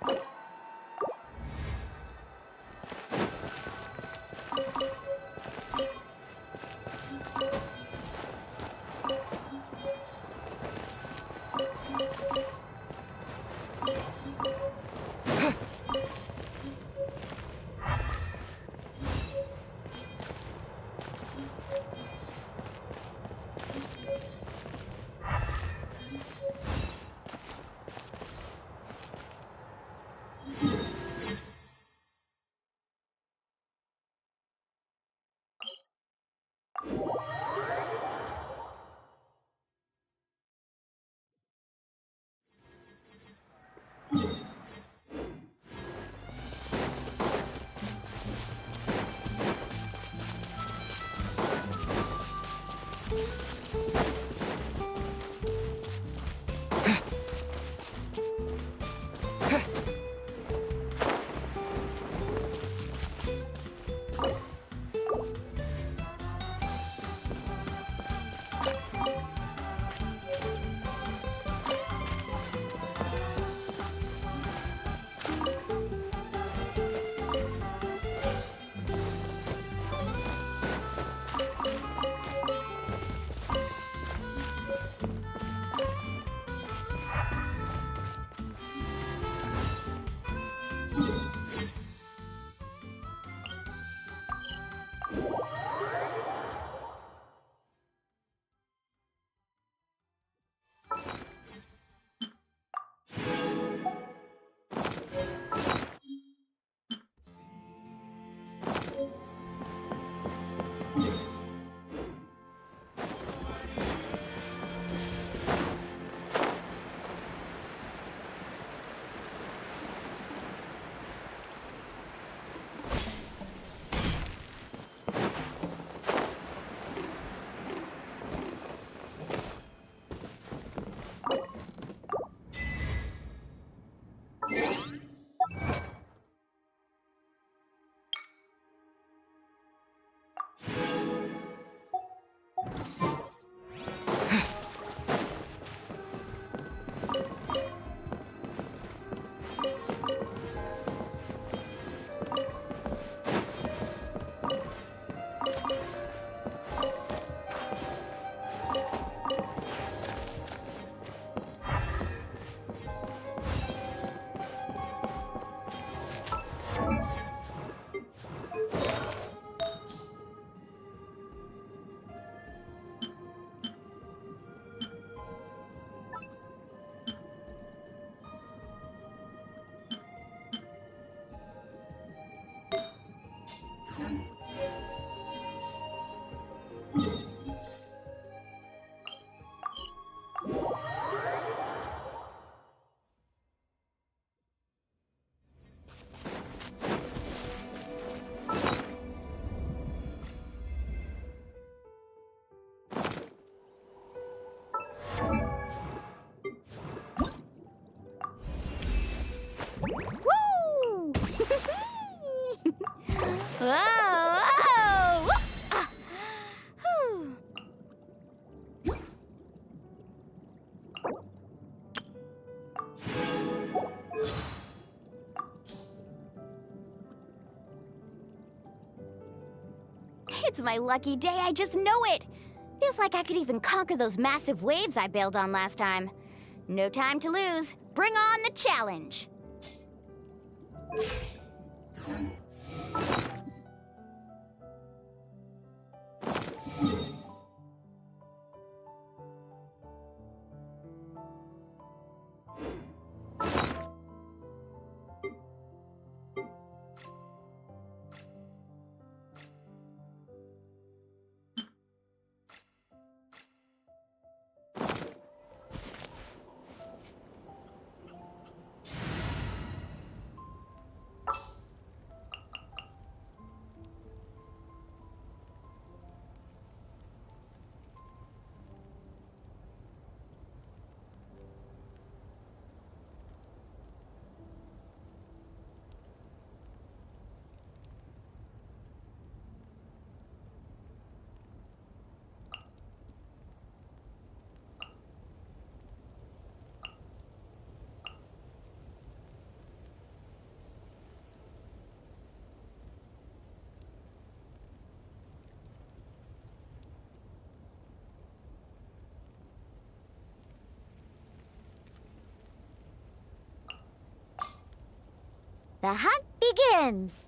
Whoa! Whoa! Ah, whew. It's my lucky day, I just know it! Feels like I could even conquer those massive waves I bailed on last time. No time to lose. Bring on the challenge! The hunt begins!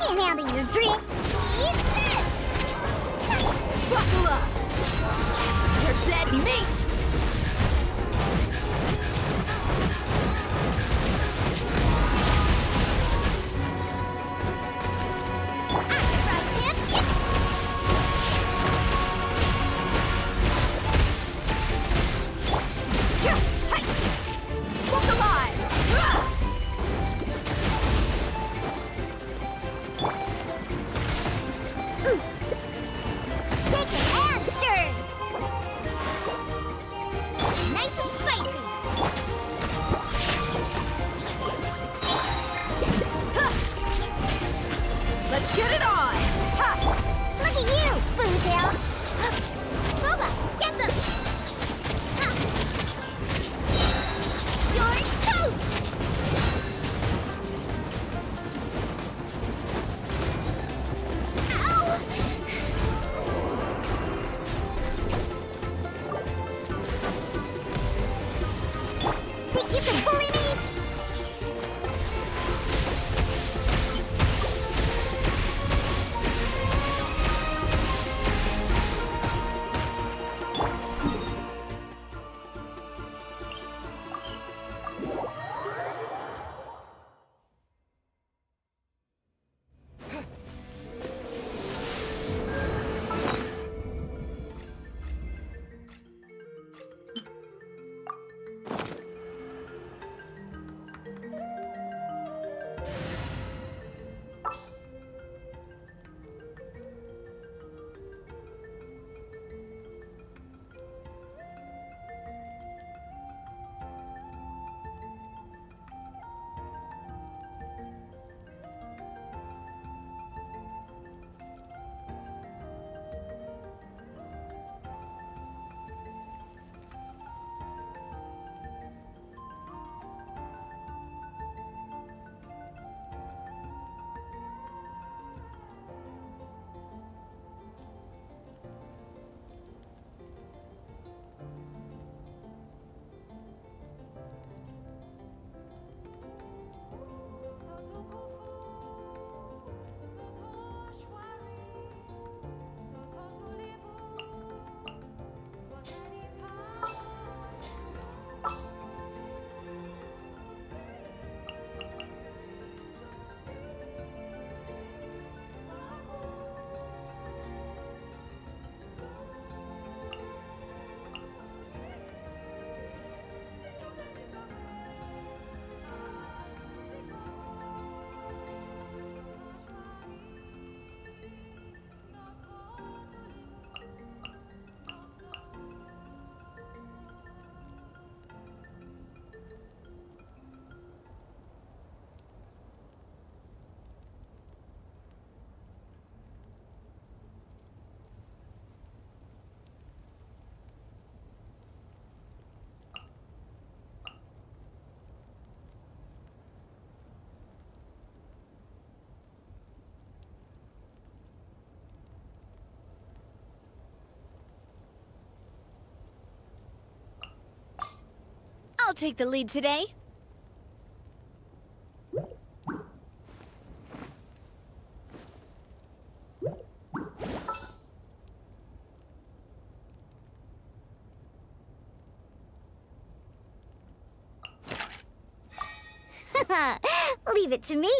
Can't handle your drink. Eat this! Buckle up! You're dead meat! I'll take the lead today. Leave it to me.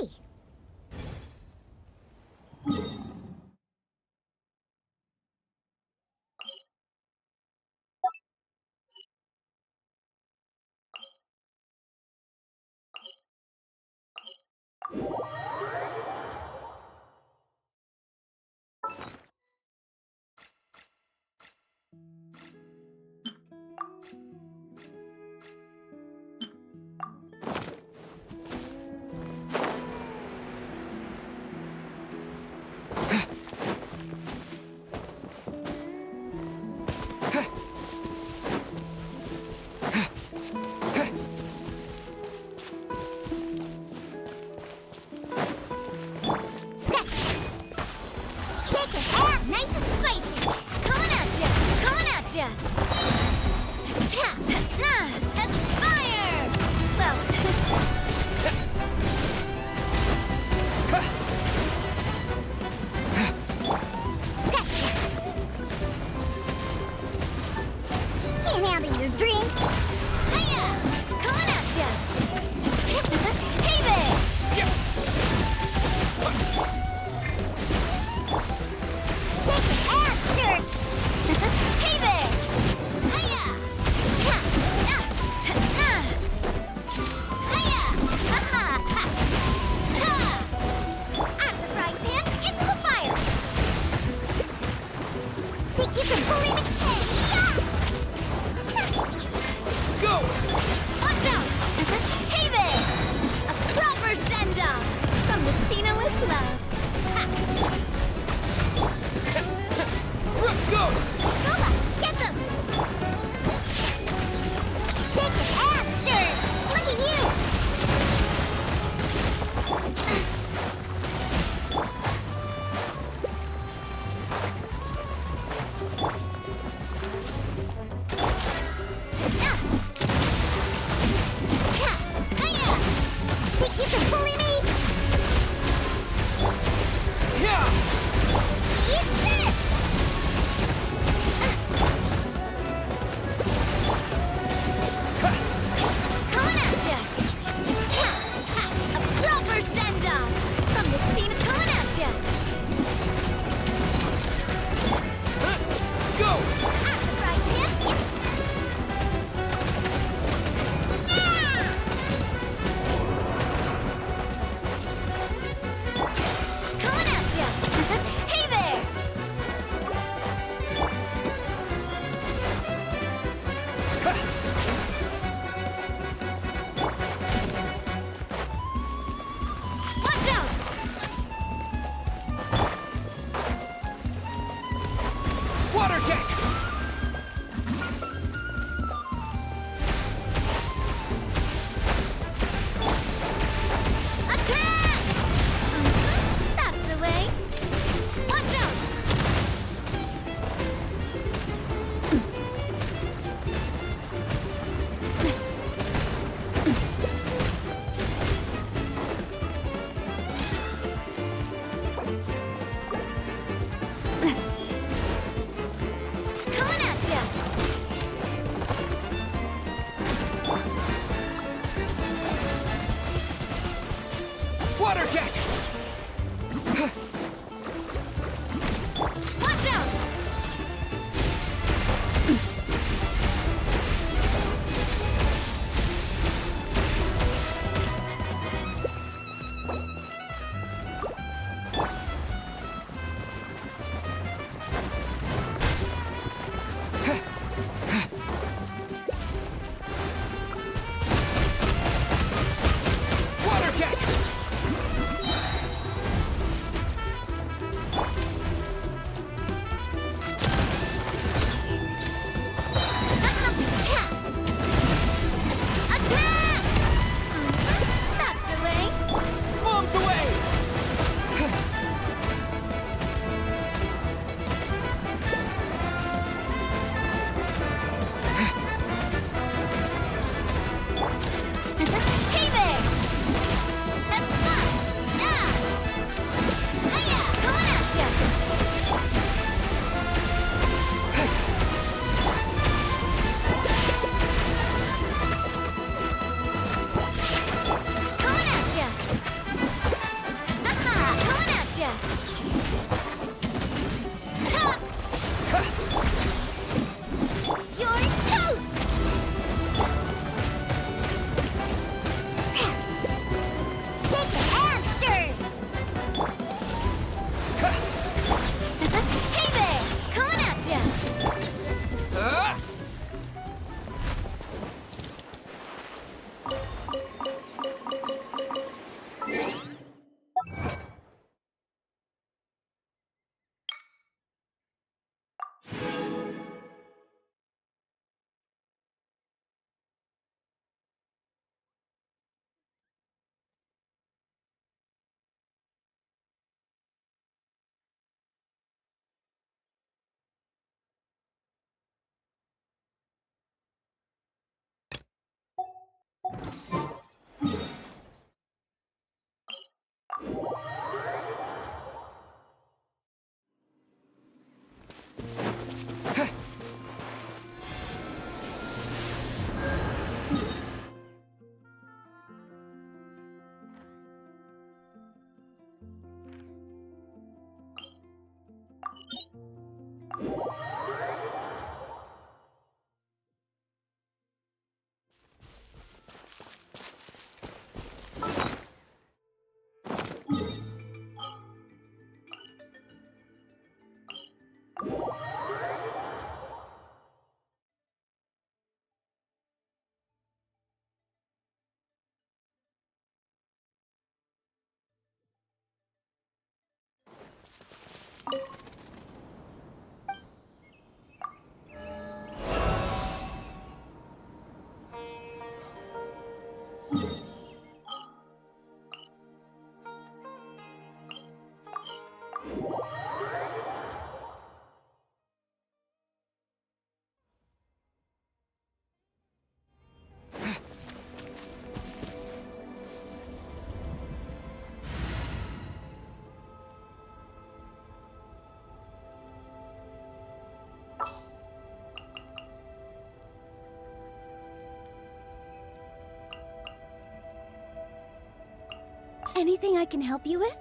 Anything I can help you with?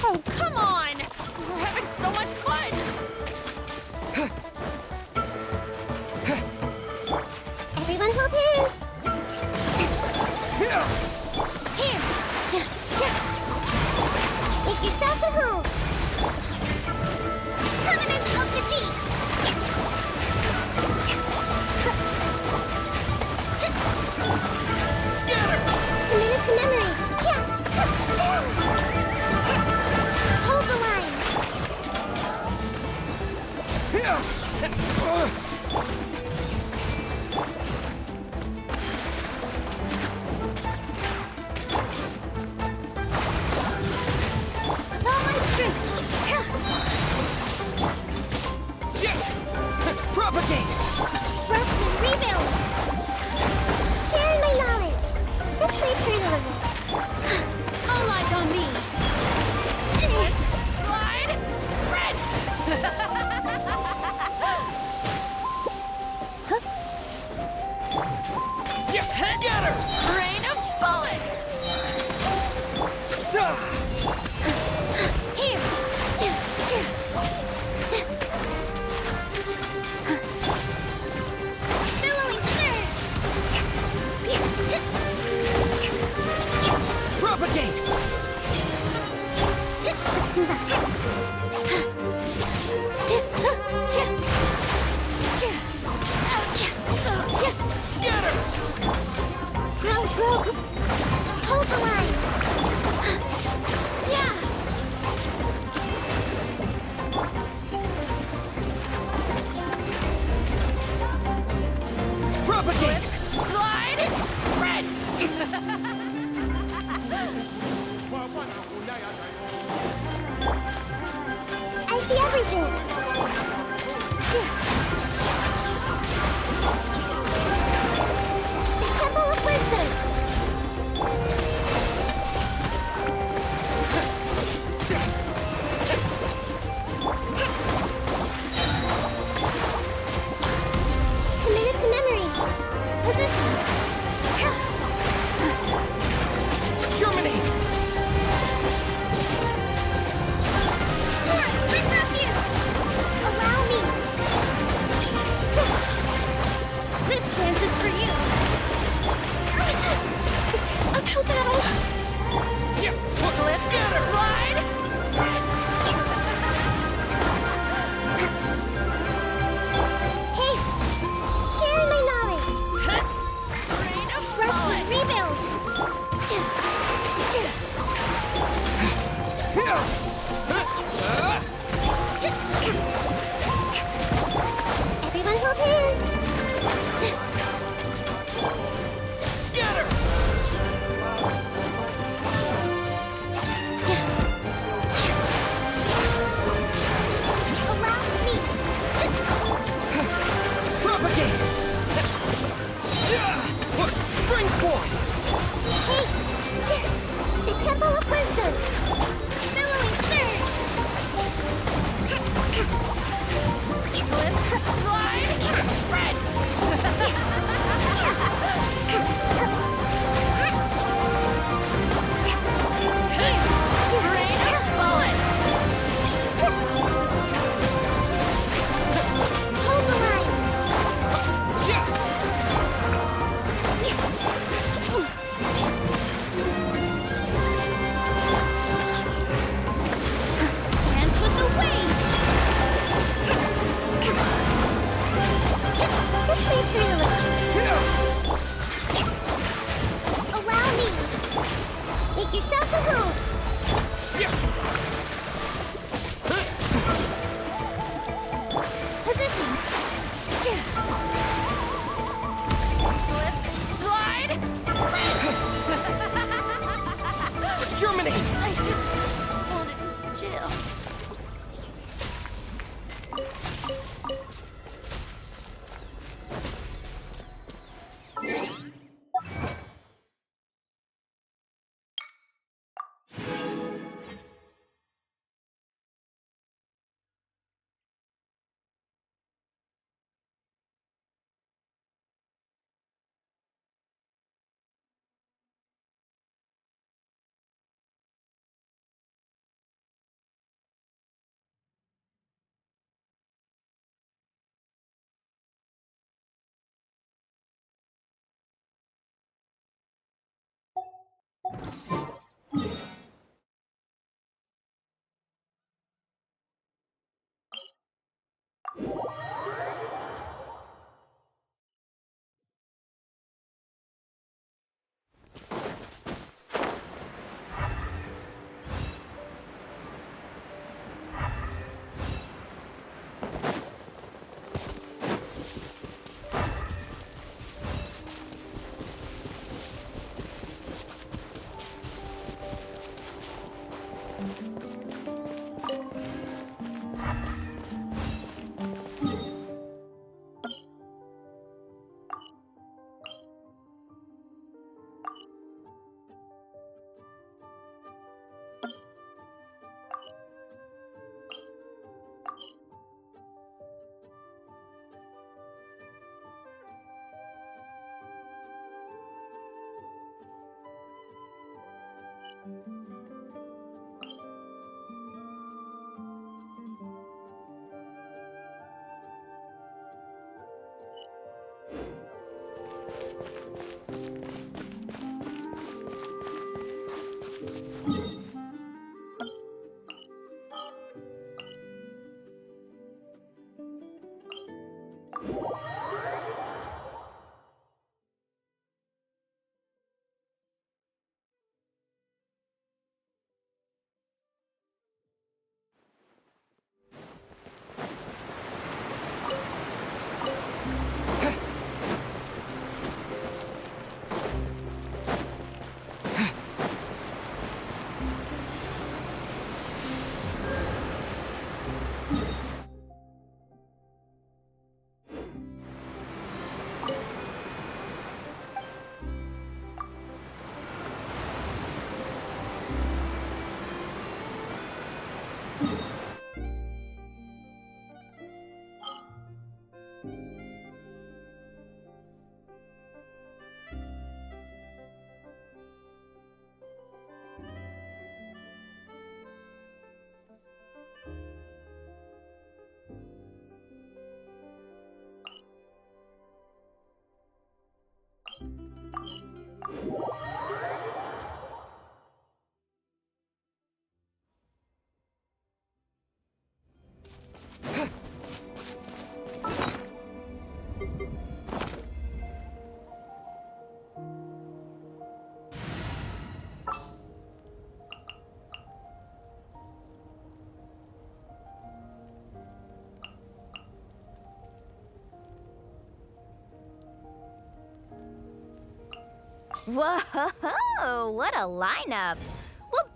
Oh, come on! We're having so much fun! Everyone hold hands! Here! Make yourselves at home! Covenant of the Deep! Scatter! Commit it to memory! Hold the line! With all my strength! Propagate! Rust and rebuild! Sharing my knowledge! This way through the river. All eyes on me! Slide! Sprint! Scatter! Rain of bullets! Here! Billowing surge! Propagate! Let's move on. Scatter! Grow! Hold the line! Yeah! Propagate! Slide! Sprint! I see everything! The Temple of Wisdom! Committed to memory! Positions! Germinate! Bring refuge! Allow me! This dance is for you! About battle! Scatter! Slide! Sprint! Hey! Sharing my knowledge! Exterminate! I just wanted to chill. Whoa, what a lineup! Whoop.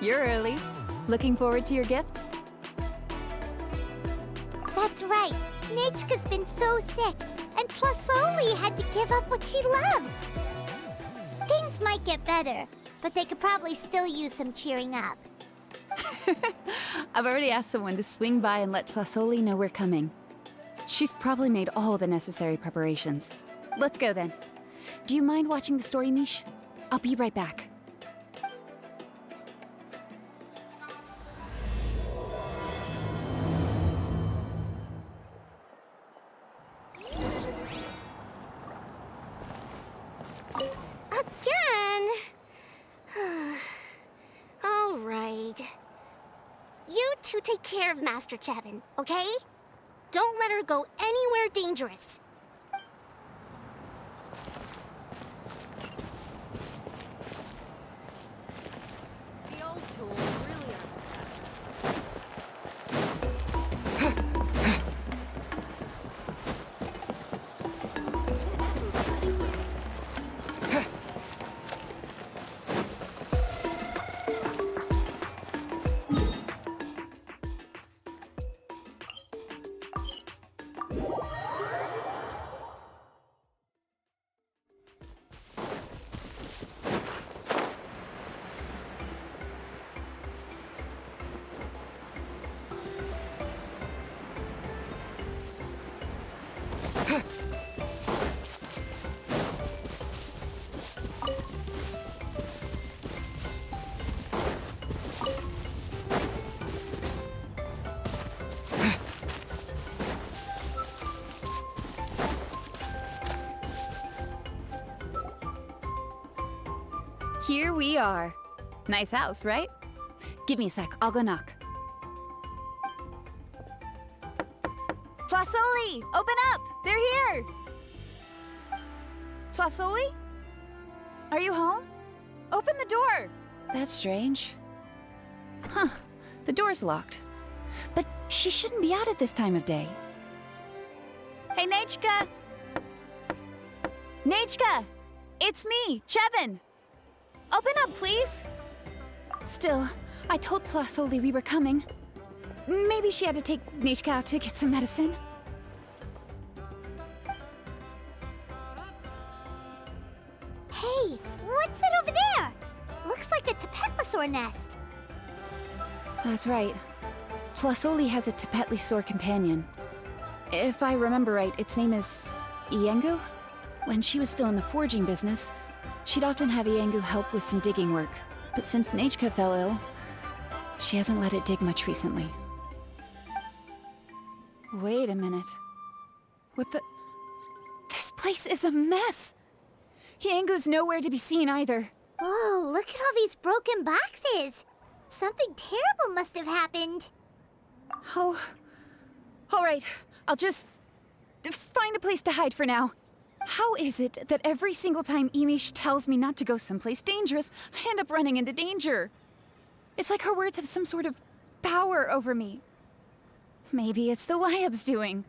You're early. Looking forward to your gift? That's right. Nechka's been so sick, and Tlasoli had to give up what she loves. Things might get better, but they could probably still use some cheering up. I've already asked someone to swing by and let Tlasoli know we're coming. She's probably made all the necessary preparations. Let's go then. Do you mind watching the story, Mish? I'll be right back. Again? All right. You two take care of Master Chevin, okay? Don't let her go anywhere dangerous. The old tools really are the best. Here we are. Nice house, right? Give me a sec, I'll go knock. Tlasoli! Open up! They're here! Tlasoli? Are you home? Open the door! That's strange. Huh, the door's locked. But she shouldn't be out at this time of day. Hey, Nechka! Nechka! It's me, Chevin! Open up, please! Still, I told Tlasoli we were coming. Maybe she had to take Nechka out to get some medicine. Hey, what's that over there? Looks like a Tapetlasaur nest. That's right. Tlasoli has a Tapetlisaur companion. If I remember right, its name is Iengu? When she was still in the forging business, she'd often have Iengu help with some digging work. But since Nechka fell ill, she hasn't let it dig much recently. Wait a minute. What the... This place is a mess! Iengu's nowhere to be seen either. Oh, look at all these broken boxes. Something terrible must have happened. Oh... Alright, I'll just... find a place to hide for now. How is it that every single time Emish tells me not to go someplace dangerous, I end up running into danger? It's like her words have some sort of power over me. Maybe it's the Wyab's doing.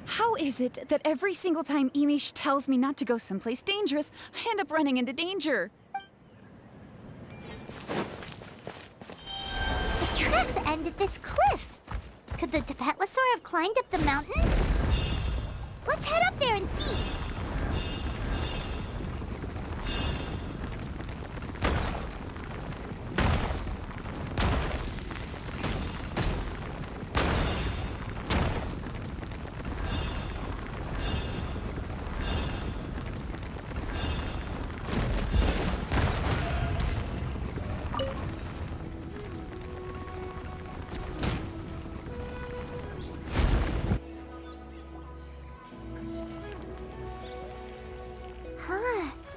How is it that every single time Emish tells me not to go someplace dangerous, I end up running into danger? The tracks end at this cliff. Could the Tapetlosaur have climbed up the mountain? Let's head up there and see.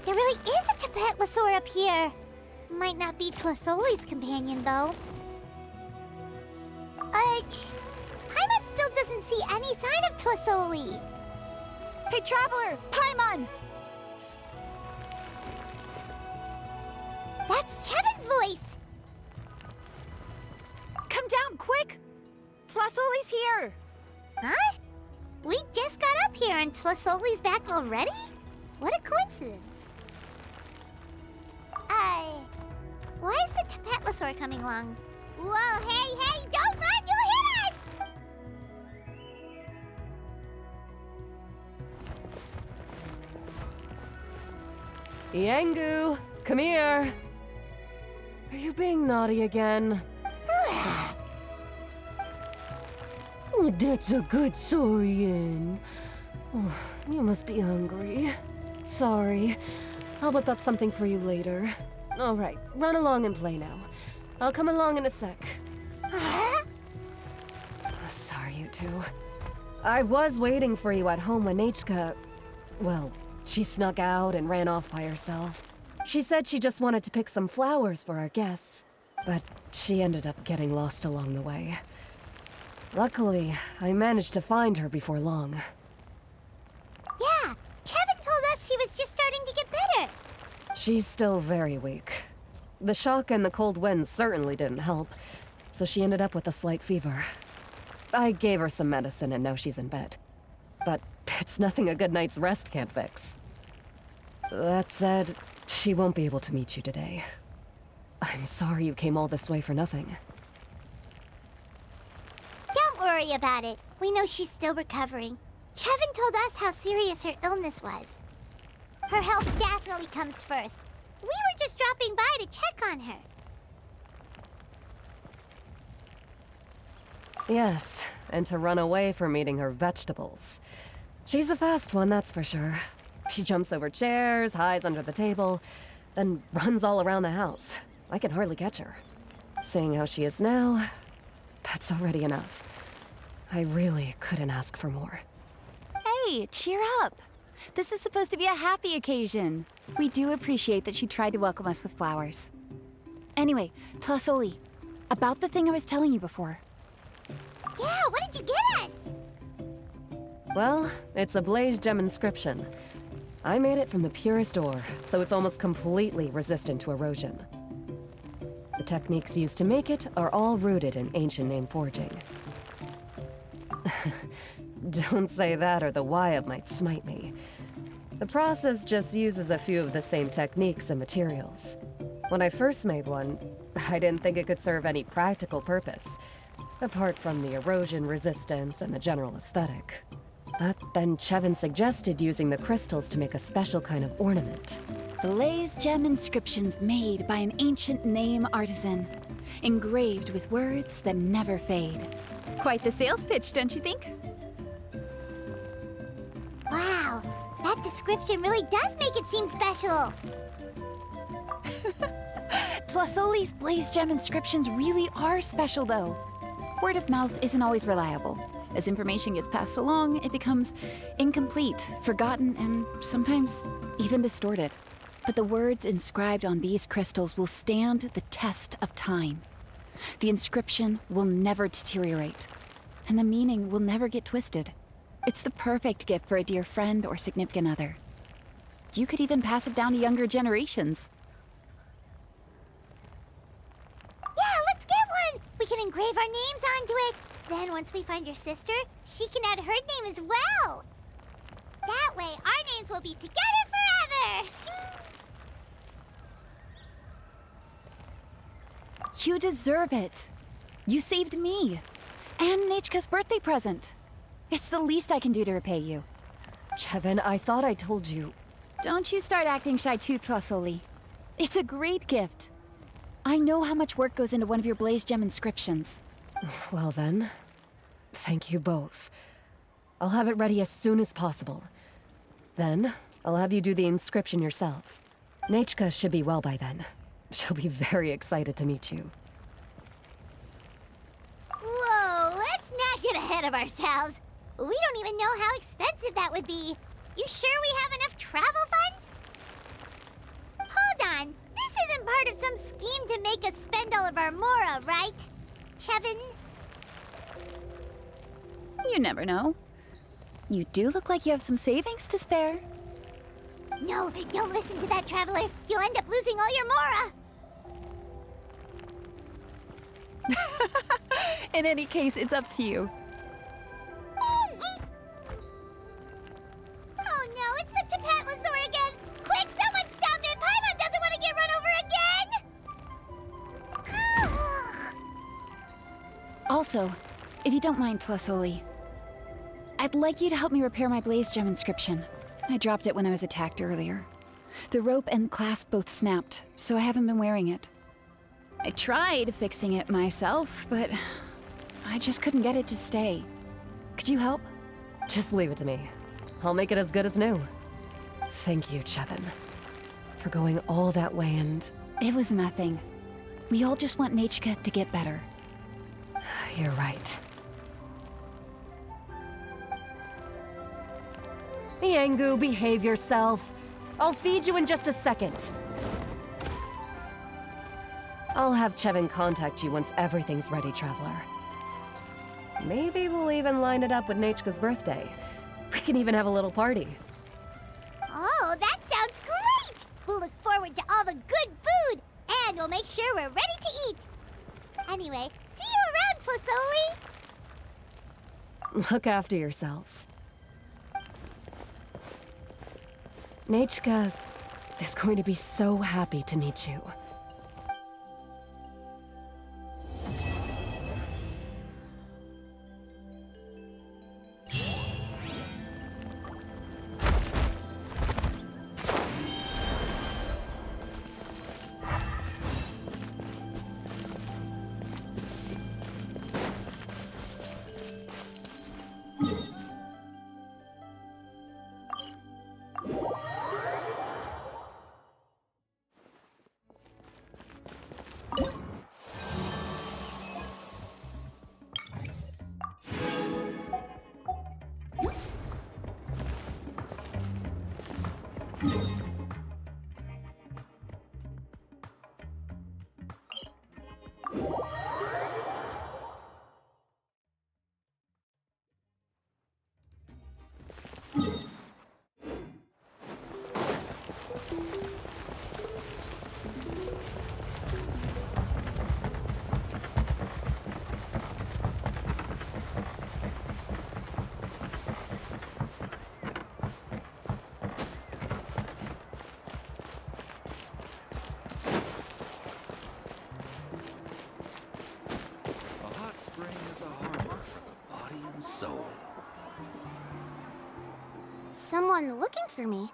There really is a Tapetlosaur up here. Might not be Tlasoli's companion, though. Paimon still doesn't see any sign of Tlasoli. Hey, Traveler! Paimon! That's Chevin's voice! Come down, quick! Tlasoli's here! Huh? We just got up here and Tlasoli's back already? What a coincidence. Why is the Tapetlosaur coming along? Whoa, hey, don't run, you'll hit us! Yangu, come here. Are you being naughty again? Oh, that's a good Saurian. Oh, you must be hungry. Sorry. I'll whip up something for you later. All right, run along and play now. I'll come along in a sec. Oh, sorry, you two. I was waiting for you at home when Hka... Well, she snuck out and ran off by herself. She said she just wanted to pick some flowers for our guests, but she ended up getting lost along the way. Luckily, I managed to find her before long. Yeah, Chevin told us she was just starting to get better. She's still very weak. The shock and the cold winds certainly didn't help, so she ended up with a slight fever. I gave her some medicine and now she's in bed. But it's nothing a good night's rest can't fix. That said, she won't be able to meet you today. I'm sorry you came all this way for nothing. Don't worry about it. We know she's still recovering. Chevin told us how serious her illness was. Her health definitely comes first. We were just dropping by to check on her. Yes, and to run away from eating her vegetables. She's a fast one, that's for sure. She jumps over chairs, hides under the table, then runs all around the house. I can hardly catch her. Seeing how she is now, that's already enough. I really couldn't ask for more. Hey, cheer up! This is supposed to be a happy occasion. We do appreciate that she tried to welcome us with flowers. Anyway, Tlasoli, about the thing I was telling you before. Yeah, what did you get us? Well, it's a blaze gem inscription. I made it from the purest ore, so it's almost completely resistant to erosion. The techniques used to make it are all rooted in ancient name forging. Don't say that or the Wyatt might smite me. The process just uses a few of the same techniques and materials. When I first made one, I didn't think it could serve any practical purpose, apart from the erosion resistance and the general aesthetic. But then Chevin suggested using the crystals to make a special kind of ornament. Blaze gem inscriptions made by an ancient name artisan, engraved with words that never fade. Quite the sales pitch, don't you think? Wow, that description really does make it seem special. Tlasoli's blaze gem inscriptions really are special, though. Word of mouth isn't always reliable. As information gets passed along, it becomes incomplete, forgotten, and sometimes even distorted. But the words inscribed on these crystals will stand the test of time. The inscription will never deteriorate, and the meaning will never get twisted. It's the perfect gift for a dear friend or significant other. You could even pass it down to younger generations. Yeah, let's get one! We can engrave our names onto it. Then once we find your sister, she can add her name as well. That way, our names will be together forever! You deserve it. You saved me. And Nechka's birthday present. It's the least I can do to repay you. Chevin, I thought I told you. Don't you start acting shy too, Tlasoli. It's a great gift. I know how much work goes into one of your Blaze Gem inscriptions. Well then, thank you both. I'll have it ready as soon as possible. Then, I'll have you do the inscription yourself. Nechka should be well by then. She'll be very excited to meet you. Whoa, let's not get ahead of ourselves. We don't even know how expensive that would be. You sure we have enough travel funds? Hold on. This isn't part of some scheme to make us spend all of our mora, right? Chevin? You never know. You do look like you have some savings to spare. No, don't listen to that, Traveler. You'll end up losing all your mora. In any case, it's up to you. Oh no, it's the Tapatlasaur again! Quick, someone stop it! Paimon doesn't want to get run over again! Also, if you don't mind, Tlasoli, I'd like you to help me repair my Blaze Gem inscription. I dropped it when I was attacked earlier. The rope and clasp both snapped, so I haven't been wearing it. I tried fixing it myself, but I just couldn't get it to stay. Could you help? Just leave it to me. I'll make it as good as new. Thank you, Chevin, for going all that way and... It was nothing. We all just want Nechka to get better. You're right. Miangu, behave yourself. I'll feed you in just a second. I'll have Chevin contact you once everything's ready, Traveler. Maybe we'll even line it up with Nechka's birthday. We can even have a little party. Oh, that sounds great! We'll look forward to all the good food, and we'll make sure we're ready to eat. Anyway, see you around, Tlasoli! Look after yourselves. Nechka is going to be so happy to meet you. Spring is a harbor for the body and soul. Someone looking for me?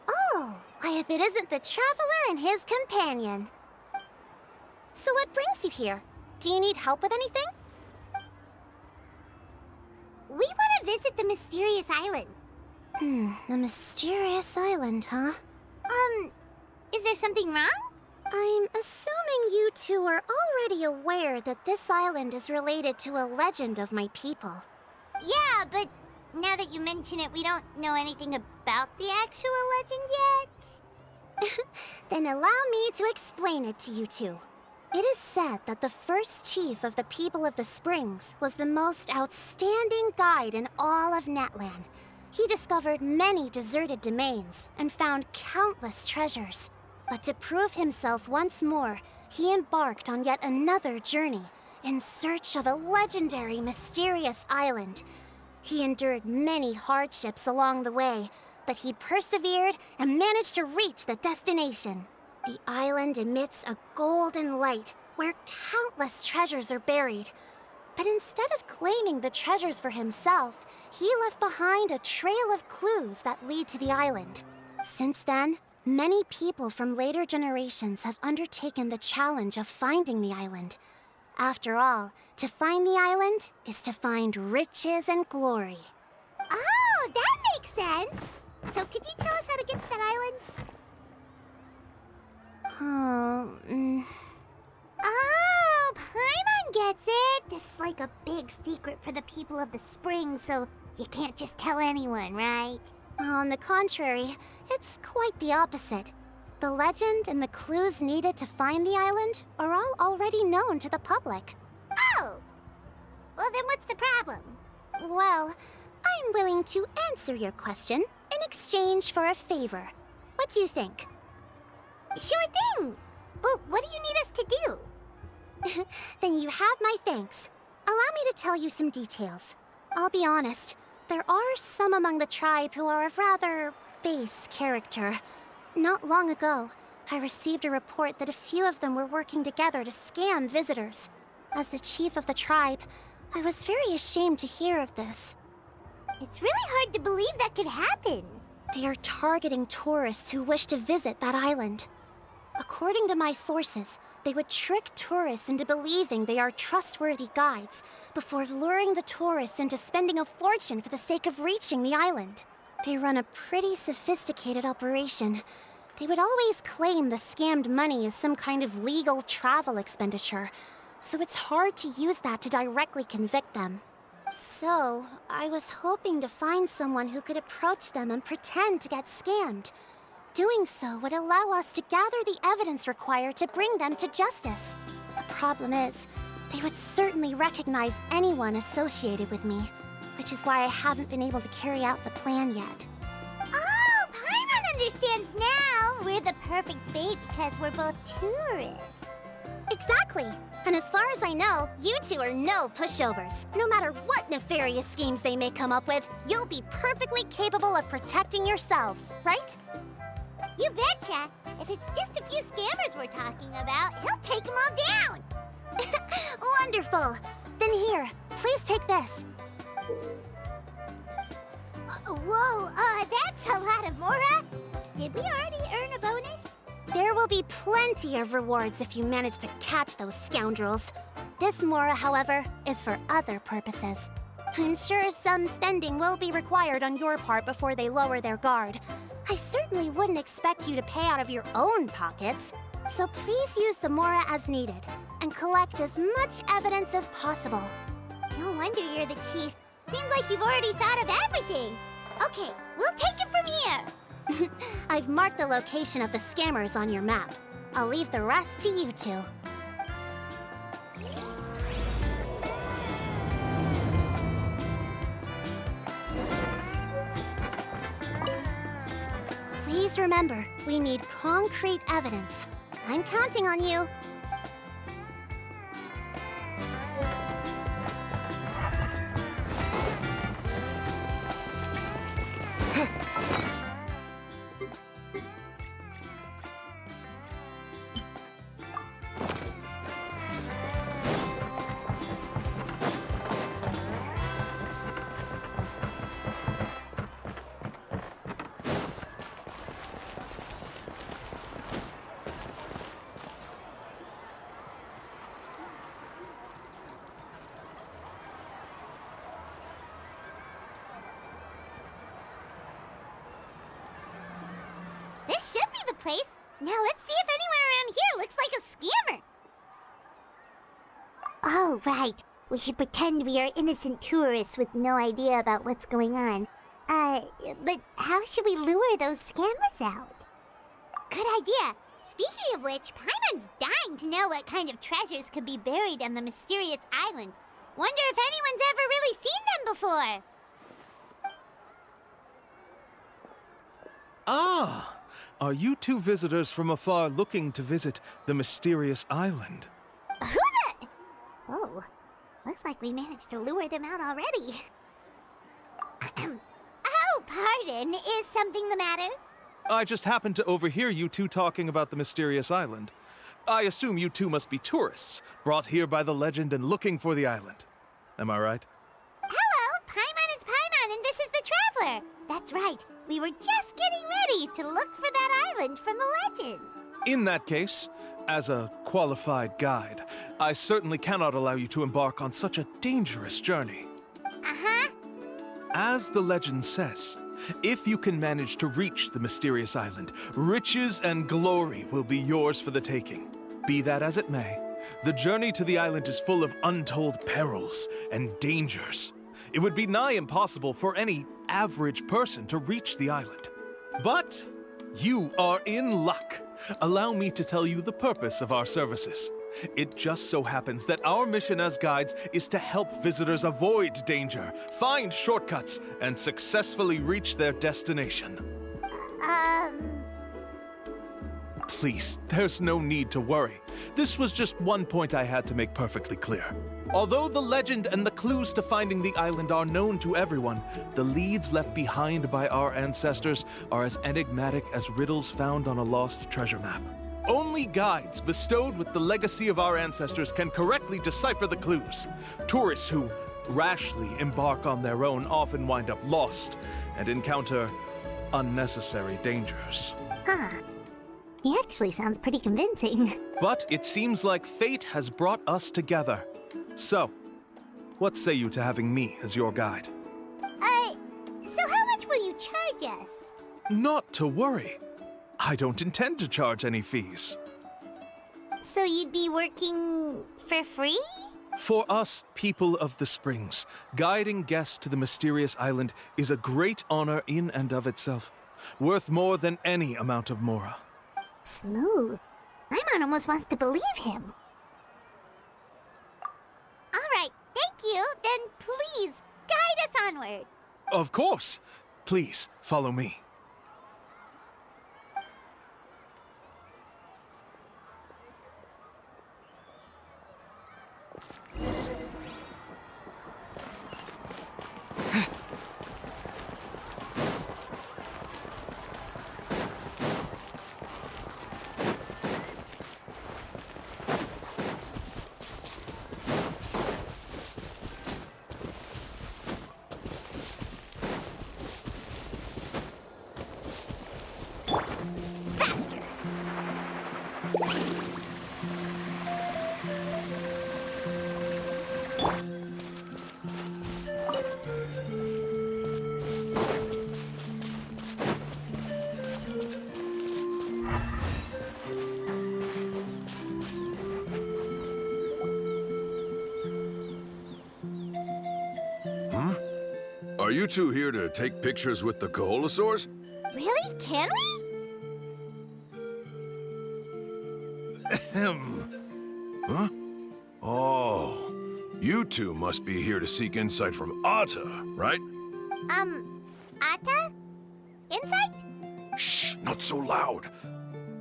Oh, why if it isn't the Traveler and his companion. So what brings you here? Do you need help with anything? We want to visit the mysterious island. The mysterious island, huh? Is there something wrong? I'm assuming you two are already aware that this island is related to a legend of my people. Yeah, but now that you mention it, we don't know anything about the actual legend yet. Then allow me to explain it to you two. It is said that the first chief of the people of the Springs was the most outstanding guide in all of Natlan. He discovered many deserted domains and found countless treasures. But to prove himself once more, he embarked on yet another journey in search of a legendary, mysterious island. He endured many hardships along the way, but he persevered and managed to reach the destination. The island emits a golden light where countless treasures are buried. But instead of claiming the treasures for himself, he left behind a trail of clues that lead to the island. Since then, many people from later generations have undertaken the challenge of finding the island. After all, to find the island is to find riches and glory. Oh, that makes sense. So could you tell us how to get to that island? Oh, Paimon gets it. This is like a big secret for the people of the spring, so you can't just tell anyone, right? On the contrary, it's quite the opposite. The legend and the clues needed to find the island are all already known to the public. Oh! Well, then what's the problem? Well, I'm willing to answer your question in exchange for a favor. What do you think? Sure thing! But what do you need us to do? Then you have my thanks. Allow me to tell you some details. I'll be honest, there are some among the tribe who are of rather base character. Not long ago, I received a report that a few of them were working together to scam visitors. As the chief of the tribe, I was very ashamed to hear of this. It's really hard to believe that could happen. They are targeting tourists who wish to visit that island. According to my sources, they would trick tourists into believing they are trustworthy guides before luring the tourists into spending a fortune for the sake of reaching the island. They run a pretty sophisticated operation. They would always claim the scammed money is some kind of legal travel expenditure, so it's hard to use that to directly convict them. So, I was hoping to find someone who could approach them and pretend to get scammed. Doing so would allow us to gather the evidence required to bring them to justice. The problem is, they would certainly recognize anyone associated with me, which is why I haven't been able to carry out the plan yet. Oh, Paimon understands now! We're the perfect bait because we're both tourists. Exactly! And as far as I know, you two are no pushovers. No matter what nefarious schemes they may come up with, you'll be perfectly capable of protecting yourselves, right? You betcha! If it's just a few scammers we're talking about, he'll take them all down! Wonderful! Then here, please take this. Whoa, that's a lot of Mora! Did we already earn a bonus? There will be plenty of rewards if you manage to catch those scoundrels. This Mora, however, is for other purposes. I'm sure some spending will be required on your part before they lower their guard. I certainly wouldn't expect you to pay out of your own pockets. So please use the Mora as needed, and collect as much evidence as possible. No wonder you're the chief. Seems like you've already thought of everything. Okay, we'll take it from here. I've marked the location of the scammers on your map. I'll leave the rest to you two. Please remember, we need concrete evidence. I'm counting on you. This should be the place. Now let's see if anyone around here looks like a scammer. Oh, right. We should pretend we are innocent tourists with no idea about what's going on. But how should we lure those scammers out? Good idea. Speaking of which, Paimon's dying to know what kind of treasures could be buried on the mysterious island. Wonder if anyone's ever really seen them before. Ah! Are you two visitors from afar looking to visit the mysterious island? Who the... Oh, looks like we managed to lure them out already. Oh, pardon. Is something the matter? I just happened to overhear you two talking about the mysterious island. I assume you two must be tourists, brought here by the legend and looking for the island. Am I right? Hello, Paimon is Paimon, and this is the Traveler. That's right. We were just getting ready to look for that island from the legend. In that case, as a qualified guide, I certainly cannot allow you to embark on such a dangerous journey. Uh-huh. As the legend says, if you can manage to reach the mysterious island, riches and glory will be yours for the taking. Be that as it may, the journey to the island is full of untold perils and dangers. It would be nigh impossible for any average person to reach the island. But you are in luck. Allow me to tell you the purpose of our services. It just so happens that our mission as guides is to help visitors avoid danger, find shortcuts, and successfully reach their destination. Please, there's no need to worry. This was just one point I had to make perfectly clear. Although the legend and the clues to finding the island are known to everyone, the leads left behind by our ancestors are as enigmatic as riddles found on a lost treasure map. Only guides bestowed with the legacy of our ancestors can correctly decipher the clues. Tourists who rashly embark on their own often wind up lost and encounter unnecessary dangers. Huh. He actually sounds pretty convincing. But it seems like fate has brought us together. So, what say you to having me as your guide? So how much will you charge us? Not to worry. I don't intend to charge any fees. So you'd be working for free? For us, people of the Springs, guiding guests to the mysterious island is a great honor in and of itself, worth more than any amount of mora. Smooth. Paimon almost wants to believe him. All right, thank you. Then please, guide us onward. Of course. Please, follow me. Faster! Are you two here to take pictures with the Koholosaurs? Really? Can we? Huh? Oh, you two must be here to seek insight from Aether, right? Ata? Insight? Shh, not so loud.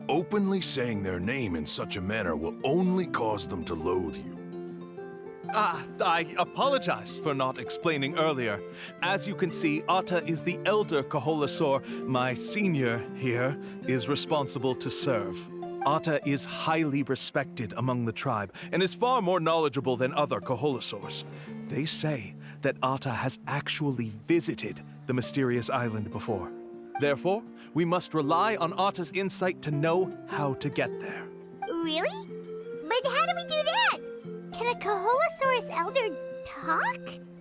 Openly saying their name in such a manner will only cause them to loathe you. I apologize for not explaining earlier. As you can see, Aether is the elder Koholosaur my senior here is responsible to serve. Aether is highly respected among the tribe and is far more knowledgeable than other Koholosaurs. They say that Aether has actually visited the mysterious island before. Therefore, we must rely on Aether's insight to know how to get there. Really? But how do we do that? Can a Koholosaurus elder talk?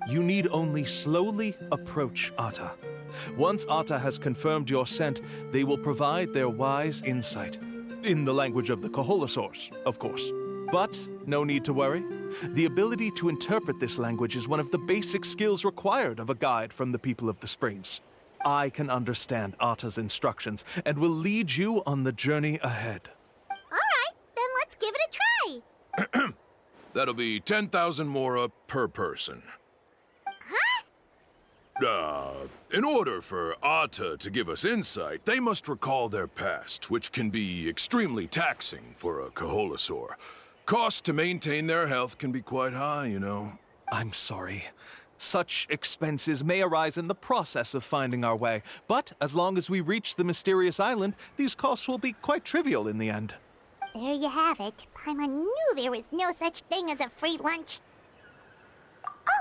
You need only slowly approach Aether. Once Aether has confirmed your scent, they will provide their wise insight. In the language of the Koholosaurs, of course. But no need to worry. The ability to interpret this language is one of the basic skills required of a guide from the people of the Springs. I can understand Aether's instructions and will lead you on the journey ahead. All right, then let's give it a try. That'll be 10,000 mora per person. In order for Aether to give us insight, they must recall their past, which can be extremely taxing for a Koholosaur. Costs to maintain their health can be quite high, you know. I'm sorry. Such expenses may arise in the process of finding our way, but as long as we reach the mysterious island, these costs will be quite trivial in the end. There you have it. Paimon knew there was no such thing as a free lunch.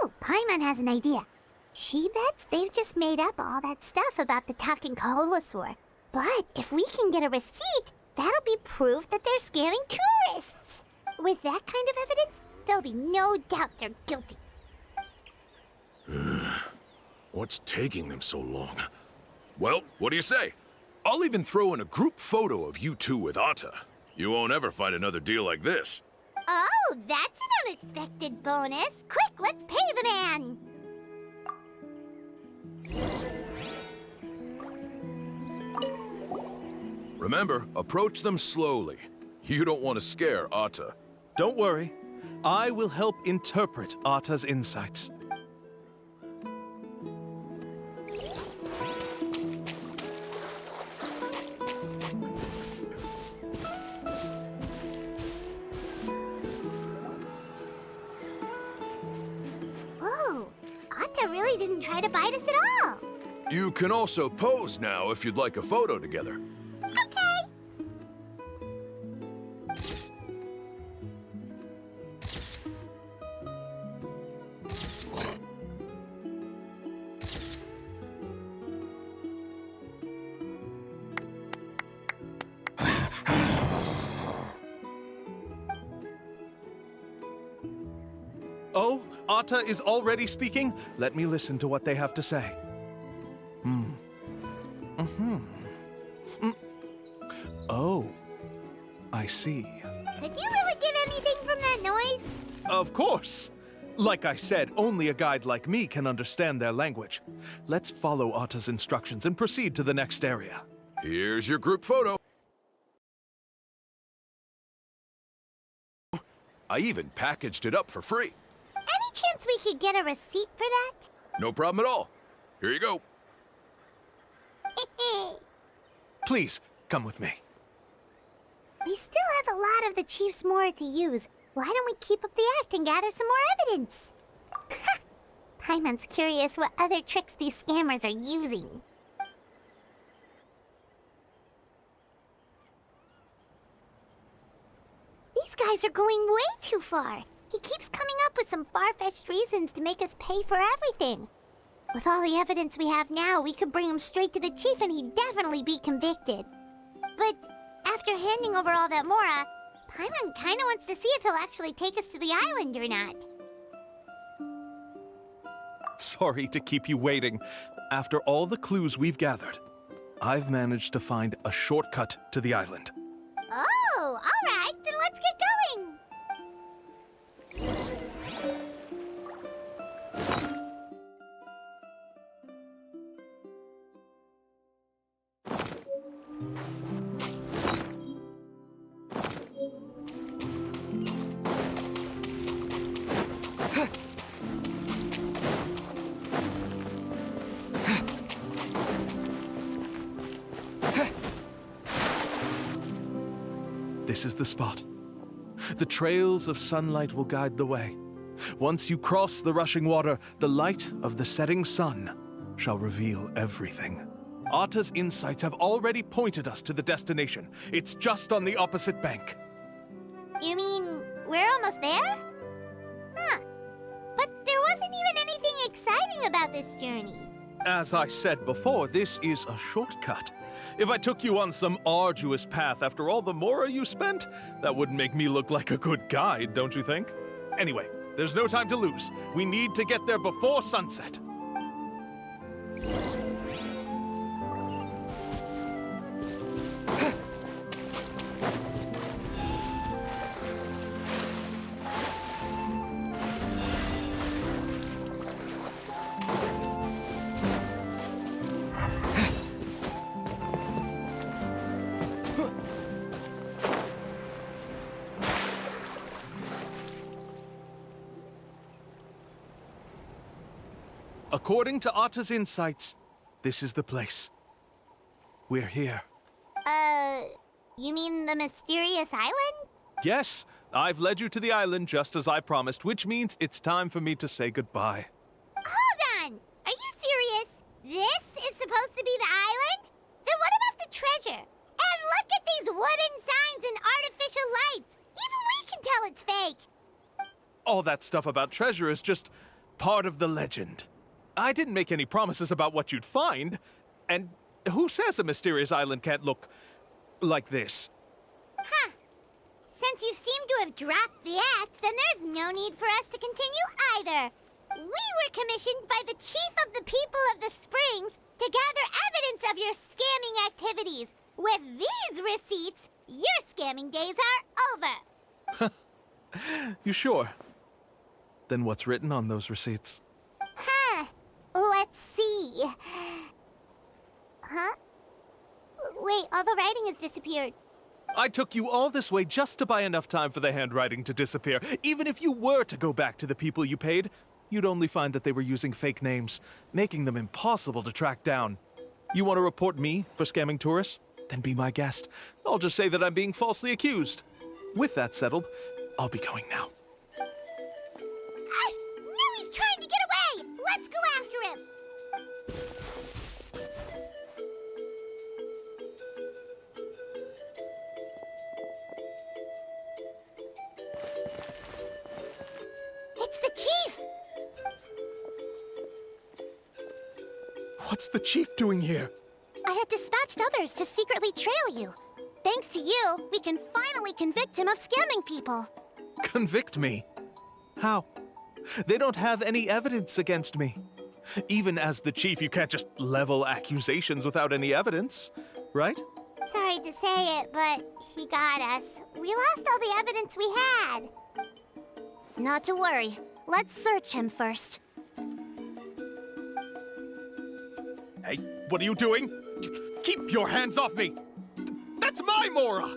Oh, Paimon has an idea. She bets they've just made up all that stuff about the talking Kaholasaur. But if we can get a receipt, that'll be proof that they're scamming tourists. With that kind of evidence, there'll be no doubt they're guilty. What's taking them so long? Well, what do you say? I'll even throw in a group photo of you two with Aether. You won't ever find another deal like this. Oh, that's an unexpected bonus. Quick, let's pay the man. Remember, approach them slowly. You don't want to scare Aether. Don't worry. I will help interpret Aether's insights. Whoa, Aether really didn't try to bite us at all. You can also pose now if you'd like a photo together. Okay. Oh, Aether is already speaking? Let me listen to what they have to say. Oh, I see. Could you really get anything from that noise? Of course! Like I said, only a guide like me can understand their language. Let's follow Aether's instructions and proceed to the next area. Here's your group photo. I even packaged it up for free. Any chance we could get a receipt for that? No problem at all. Here you go. Please, come with me. We still have a lot of the Chief's Mora to use. Why don't we keep up the act and gather some more evidence? Paimon's curious what other tricks these scammers are using. These guys are going way too far. He keeps coming up with some far-fetched reasons to make us pay for everything. With all the evidence we have now, we could bring him straight to the chief and he'd definitely be convicted. But after handing over all that Mora, Paimon kinda wants to see if he'll actually take us to the island or not. Sorry to keep you waiting. After all the clues we've gathered, I've managed to find a shortcut to the island. Oh, alright, then let's get going! This is the spot. The trails of sunlight will guide the way. Once you cross the rushing water, the light of the setting sun shall reveal everything. Aether's insights have already pointed us to the destination. It's just on the opposite bank. You mean we're almost there? Huh. But there wasn't even anything exciting about this journey. As I said before, this is a shortcut. If I took you on some arduous path after all the Mora you spent, that wouldn't make me look like a good guide, don't you think? Anyway, there's no time to lose. We need to get there before sunset. According to Aether's insights, this is the place. We're here. You mean the mysterious island? Yes, I've led you to the island just as I promised, which means it's time for me to say goodbye. Hold on! Are you serious? This is supposed to be the island? Then what about the treasure? And look at these wooden signs and artificial lights! Even we can tell it's fake! All that stuff about treasure is just part of the legend. I didn't make any promises about what you'd find. And who says a mysterious island can't look like this? Huh. Since you seem to have dropped the act, then there's no need for us to continue either. We were commissioned by the chief of the people of the Springs to gather evidence of your scamming activities. With these receipts, your scamming days are over. You sure? Then what's written on those receipts? Huh. Let's see. Huh? Wait, all the writing has disappeared. I took you all this way just to buy enough time for the handwriting to disappear. Even if you were to go back to the people you paid, you'd only find that they were using fake names, making them impossible to track down. You want to report me for scamming tourists? Then be my guest. I'll just say that I'm being falsely accused. With that settled, I'll be going now. Now he's trying to get away! Let's go after him! It's the chief! What's the chief doing here? I had dispatched others to secretly trail you. Thanks to you, we can finally convict him of scamming people. Convict me? How? They don't have any evidence against me. Even as the chief, you can't just level accusations without any evidence, right? Sorry to say it, but he got us. We lost all the evidence we had. Not to worry. Let's search him first. Hey, what are you doing? Keep your hands off me! That's my Mora!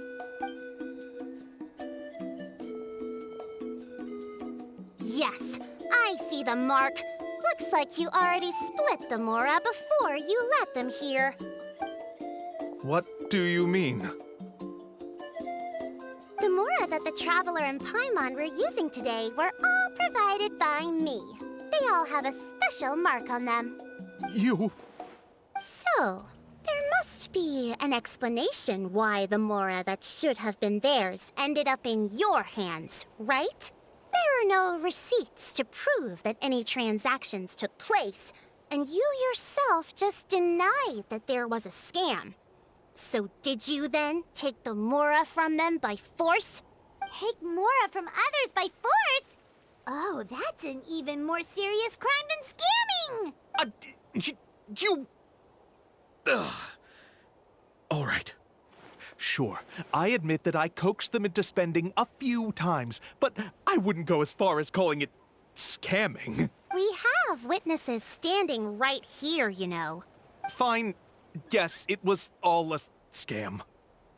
Yes, I see the mark. Looks like you already split the Mora before you let them here. What do you mean? The Mora that the Traveler and Paimon were using today were all provided by me. They all have a special mark on them. You... So, there must be an explanation why the Mora that should have been theirs ended up in your hands, right? There are no receipts to prove that any transactions took place, and you yourself just denied that there was a scam. So did you then take the Mora from them by force? Take Mora from others by force? Oh, that's an even more serious crime than scamming! You... Ugh. All right. Sure, I admit that I coaxed them into spending a few times, but I wouldn't go as far as calling it scamming. We have witnesses standing right here, you know. Fine. Yes, it was all a scam.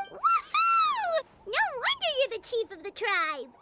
Woohoo! No wonder you're the chief of the tribe!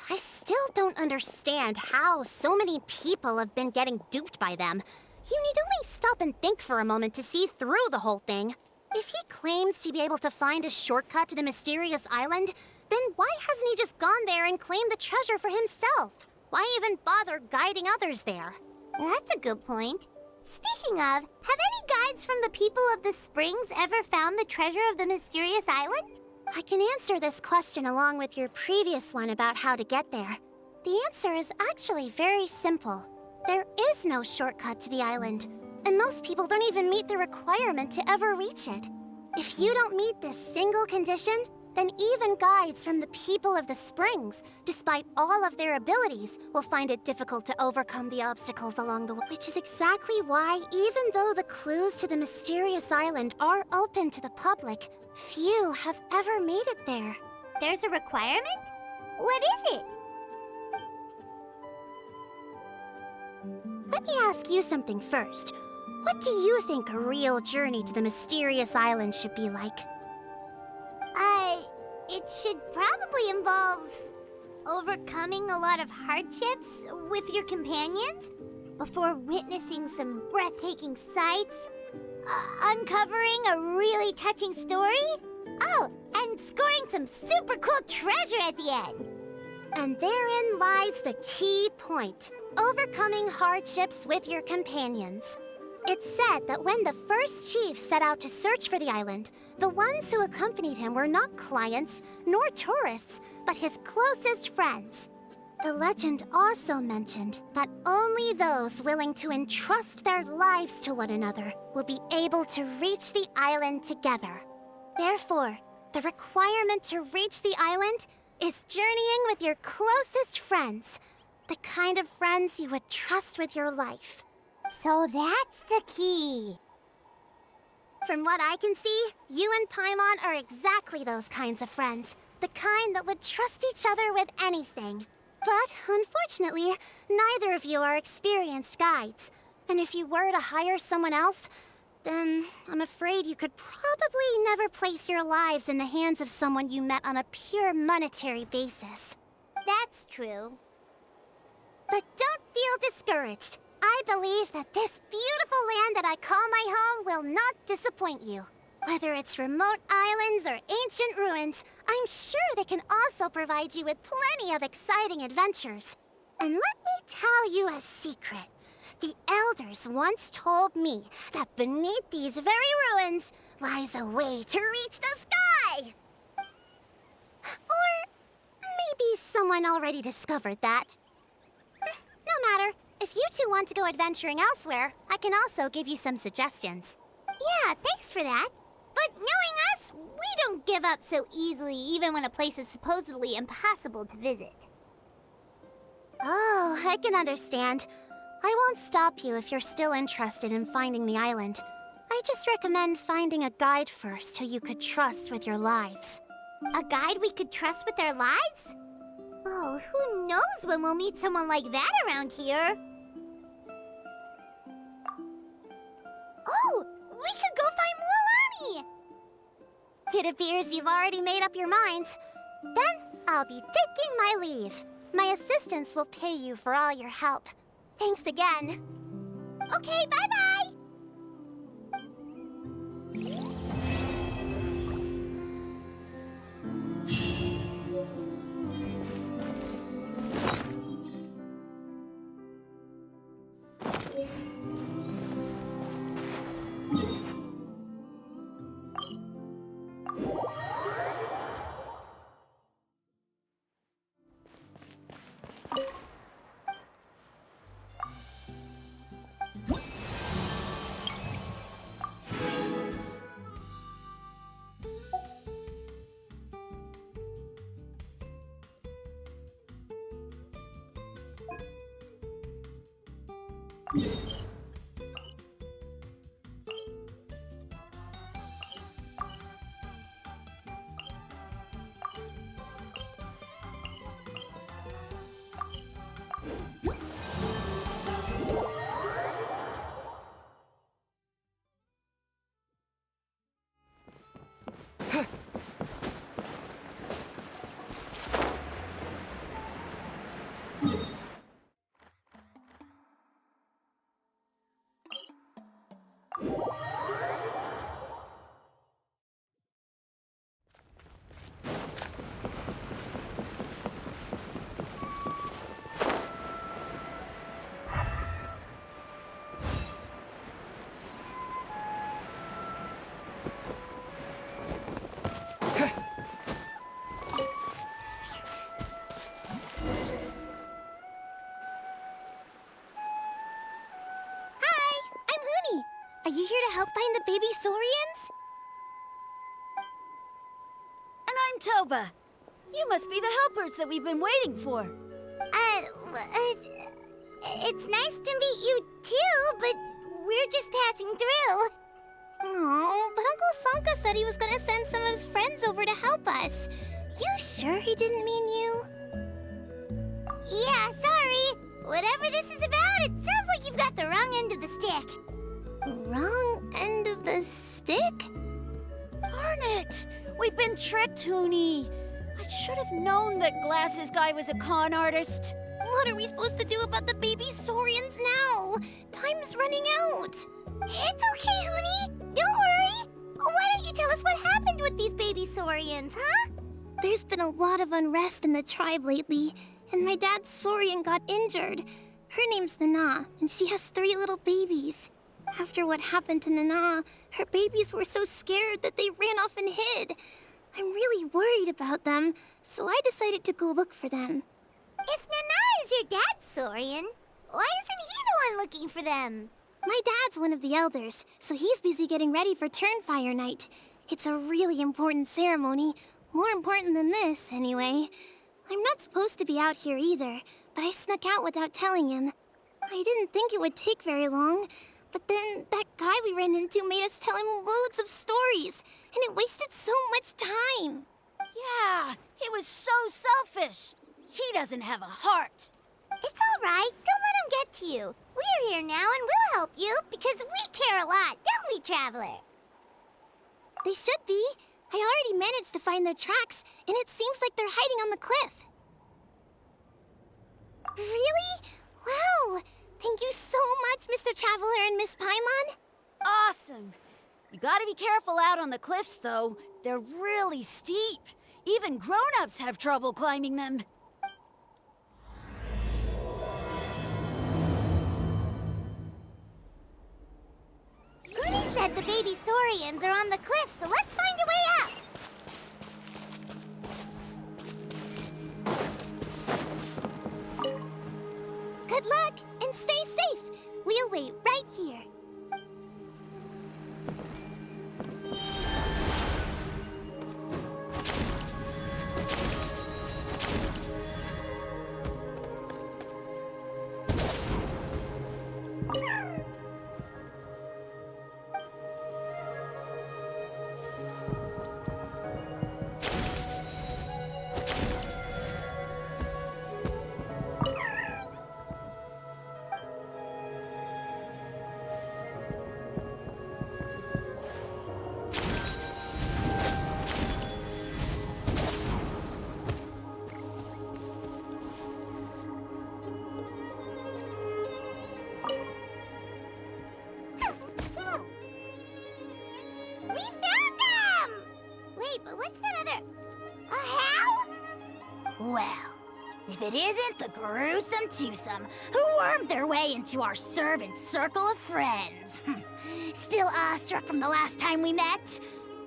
I still don't understand how so many people have been getting duped by them. You need only stop and think for a moment to see through the whole thing. If he claims to be able to find a shortcut to the mysterious island, then why hasn't he just gone there and claimed the treasure for himself? Why even bother guiding others there? That's a good point. Speaking of, have any guides from the people of the Springs ever found the treasure of the mysterious island? I can answer this question along with your previous one about how to get there. The answer is actually very simple. There is no shortcut to the island, and most people don't even meet the requirement to ever reach it. If you don't meet this single condition, then even guides from the people of the Springs, despite all of their abilities, will find it difficult to overcome the obstacles along the way. Which is exactly why, even though the clues to the mysterious island are open to the public, few have ever made it there. There's a requirement? What is it? Let me ask you something first. What do you think a real journey to the mysterious island should be like? It should probably involve overcoming a lot of hardships with your companions before witnessing some breathtaking sights, uncovering a really touching story, oh, and scoring some super cool treasure at the end. And therein lies the key point. Overcoming hardships with your companions. It's said that when the first chief set out to search for the island, the ones who accompanied him were not clients nor tourists, but his closest friends. The legend also mentioned that only those willing to entrust their lives to one another will be able to reach the island together. Therefore, the requirement to reach the island is journeying with your closest friends. The kind of friends you would trust with your life. So that's the key. From what I can see, you and Paimon are exactly those kinds of friends. The kind that would trust each other with anything. But, unfortunately, neither of you are experienced guides. And if you were to hire someone else, then I'm afraid you could probably never place your lives in the hands of someone you met on a pure monetary basis. That's true. But don't feel discouraged. I believe that this beautiful land that I call my home will not disappoint you. Whether it's remote islands or ancient ruins, I'm sure they can also provide you with plenty of exciting adventures. And let me tell you a secret. The elders once told me that beneath these very ruins lies a way to reach the sky. Or maybe someone already discovered that. No matter. If you two want to go adventuring elsewhere, I can also give you some suggestions. Yeah, thanks for that. But knowing us, we don't give up so easily even when a place is supposedly impossible to visit. Oh, I can understand. I won't stop you if you're still interested in finding the island. I just recommend finding a guide first who you could trust with your lives. A guide we could trust with our lives? Oh, who knows when we'll meet someone like that around here? Oh, we could go find Mualani! It appears you've already made up your minds. Then I'll be taking my leave. My assistants will pay you for all your help. Thanks again. Okay, bye-bye! Are you here to help find the baby Saurians? And I'm Toba. You must be the helpers that we've been waiting for. It's nice to meet you too, but we're just passing through. Oh, but Uncle Sanka said he was gonna send some of his friends over to help us. You sure he didn't mean you? Yeah, sorry. Whatever this is about, it sounds like you've got the wrong end of the stick. Wrong end of the stick? Darn it! We've been tricked, Huni. I should have known that Glasses Guy was a con artist. What are we supposed to do about the baby Saurians now? Time's running out. It's okay, Huni. Don't worry. Why don't you tell us what happened with these baby Saurians, huh? There's been a lot of unrest in the tribe lately, and my dad's Saurian got injured. Her name's Nana, and she has 3 little babies. After what happened to Nana, her babies were so scared that they ran off and hid. I'm really worried about them, so I decided to go look for them. If Nana Where's your dad, Saurian? Why isn't he the one looking for them? My dad's one of the elders, so he's busy getting ready for Turnfire Night. It's a really important ceremony. More important than this, anyway. I'm not supposed to be out here either, but I snuck out without telling him. I didn't think it would take very long, but then that guy we ran into made us tell him loads of stories, and it wasted so much time. Yeah, he was so selfish. He doesn't have a heart. It's all right. Don't let him get to you. We're here now and we'll help you because we care a lot, don't we, Traveler? They should be. I already managed to find their tracks, and it seems like they're hiding on the cliff. Really? Wow! Thank you so much, Mr. Traveler and Miss Paimon. Awesome. You gotta be careful out on the cliffs, though. They're really steep. Even grown-ups have trouble climbing them. Goody said the baby Saurians are on the cliff, so let's find a way up. Good luck, and stay safe. We'll wait right here. We found them! Wait, but what's that other... A how? Well, if it isn't the gruesome twosome who wormed their way into our servant circle of friends. Still awestruck from the last time we met?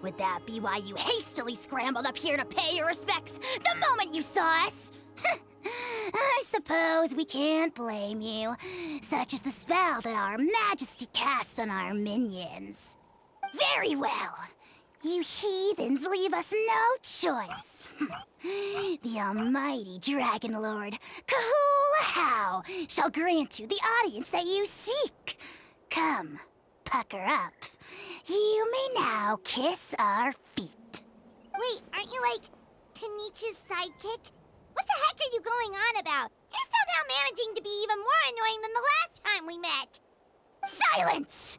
Would that be why you hastily scrambled up here to pay your respects the moment you saw us? I suppose we can't blame you. Such is the spell that our Majesty casts on our minions. Very well. You heathens leave us no choice. The almighty Dragon Lord, Kahula shall grant you the audience that you seek. Come, pucker up. You may now kiss our feet. Wait, aren't you like Kanich's sidekick? What the heck are you going on about? You're somehow managing to be even more annoying than the last time we met. Silence!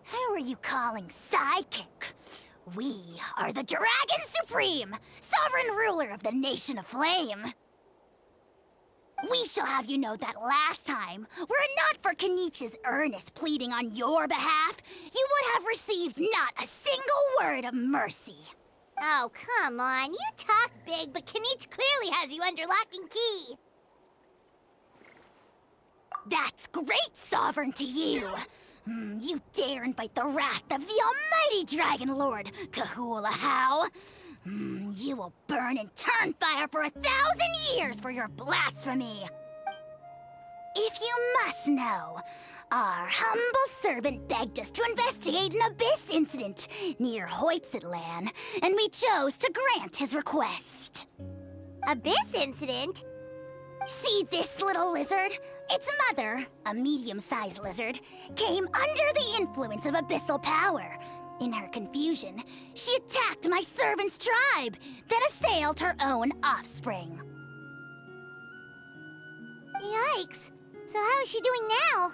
Who are you calling sidekick? We are the Dragon Supreme, sovereign ruler of the Nation of Flame. We shall have you know that last time, were it not for Kenich's earnest pleading on your behalf, you would have received not a single word of mercy. Oh, come on. You talk big, but Kinich clearly has you under lock and key. That's great, sovereign to you. You dare invite the wrath of the almighty Dragon Lord, Kahula. You will burn in Turnfire for 1,000 years for your blasphemy. If you must know, our humble servant begged us to investigate an abyss incident near Hoytzitlan, and we chose to grant his request. Abyss incident? See this little lizard? Its mother, a medium-sized lizard, came under the influence of abyssal power. In her confusion, she attacked my servant's tribe, then assailed her own offspring. Yikes. So how is she doing now?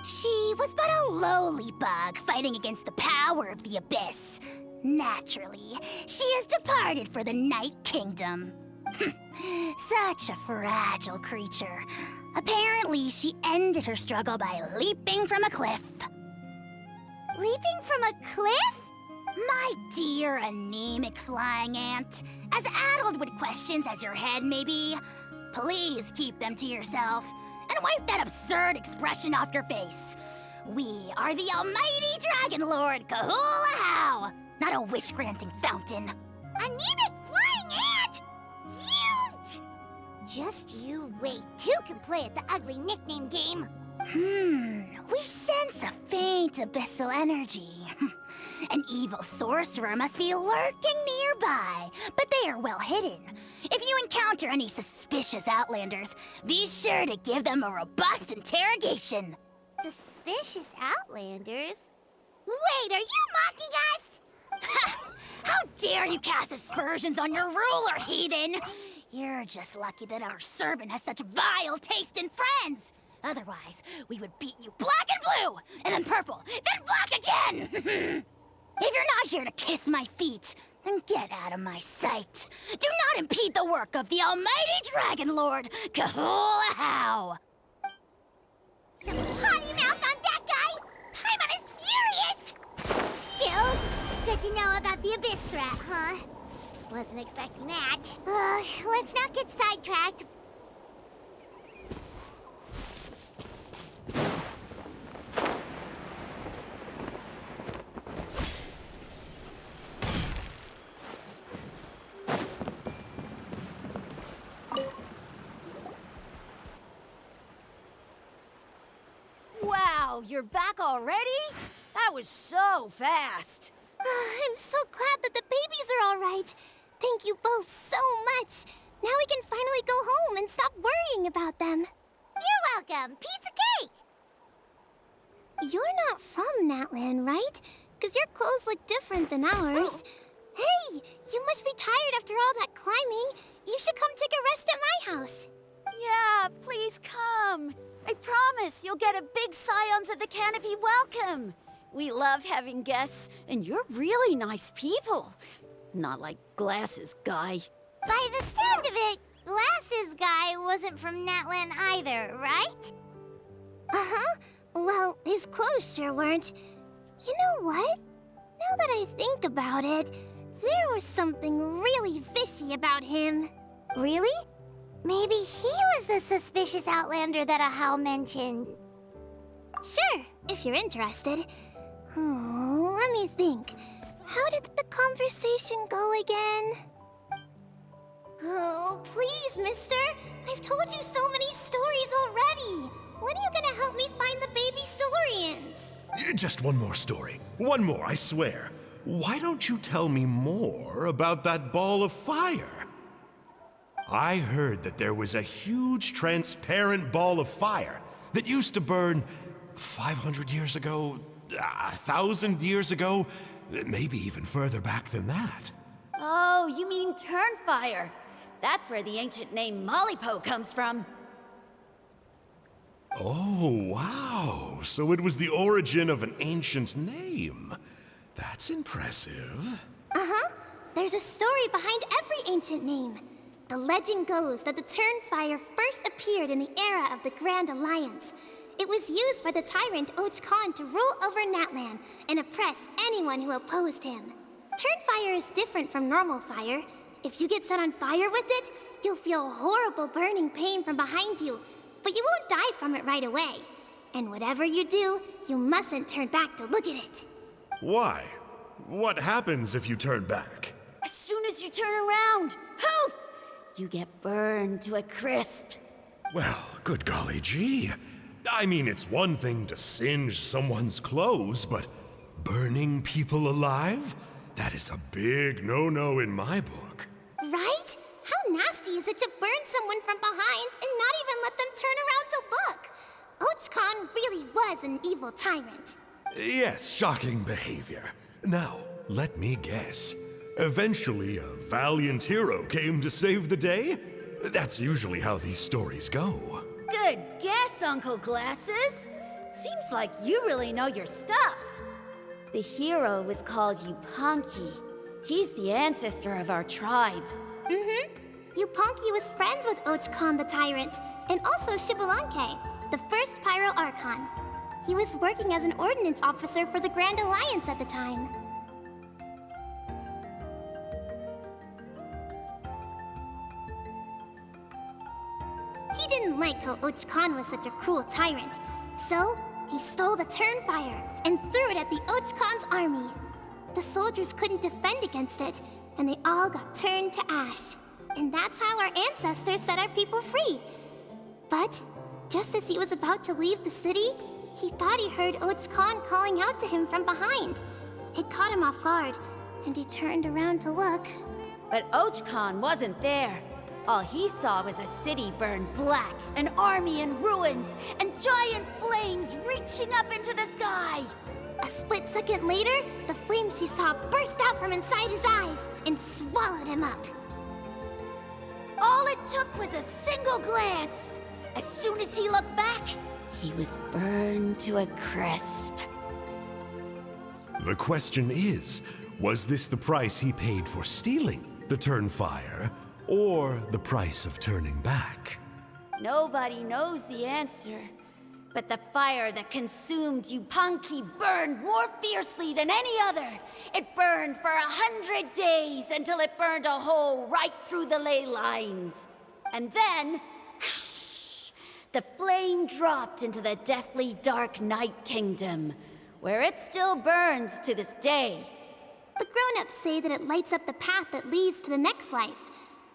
She was but a lowly bug fighting against the power of the abyss. Naturally, she has departed for the Night Kingdom. Such a fragile creature. Apparently, she ended her struggle by leaping from a cliff. Leaping from a cliff? My dear anemic flying ant, as addled with questions as your head may be, please keep them to yourself and wipe that absurd expression off your face. We are the almighty Dragon Lord Kahula, not a wish-granting fountain. Anemic flying ant? You... Just you wait. Two can play at the ugly nickname game. We sense a faint abyssal energy. An evil sorcerer must be lurking nearby, but they are well hidden. If you encounter any suspicious outlanders, be sure to give them a robust interrogation. Suspicious outlanders? Wait, are you mocking us? How dare you cast aspersions on your ruler, heathen! You're just lucky that our servant has such vile taste in friends. Otherwise, we would beat you black and blue, and then purple, then black again! If you're not here to kiss my feet, then get out of my sight. Do not impede the work of the almighty Dragon Lord, Kahula. Potty mouth on that guy! Paimon is furious! Still, good to know about the abyss threat, huh? Wasn't expecting that. Let's not get sidetracked. Wow, you're back already? That was so fast. I'm so glad that the babies are all right. Thank you both so much. Now we can finally go home and stop worrying about them. You're welcome. Piece of cake! You're not from Natlan, right? Because your clothes look different than ours. Hey, you must be tired after all that climbing. You should come take a rest at my house. Yeah, please come. I promise you'll get a big Scions of the Canopy welcome. We love having guests, and you're really nice people. Not like Glasses Guy. By the sound of it, Glasses Guy wasn't from Natlan either, right? Uh-huh. Well, his clothes sure weren't. You know what? Now that I think about it, there was something really fishy about him. Really? Maybe he was the suspicious outlander that Ahau mentioned. Sure, if you're interested. Oh, let me think. How did the conversation go again? Oh, please, mister. I've told you so many stories already. When are you gonna help me find the baby Saurians? Just one more story. One more, I swear. Why don't you tell me more about that ball of fire? I heard that there was a huge transparent ball of fire that used to burn 500 years ago, 1,000 years ago, maybe even further back than that. Oh, you mean Turnfire. That's where the ancient name Mollypo comes from. Oh, wow. So it was the origin of an ancient name. That's impressive. Uh-huh. There's a story behind every ancient name. The legend goes that the Turnfire first appeared in the era of the Grand Alliance. It was used by the tyrant Khan to rule over Natlan and oppress anyone who opposed him. Turnfire is different from normal fire. If you get set on fire with it, you'll feel horrible burning pain from behind you, but you won't die from it right away. And whatever you do, you mustn't turn back to look at it. Why? What happens if you turn back? As soon as you turn around, poof! You get burned to a crisp. Well, good golly gee. I mean, it's one thing to singe someone's clothes, but burning people alive? That is a big no-no in my book. Right? How nasty is it to burn someone from behind and not even let them turn around to look? Khan really was an evil tyrant. Yes, shocking behavior. Now, let me guess. Eventually, a valiant hero came to save the day? That's usually how these stories go. Good guess, Uncle Glasses. Seems like you really know your stuff. The hero was called Yupanqui. He's the ancestor of our tribe. Mm-hmm. Yupanqui was friends with Khan the Tyrant, and also Shibulanke, the first Pyro Archon. He was working as an ordnance officer for the Grand Alliance at the time. He didn't like how Khan was such a cruel tyrant, so he stole the Turnfire and threw it at the Khan's army. The soldiers couldn't defend against it, and they all got turned to ash. And that's how our ancestors set our people free. But just as he was about to leave the city, he thought he heard Och Khan calling out to him from behind. It caught him off guard, and he turned around to look. But Och Khan wasn't there. All he saw was a city burned black, an army in ruins, and giant flames reaching up into the sky. A split second later, the flames he saw burst out from inside his eyes and swallowed him up. All it took was a single glance. As soon as he looked back, he was burned to a crisp. The question is, was this the price he paid for stealing the Turnfire, or the price of turning back? Nobody knows the answer. But the fire that consumed Yupanqui burned more fiercely than any other. It burned for 100 days until it burned a hole right through the ley lines. And then, the flame dropped into the deathly dark Night Kingdom, where it still burns to this day. The grown-ups say that it lights up the path that leads to the next life.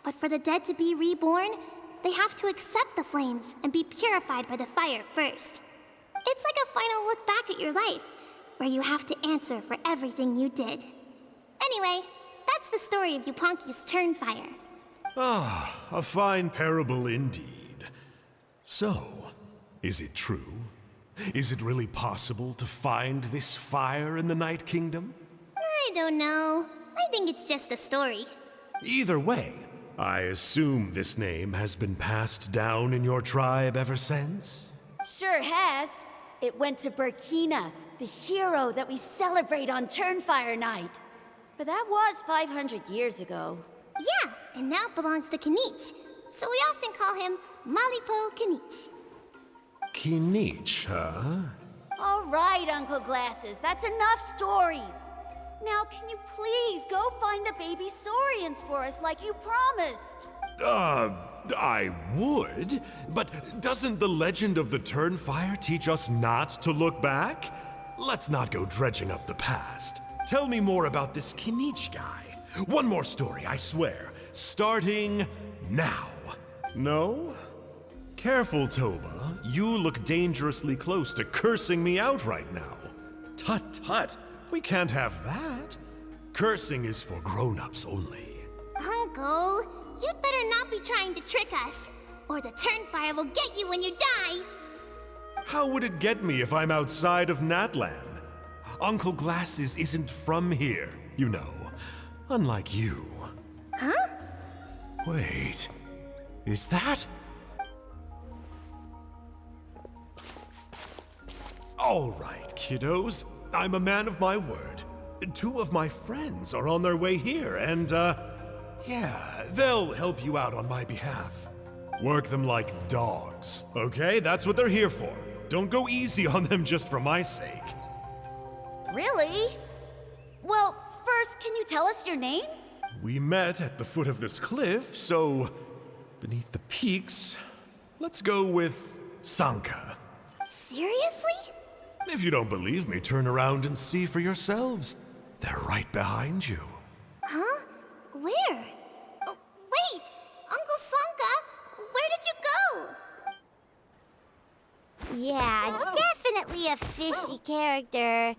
But for the dead to be reborn, they have to accept the flames and be purified by the fire first. It's like a final look back at your life, where you have to answer for everything you did. Anyway, that's the story of Yupanqui's Turnfire. Ah, a fine parable indeed. So, is it true? Is it really possible to find this fire in the Night Kingdom? I don't know. I think it's just a story. Either way, I assume this name has been passed down in your tribe ever since? Sure has. It went to Burkina, the hero that we celebrate on Turnfire Night. But that was 500 years ago. Yeah, and now it belongs to Kinich. So we often call him Malipo Kinich. Kinich, huh? All right, Uncle Glasses, that's enough stories. Now, can you please go find the baby Saurians for us like you promised? I would, but doesn't the legend of the Turnfire teach us not to look back? Let's not go dredging up the past. Tell me more about this Kinich guy. One more story, I swear. Starting now. No? Careful, Toba. You look dangerously close to cursing me out right now. Tut tut. We can't have that. Cursing is for grown-ups only. Uncle, you'd better not be trying to trick us, or the Turnfire will get you when you die. How would it get me if I'm outside of Natlan? Uncle Glasses isn't from here, you know. Unlike you. Huh? Wait, is that? All right, kiddos. I'm a man of my word. 2 of my friends are on their way here, and, yeah, they'll help you out on my behalf. Work them like dogs, okay? That's what they're here for. Don't go easy on them just for my sake. Really? Well, first, can you tell us your name? We met at the foot of this cliff, so beneath the peaks, let's go with Sanka. Seriously? If you don't believe me, turn around and see for yourselves. They're right behind you. Huh? Where? Oh, wait! Uncle Sanka, where did you go? Yeah, definitely a fishy character.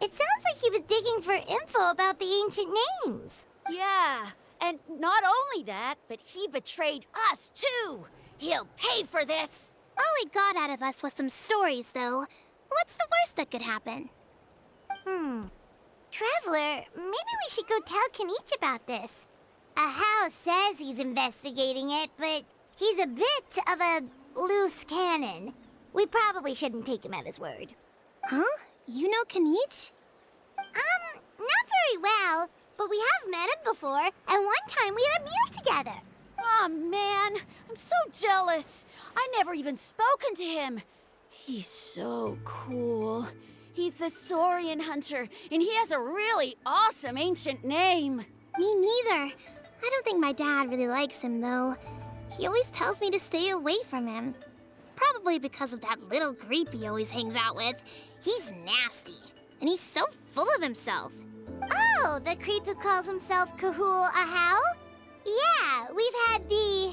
It sounds like he was digging for info about the ancient names. Yeah, and not only that, but he betrayed us too. He'll pay for this. All he got out of us was some stories, though. What's the worst that could happen? Traveler, maybe we should go tell Kinich about this. Ahau says he's investigating it, but he's a bit of a loose cannon. We probably shouldn't take him at his word. Huh? You know Kinich? Not very well, but we have met him before, and one time we had a meal together. Aw, man, I'm so jealous. I never even spoken to him. He's so cool. He's the Saurian hunter, and he has a really awesome ancient name. Me neither. I don't think my dad really likes him, though. He always tells me to stay away from him. Probably because of that little creep he always hangs out with. He's nasty, and he's so full of himself. Oh, the creep who calls himself Kahul Ahau? Yeah, we've had the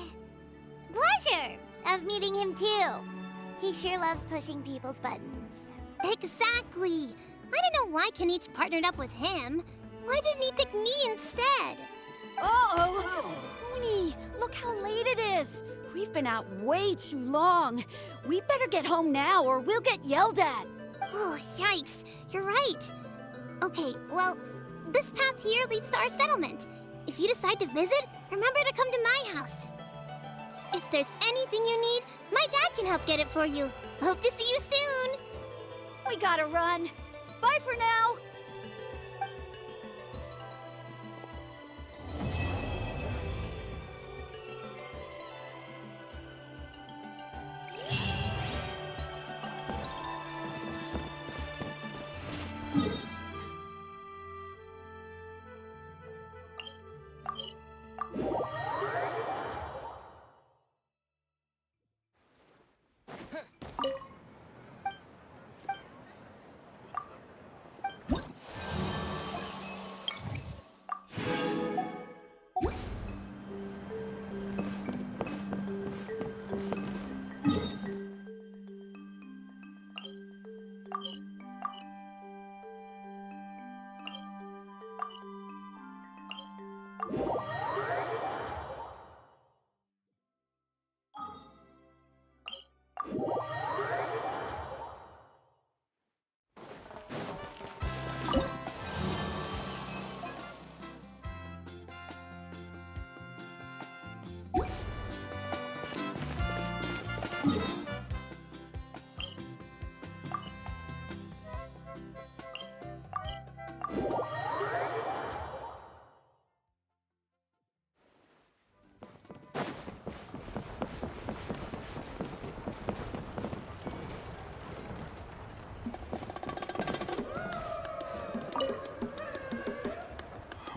pleasure of meeting him too. He sure loves pushing people's buttons. Exactly. I don't know why Kinich partnered up with him. Why didn't he pick me instead? Uh-oh! Honey, look how late it is. We've been out way too long. We better get home now or we'll get yelled at. Oh, yikes. You're right. Okay, well, this path here leads to our settlement. If you decide to visit, remember to come to my house. If there's anything you need, my dad can help get it for you. Hope to see you soon. We gotta run. Bye for now.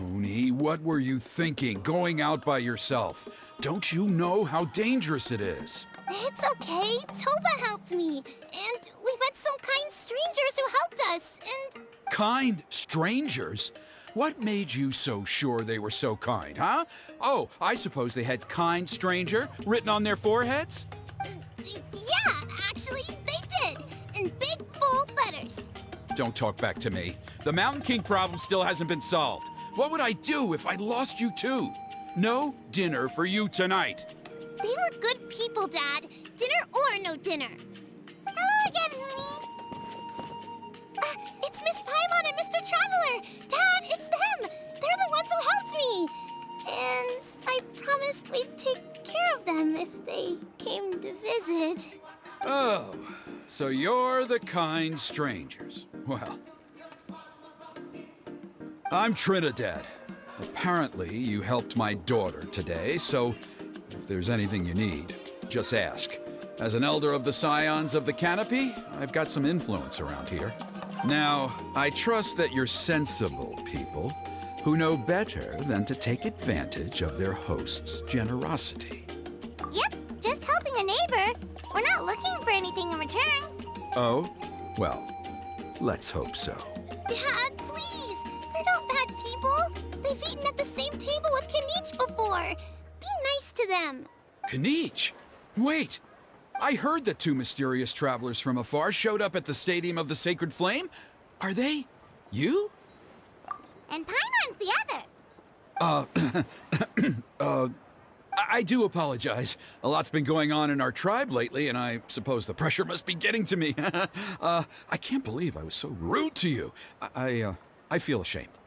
Oni, what were you thinking, going out by yourself? Don't you know how dangerous it is? It's okay. Toba helped me. And we met some kind strangers who helped us. And Kind strangers? What made you so sure they were so kind, huh? Oh, I suppose they had kind stranger written on their foreheads? yeah, actually, they did. In big, bold letters. Don't talk back to me. The Mountain King problem still hasn't been solved. What would I do if I lost you too? No dinner for you tonight. They were good people, Dad. Dinner or no dinner. Hello again, Huni. It's Miss Paimon and Mr. Traveler! Dad, it's them! They're the ones who helped me! And I promised we'd take care of them if they came to visit. Oh, so you're the kind strangers. Well, I'm Trinidad. Apparently, you helped my daughter today, so if there's anything you need, just ask. As an elder of the Scions of the Canopy, I've got some influence around here. Now, I trust that you're sensible people who know better than to take advantage of their host's generosity. Yep, just helping a neighbor. We're not looking for anything in return. Oh? Well, let's hope so. Dad, please! They're not bad people! They've eaten at the same table with Kinich before! Be nice to them! Kinich? Wait! I heard that two mysterious travelers from afar showed up at the Stadium of the Sacred Flame. Are they you? And Paimon's the other. I do apologize. A lot's been going on in our tribe lately, and I suppose the pressure must be getting to me. I can't believe I was so rude to you. I feel ashamed.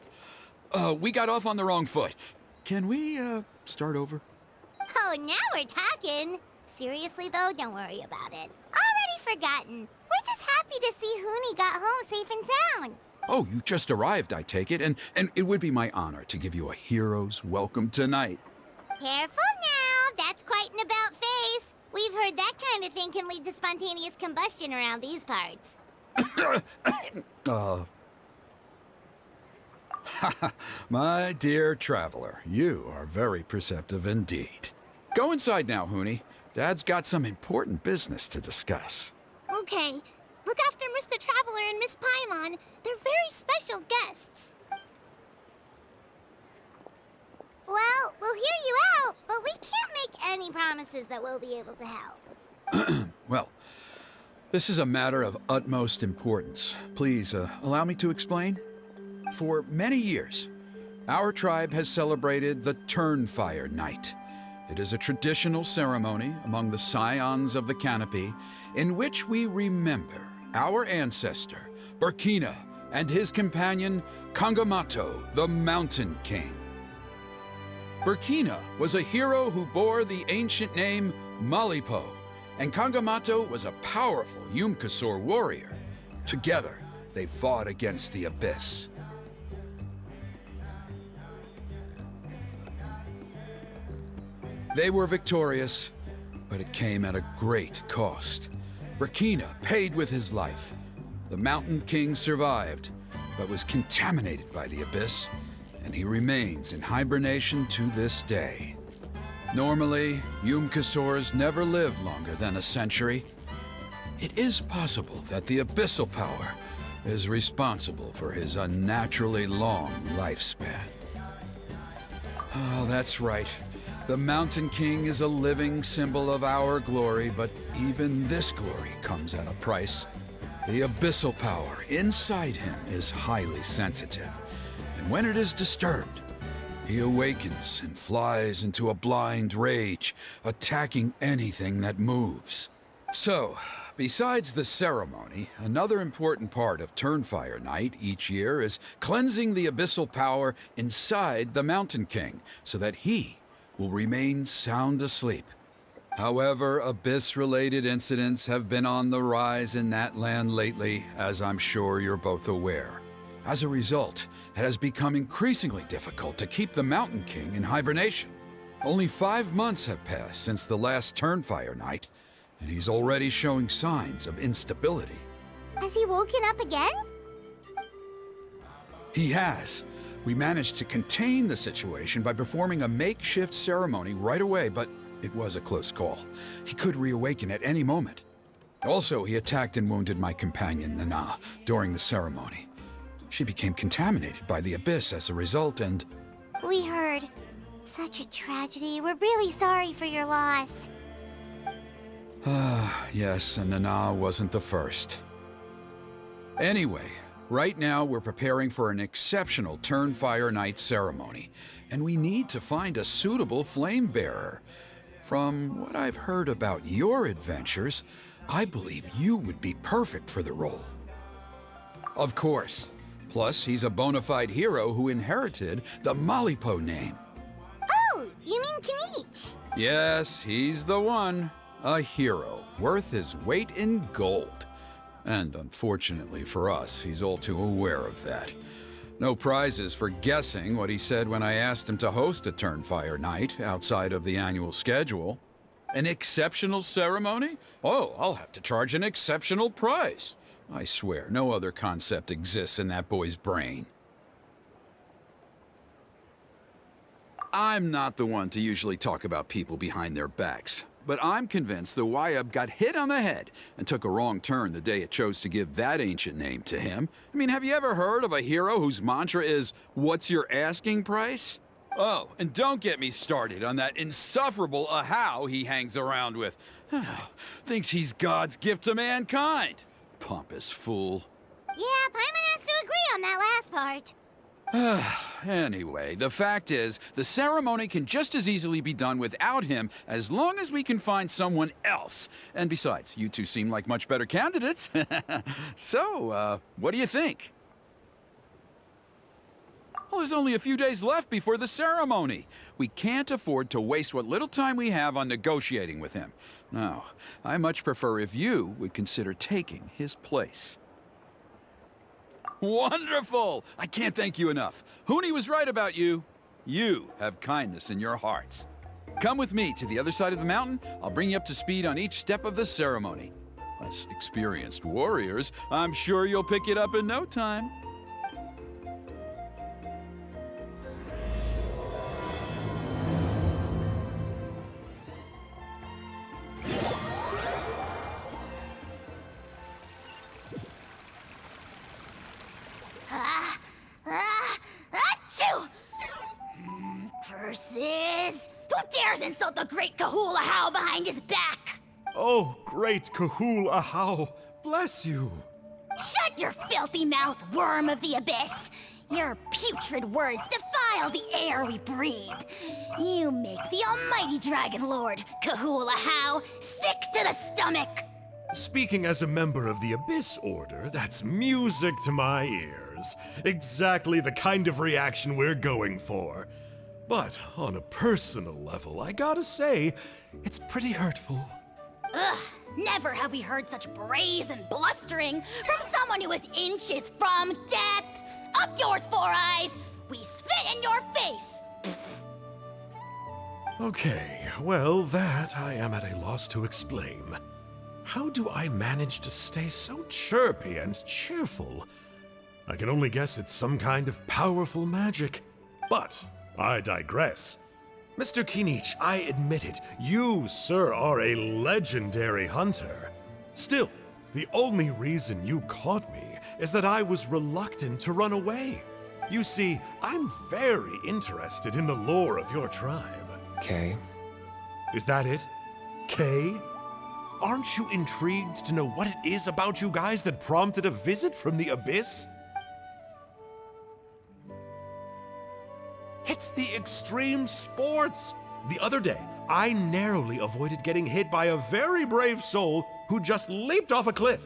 We got off on the wrong foot. Can we, start over? Oh, now we're talking. Seriously, though, don't worry about it. Already forgotten. We're just happy to see Huni got home safe and sound. Oh, you just arrived, I take it, and it would be my honor to give you a hero's welcome tonight. Careful now. That's quite an about-face. We've heard that kind of thing can lead to spontaneous combustion around these parts. My dear traveler, you are very perceptive indeed. Go inside now, Huni. Dad's got some important business to discuss. Okay, look after Mr. Traveler and Miss Paimon. They're very special guests. Well, we'll hear you out, but we can't make any promises that we'll be able to help. Well, this is a matter of utmost importance. Please, allow me to explain. For many years, our tribe has celebrated the Turnfire Night. It is a traditional ceremony among the Scions of the Canopy in which we remember our ancestor, Burkina, and his companion, Kangamato, the Mountain King. Burkina was a hero who bore the ancient name Malipo, and Kangamato was a powerful Yumkasor warrior. Together, they fought against the Abyss. They were victorious, but it came at a great cost. Burkina paid with his life. The Mountain King survived, but was contaminated by the Abyss, and he remains in hibernation to this day. Normally, Yumkasors never live longer than a century. It is possible that the Abyssal power is responsible for his unnaturally long lifespan. Oh, that's right. The Mountain King is a living symbol of our glory, but even this glory comes at a price. The abyssal power inside him is highly sensitive, and when it is disturbed, he awakens and flies into a blind rage, attacking anything that moves. So, besides the ceremony, another important part of Turnfire Night each year is cleansing the abyssal power inside the Mountain King, so that he will remain sound asleep. However, Abyss-related incidents have been on the rise in that land lately, as I'm sure you're both aware. As a result, it has become increasingly difficult to keep the Mountain King in hibernation. Only 5 months have passed since the last Turnfire Night, and he's already showing signs of instability. Has he woken up again? He has. We managed to contain the situation by performing a makeshift ceremony right away, but it was a close call. He could reawaken at any moment. Also, he attacked and wounded my companion, Nana, during the ceremony. She became contaminated by the Abyss as a result, and... We heard. Such a tragedy. We're really sorry for your loss. Yes, and Nana wasn't the first. Anyway, right now we're preparing for an exceptional Turnfire Night ceremony, and we need to find a suitable flame bearer. From what I've heard about your adventures, I believe you would be perfect for the role. Of course. Plus, he's a bona fide hero who inherited the Malipo name. Oh, you mean Kinich? Yes, he's the one. A hero, worth his weight in gold. And unfortunately for us, he's all too aware of that. No prizes for guessing what he said when I asked him to host a Turnfire Night outside of the annual schedule. An exceptional ceremony? Oh, I'll have to charge an exceptional price. I swear, no other concept exists in that boy's brain. I'm not the one to usually talk about people behind their backs, but I'm convinced the Wyab got hit on the head and took a wrong turn the day it chose to give that ancient name to him. I mean, have you ever heard of a hero whose mantra is, "What's your asking price?" Oh, and don't get me started on that insufferable Ahau he hangs around with. Thinks he's God's gift to mankind. Pompous fool. Yeah, Paimon has to agree on that last part. Anyway, the fact is, the ceremony can just as easily be done without him as long as we can find someone else. And besides, you two seem like much better candidates. So, what do you think? Well, there's only a few days left before the ceremony. We can't afford to waste what little time we have on negotiating with him. No, I much prefer if you would consider taking his place. Wonderful! I can't thank you enough. Huni was right about you. You have kindness in your hearts. Come with me to the other side of the mountain. I'll bring you up to speed on each step of the ceremony. Us experienced warriors, I'm sure you'll pick it up in no time. Achoo! First dares insult the great Kahula How behind his back? Oh, great Kahul Ahau, bless you. Shut your filthy mouth, worm of the abyss! Your putrid words defile the air we breathe. You make the almighty Dragon Lord, Kahula How, sick to the stomach! Speaking as a member of the Abyss Order, that's music to my ears. Exactly the kind of reaction we're going for. But on a personal level, I gotta say, it's pretty hurtful. Ugh, never have we heard such brazen blustering from someone who is inches from death! Up yours, Four Eyes! We spit in your face! Okay, well, that I am at a loss to explain. How do I manage to stay so chirpy and cheerful? I can only guess it's some kind of powerful magic. But I digress. Mr. Kinich, I admit it, you, sir, are a legendary hunter. Still, the only reason you caught me is that I was reluctant to run away. You see, I'm very interested in the lore of your tribe. Kay? Is that it? Kay? Aren't you intrigued to know what it is about you guys that prompted a visit from the Abyss? It's the extreme sports! The other day, I narrowly avoided getting hit by a very brave soul who just leaped off a cliff.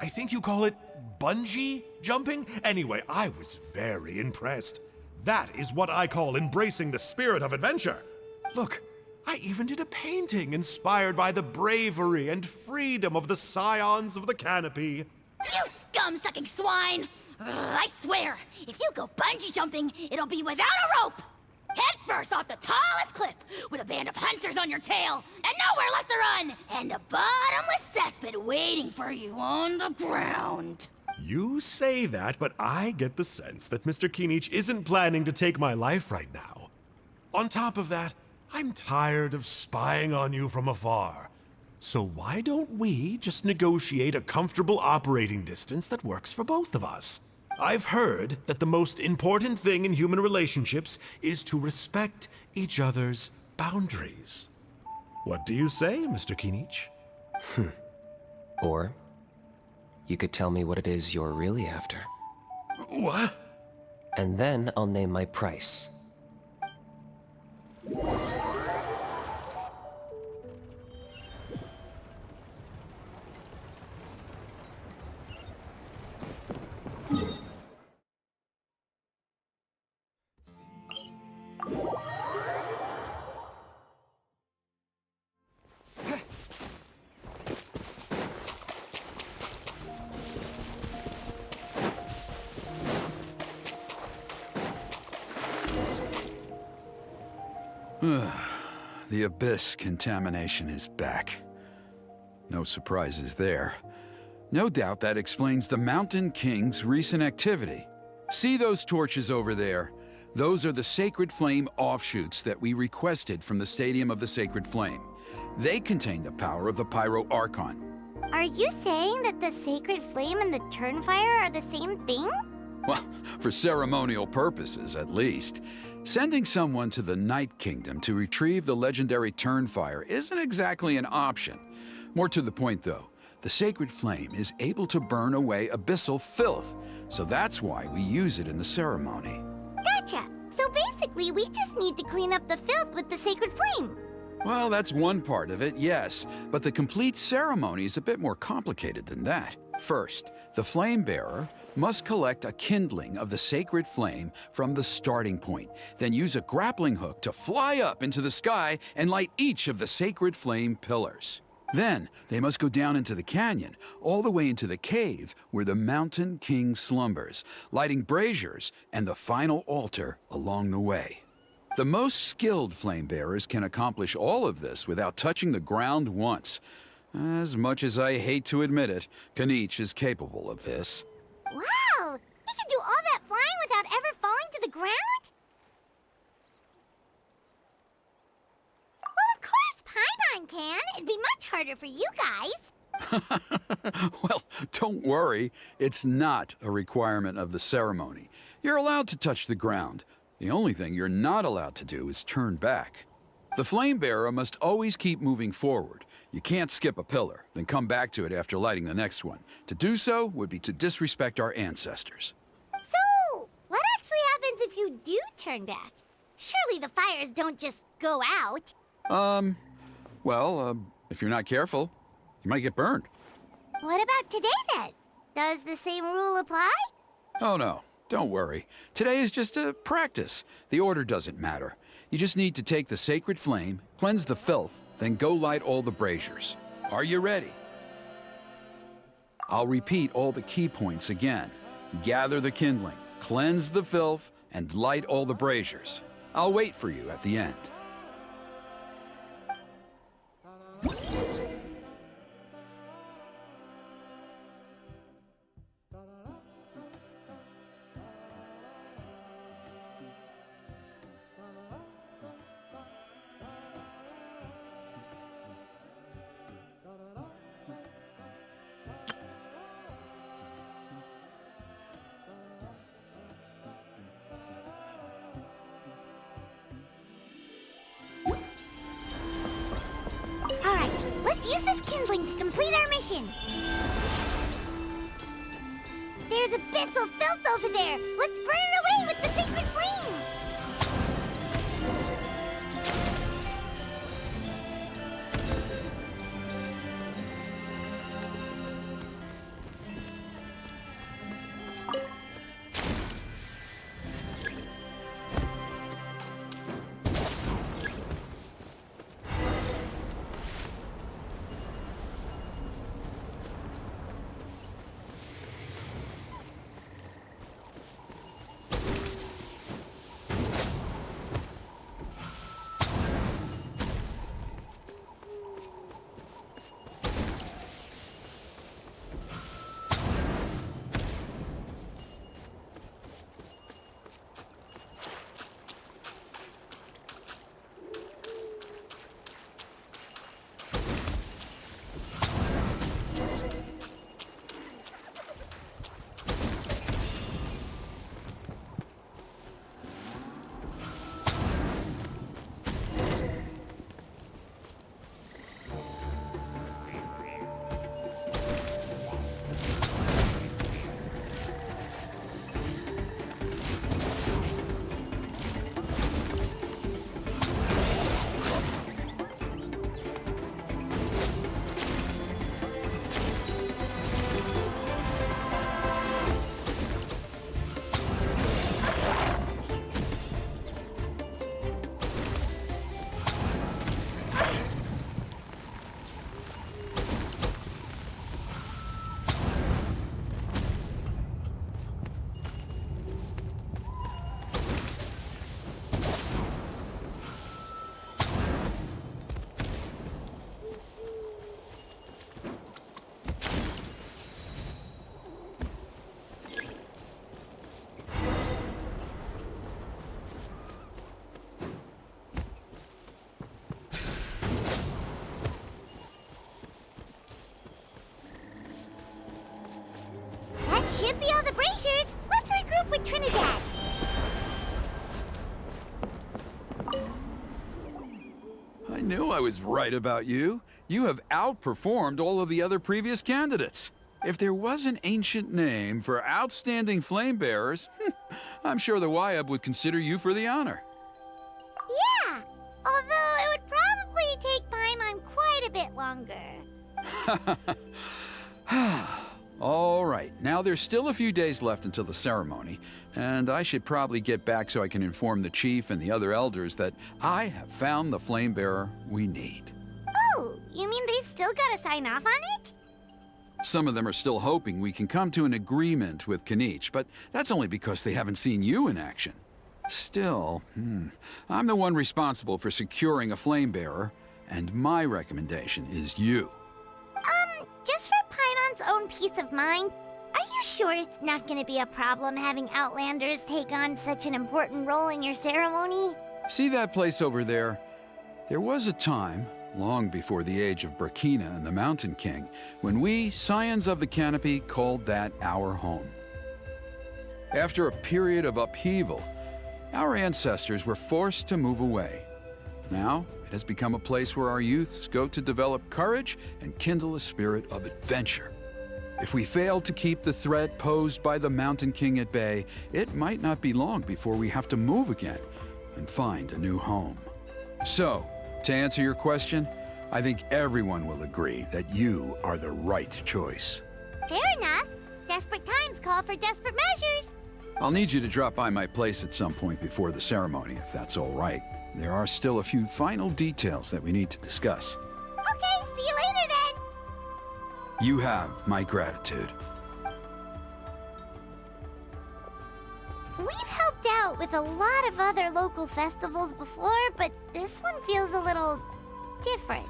I think you call it bungee jumping? Anyway, I was very impressed. That is what I call embracing the spirit of adventure. Look, I even did a painting inspired by the bravery and freedom of the Scions of the Canopy. You scum-sucking swine! Ugh, I swear, if you go bungee jumping, it'll be without a rope! Head first off the tallest cliff, with a band of hunters on your tail, and nowhere left to run, and a bottomless cesspit waiting for you on the ground. You say that, but I get the sense that Mr. Kinich isn't planning to take my life right now. On top of that, I'm tired of spying on you from afar. So why don't we just negotiate a comfortable operating distance that works for both of us? I've heard that the most important thing in human relationships is to respect each other's boundaries. What do you say, Mr. Kinich? Or you could tell me what it is you're really after. What? And then I'll name my price. The Abyss contamination is back. No surprises there. No doubt that explains the Mountain King's recent activity. See those torches over there? Those are the Sacred Flame offshoots that we requested from the Stadium of the Sacred Flame. They contain the power of the Pyro Archon. Are you saying that the Sacred Flame and the Turnfire are the same thing? Well, for ceremonial purposes, at least. Sending someone to the Night Kingdom to retrieve the legendary Turnfire isn't exactly an option. More to the point, though, the Sacred Flame is able to burn away abyssal filth, so that's why we use it in the ceremony. Gotcha! So basically, we just need to clean up the filth with the Sacred Flame. Well, that's one part of it, yes, but the complete ceremony is a bit more complicated than that. First, the flame bearer must collect a kindling of the sacred flame from the starting point, then use a grappling hook to fly up into the sky and light each of the sacred flame pillars. Then, they must go down into the canyon, all the way into the cave where the Mountain King slumbers, lighting braziers and the final altar along the way. The most skilled flame bearers can accomplish all of this without touching the ground once. As much as I hate to admit it, Kinich is capable of this. Wow! He can do all that flying without ever falling to the ground? Well, of course Paimon can. It'd be much harder for you guys. Well, don't worry. It's not a requirement of the ceremony. You're allowed to touch the ground. The only thing you're not allowed to do is turn back. The flame bearer must always keep moving forward. You can't skip a pillar, then come back to it after lighting the next one. To do so would be to disrespect our ancestors. So, what actually happens if you do turn back? Surely the fires don't just go out. If you're not careful, you might get burned. What about today then? Does the same rule apply? Oh no, don't worry. Today is just a practice. The order doesn't matter. You just need to take the sacred flame, cleanse the filth, then go light all the braziers. Are you ready? I'll repeat all the key points again. Gather the kindling, cleanse the filth, and light all the braziers. I'll wait for you at the end. Let's use this kindling to complete our mission. There's abyssal filth over there. Let's burn it away with the sacred flame. Should be all the braziers. Let's regroup with Trinidad. I knew I was right about you. You have outperformed all of the other previous candidates. If there was an ancient name for outstanding flame bearers, I'm sure the Wyab would consider you for the honor. Yeah, although it would probably take Paimon quite a bit longer. All right, now there's still a few days left until the ceremony, and I should probably get back so I can inform the chief and the other elders that I have found the flame bearer we need. Oh, you mean they've still got to sign off on it? Some of them are still hoping we can come to an agreement with Kinich, but that's only because they haven't seen you in action. Still, I'm the one responsible for securing a flame bearer, and my recommendation is you. Just for Paimon's own peace of mind, are you sure it's not going to be a problem having Outlanders take on such an important role in your ceremony? See that place over there? There was a time, long before the age of Burkina and the Mountain King, when we, Scions of the Canopy, called that our home. After a period of upheaval, our ancestors were forced to move away. Now, it has become a place where our youths go to develop courage and kindle a spirit of adventure. If we fail to keep the threat posed by the Mountain King at bay, it might not be long before we have to move again and find a new home. So, to answer your question, I think everyone will agree that you are the right choice. Fair enough. Desperate times call for desperate measures. I'll need you to drop by my place at some point before the ceremony, if that's all right. There are still a few final details that we need to discuss. Okay, see you later then. You have my gratitude. We've helped out with a lot of other local festivals before, but this one feels a little different.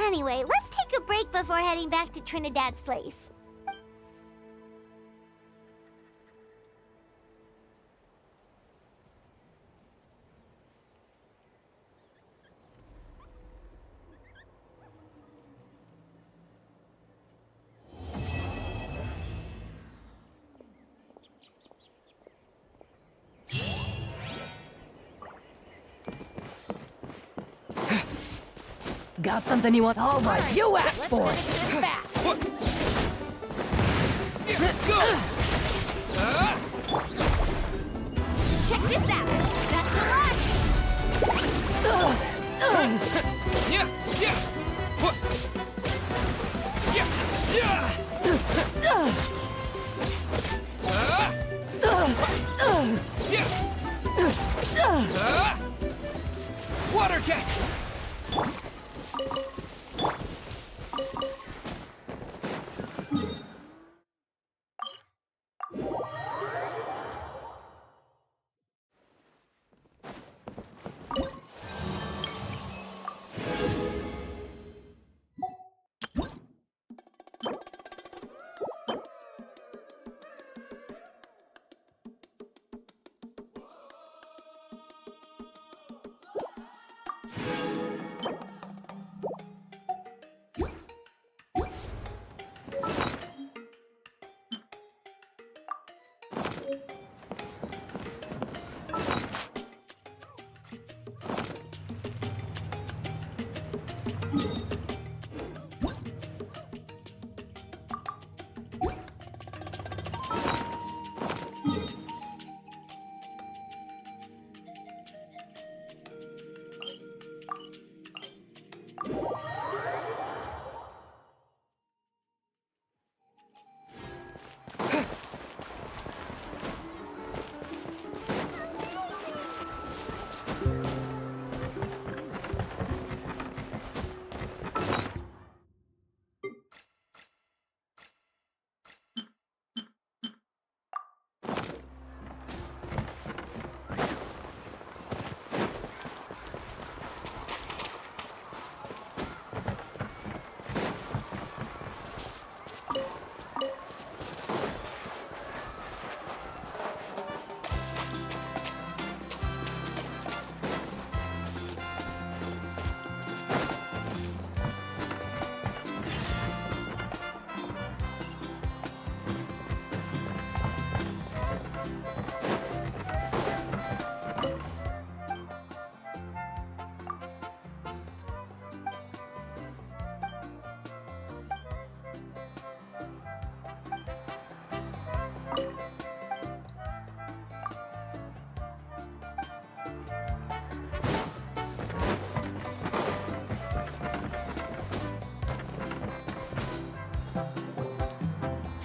Anyway, let's take a break before heading back to Trinidad's place. Got something you want? All right, you asked for it. Check this out. Best of luck. Yeah, yeah. What? Yeah, yeah. Yeah. Water jet.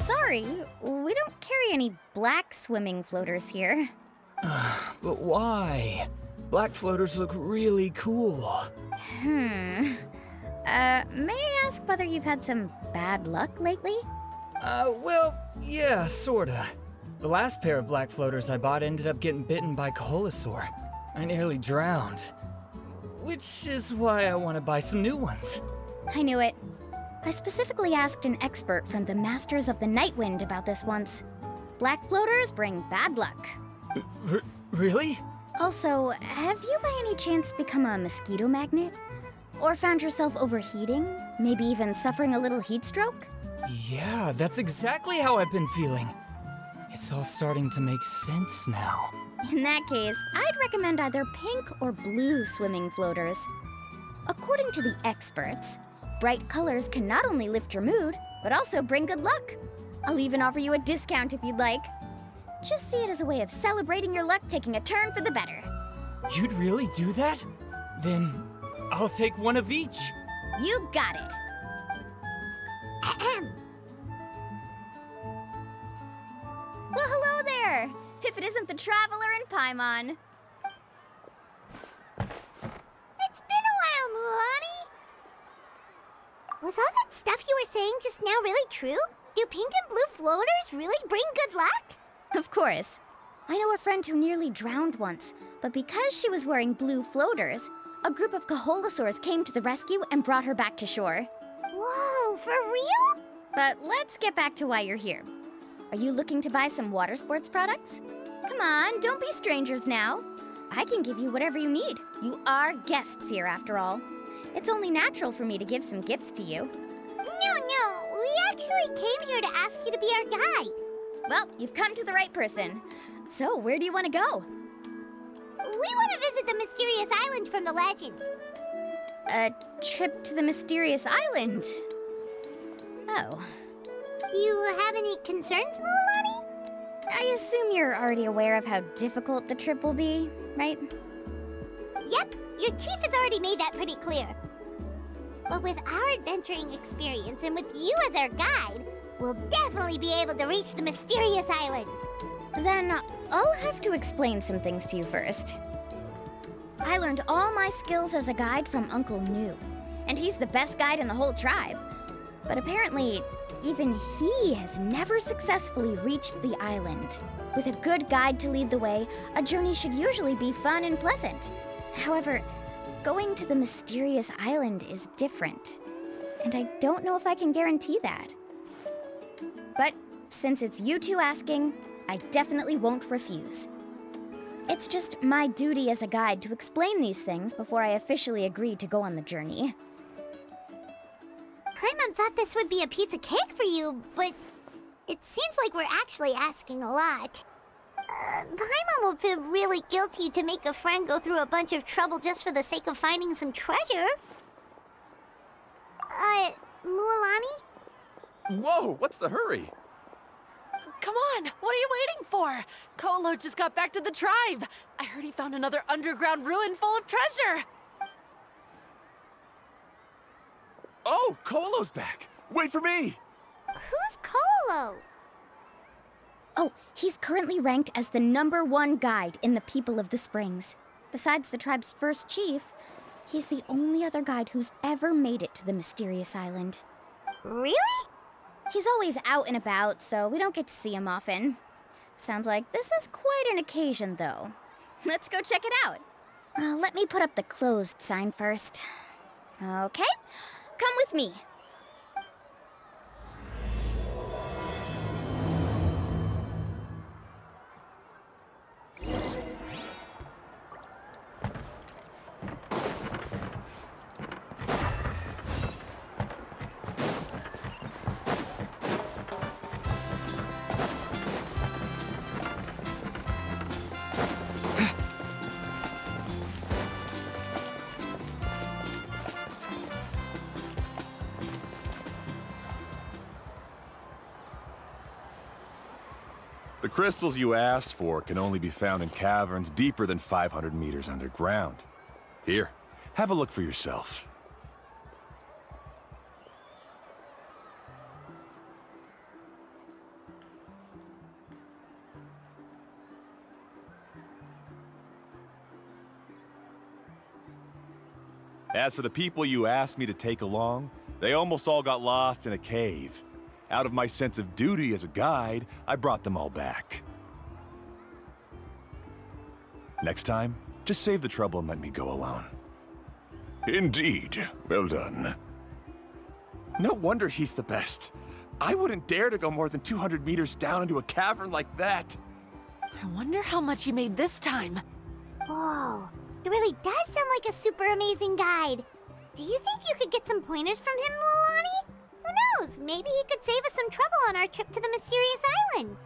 Sorry, we don't carry any black swimming floaters here. But why? Black floaters look really cool. May I ask whether you've had some bad luck lately? Well, yeah, sorta. The last pair of black floaters I bought ended up getting bitten by Kaholasaur. I nearly drowned. Which is why I want to buy some new ones. I knew it. I specifically asked an expert from the Masters of the Nightwind about this once. Black floaters bring bad luck. Really? Also, have you by any chance become a mosquito magnet? Or found yourself overheating? Maybe even suffering a little heat stroke? Yeah, that's exactly how I've been feeling. It's all starting to make sense now. In that case, I'd recommend either pink or blue swimming floaters. According to the experts, bright colors can not only lift your mood, but also bring good luck. I'll even offer you a discount if you'd like. Just see it as a way of celebrating your luck taking a turn for the better. You'd really do that? Then I'll take one of each. You got it. Ahem. Well, hello there! If it isn't the Traveler in Paimon. It's been a while, Mualani. Was all that stuff you were saying just now really true? Do pink and blue floaters really bring good luck? Of course. I know a friend who nearly drowned once, but because she was wearing blue floaters, a group of Kaholasaurs came to the rescue and brought her back to shore. Whoa, for real? But let's get back to why you're here. Are you looking to buy some water sports products? Come on, don't be strangers now. I can give you whatever you need. You are guests here, after all. It's only natural for me to give some gifts to you. No, we actually came here to ask you to be our guide. Well, you've come to the right person. So, where do you want to go? We want to visit the mysterious island from the legend. A trip to the mysterious island? Oh. Do you have any concerns, Mualani? I assume you're already aware of how difficult the trip will be, right? Yep, your chief has already made that pretty clear. But with our adventuring experience and with you as our guide, we'll definitely be able to reach the mysterious island. Then I'll have to explain some things to you first. I learned all my skills as a guide from Uncle Nu, and he's the best guide in the whole tribe. But apparently, even he has never successfully reached the island. With a good guide to lead the way, a journey should usually be fun and pleasant. However, going to the mysterious island is different, and I don't know if I can guarantee that. But since it's you two asking, I definitely won't refuse. It's just my duty as a guide to explain these things before I officially agree to go on the journey. Paimon thought this would be a piece of cake for you, but it seems like we're actually asking a lot. Paimon will feel really guilty to make a friend go through a bunch of trouble just for the sake of finding some treasure. Mualani? Whoa, what's the hurry? Come on, what are you waiting for? Kolo just got back to the tribe. I heard he found another underground ruin full of treasure. Oh, Kolo's back. Wait for me. Who's Kolo? Oh, he's currently ranked as the #1 guide in the People of the Springs. Besides the tribe's first chief, he's the only other guide who's ever made it to the mysterious island. Really? He's always out and about, so we don't get to see him often. Sounds like this is quite an occasion, though. Let's go check it out. Let me put up the closed sign first. Okay, come with me. The crystals you asked for can only be found in caverns deeper than 500 meters underground. Here, have a look for yourself. As for the people you asked me to take along, they almost all got lost in a cave. Out of my sense of duty as a guide, I brought them all back. Next time, just save the trouble and let me go alone. Indeed. Well done. No wonder he's the best. I wouldn't dare to go more than 200 meters down into a cavern like that. I wonder how much he made this time. Whoa, it really does sound like a super amazing guide. Do you think you could get some pointers from him, Mualani? Who knows? Maybe he could save us some trouble on our trip to the mysterious island.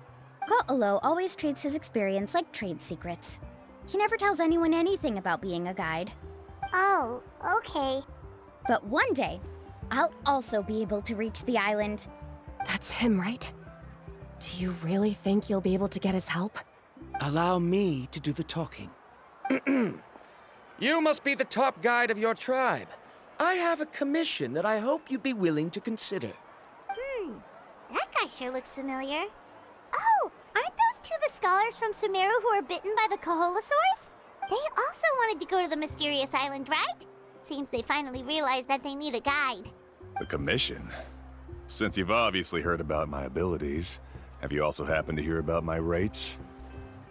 Ko'olo always treats his experience like trade secrets. He never tells anyone anything about being a guide. Oh, okay. But one day, I'll also be able to reach the island. That's him, right? Do you really think you'll be able to get his help? Allow me to do the talking. You must be the top guide of your tribe. I have a commission that I hope you'd be willing to consider. That guy sure looks familiar. Oh, aren't those two the scholars from Sumeru who were bitten by the Koholosaurs? They also wanted to go to the mysterious island, right? Seems they finally realized that they need a guide. A commission? Since you've obviously heard about my abilities, have you also happened to hear about my rates?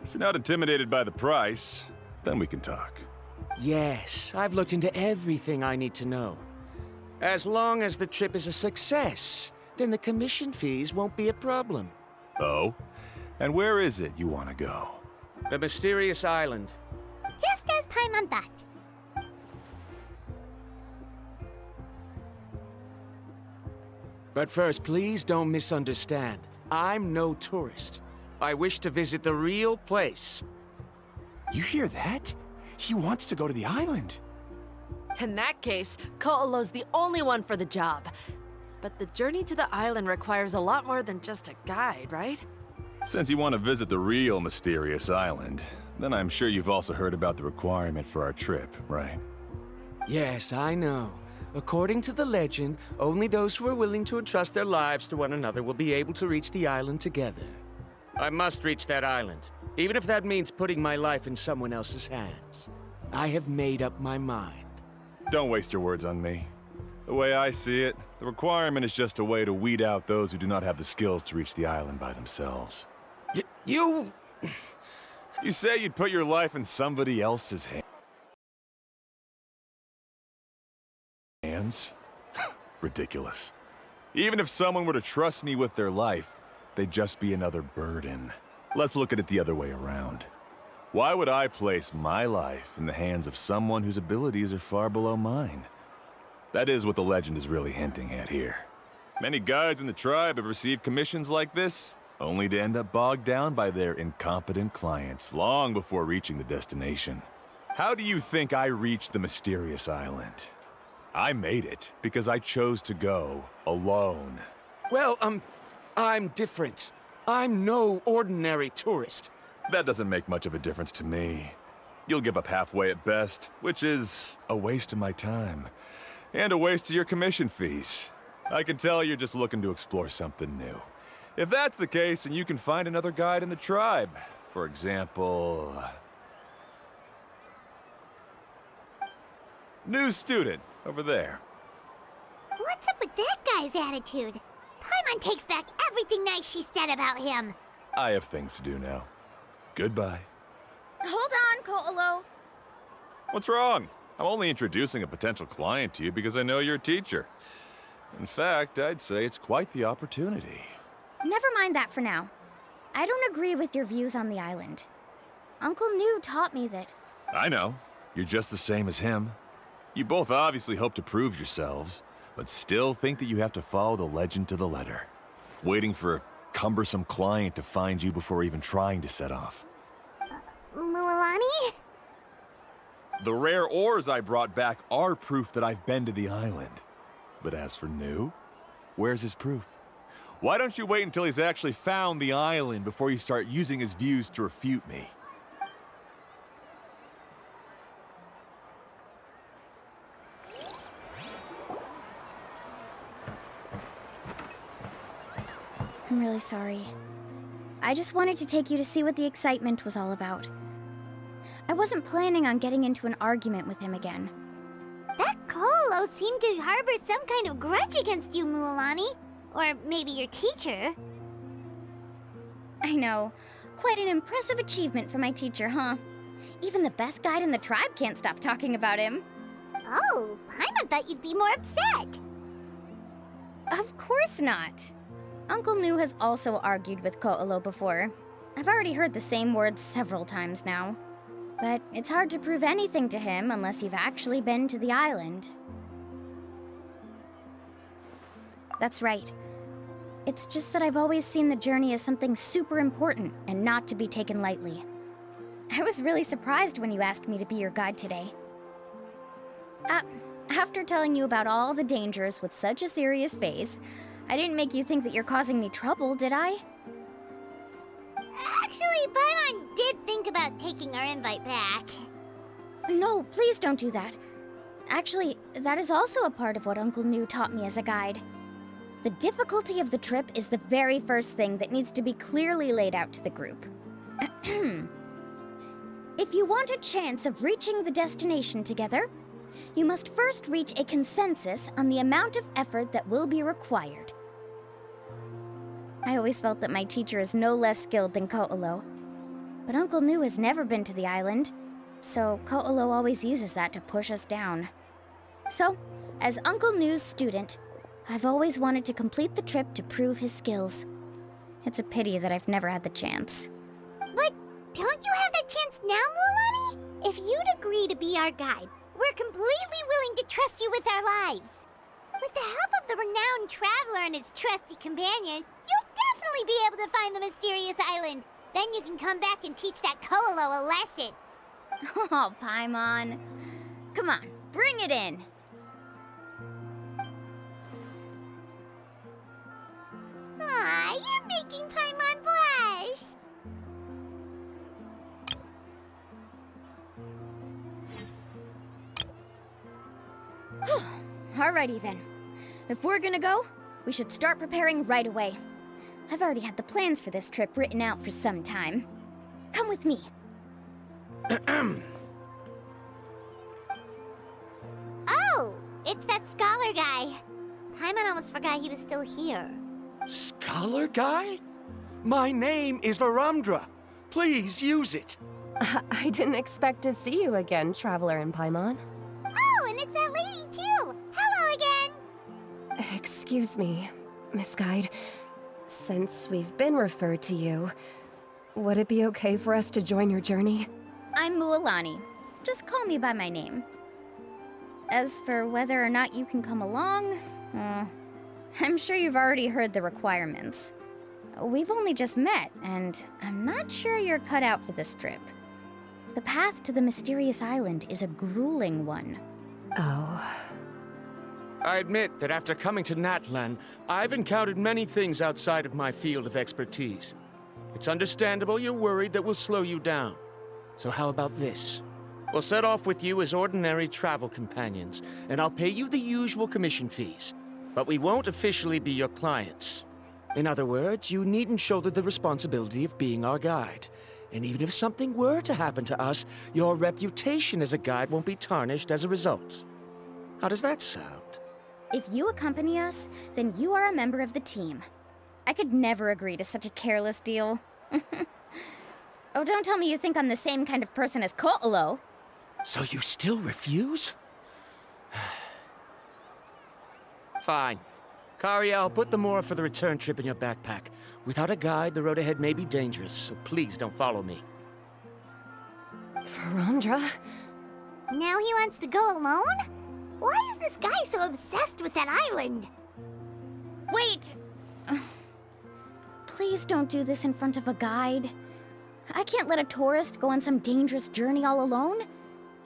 If you're not intimidated by the price, then we can talk. Yes, I've looked into everything I need to know. As long as the trip is a success, then the commission fees won't be a problem. Oh? And where is it you want to go? The mysterious island. Just as Paimon thought. But first, please don't misunderstand. I'm no tourist. I wish to visit the real place. You hear that? He wants to go to the island. In that case, Ko'olo's the only one for the job. But the journey to the island requires a lot more than just a guide, right? Since you want to visit the real mysterious island, then I'm sure you've also heard about the requirement for our trip, right? Yes, I know. According to the legend, only those who are willing to entrust their lives to one another will be able to reach the island together. I must reach that island, even if that means putting my life in someone else's hands. I have made up my mind. Don't waste your words on me. The way I see it, the requirement is just a way to weed out those who do not have the skills to reach the island by themselves. You say you'd put your life in somebody else's hands? Ridiculous. Even if someone were to trust me with their life, they'd just be another burden. Let's look at it the other way around. Why would I place my life in the hands of someone whose abilities are far below mine? That is what the legend is really hinting at here. Many guides in the tribe have received commissions like this, only to end up bogged down by their incompetent clients long before reaching the destination. How do you think I reached the mysterious island? I made it because I chose to go alone. Well, I'm different. I'm no ordinary tourist. That doesn't make much of a difference to me. You'll give up halfway at best, which is a waste of my time. And a waste of your commission fees. I can tell you're just looking to explore something new. If that's the case, then you can find another guide in the tribe. For example... new student, over there. What's up with that guy's attitude? Paimon takes back everything nice she said about him. I have things to do now. Goodbye. Hold on, Ko'olo. What's wrong? I'm only introducing a potential client to you because I know you're a teacher. In fact, I'd say it's quite the opportunity. Never mind that for now. I don't agree with your views on the island. Uncle New taught me that... I know. You're just the same as him. You both obviously hope to prove yourselves, but still think that you have to follow the legend to the letter. Waiting for a cumbersome client to find you before even trying to set off. Mualani? The rare ores I brought back are proof that I've been to the island. But as for New, where's his proof? Why don't you wait until he's actually found the island before you start using his views to refute me? I'm really sorry. I just wanted to take you to see what the excitement was all about. I wasn't planning on getting into an argument with him again. That Ko'olo seemed to harbor some kind of grudge against you, Mualani. Or maybe your teacher. I know. Quite an impressive achievement for my teacher, huh? Even the best guide in the tribe can't stop talking about him. Oh, Paimon thought you'd be more upset. Of course not. Uncle New has also argued with Ko'olo before. I've already heard the same words several times now. But it's hard to prove anything to him unless you've actually been to the island. That's right. It's just that I've always seen the journey as something super important and not to be taken lightly. I was really surprised when you asked me to be your guide today. After telling you about all the dangers with such a serious face, I didn't make you think that you're causing me trouble, did I? Actually, Paimon did think about taking our invite back. No, please don't do that. Actually, that is also a part of what Uncle Nu taught me as a guide. The difficulty of the trip is the very first thing that needs to be clearly laid out to the group. If you want a chance of reaching the destination together, you must first reach a consensus on the amount of effort that will be required. I always felt that my teacher is no less skilled than Ko'olo. But Uncle Nu has never been to the island, so Ko'olo always uses that to push us down. So, as Uncle Nu's student, I've always wanted to complete the trip to prove his skills. It's a pity that I've never had the chance. But don't you have that chance now, Mualani? If you'd agree to be our guide, we're completely willing to trust you with our lives. With the help of the renowned traveler and his trusty companion, you'll definitely be able to find the mysterious island. Then you can come back and teach that Ko'olo a lesson. Oh, Paimon. Come on, bring it in. Aw, you're making Paimon blush. Alrighty then. If we're gonna go, we should start preparing right away. I've already had the plans for this trip written out for some time. Come with me. Oh, it's that scholar guy. Paimon almost forgot he was still here. Scholar guy? My name is Varamdra. Please use it. I didn't expect to see you again, Traveler and Paimon. Oh, and it's that lady too. Hello again. Excuse me, Miss Guide. Since we've been referred to you, would it be okay for us to join your journey? I'm Mualani. Just call me by my name. As for whether or not you can come along, I'm sure you've already heard the requirements. We've only just met, and I'm not sure you're cut out for this trip. The path to the mysterious island is a grueling one. Oh. I admit that after coming to Natlan, I've encountered many things outside of my field of expertise. It's understandable you're worried that we'll slow you down. So how about this? We'll set off with you as ordinary travel companions, and I'll pay you the usual commission fees. But we won't officially be your clients. In other words, you needn't shoulder the responsibility of being our guide. And even if something were to happen to us, your reputation as a guide won't be tarnished as a result. How does that sound? If you accompany us, then you are a member of the team. I could never agree to such a careless deal. Oh, don't tell me you think I'm the same kind of person as Ko'olo. So you still refuse? Fine. Kariel, put the more for the return trip in your backpack. Without a guide, the road ahead may be dangerous, so please don't follow me. Varamdra? Now he wants to go alone? Why is this guy so obsessed with that island? Wait! Please don't do this in front of a guide. I can't let a tourist go on some dangerous journey all alone.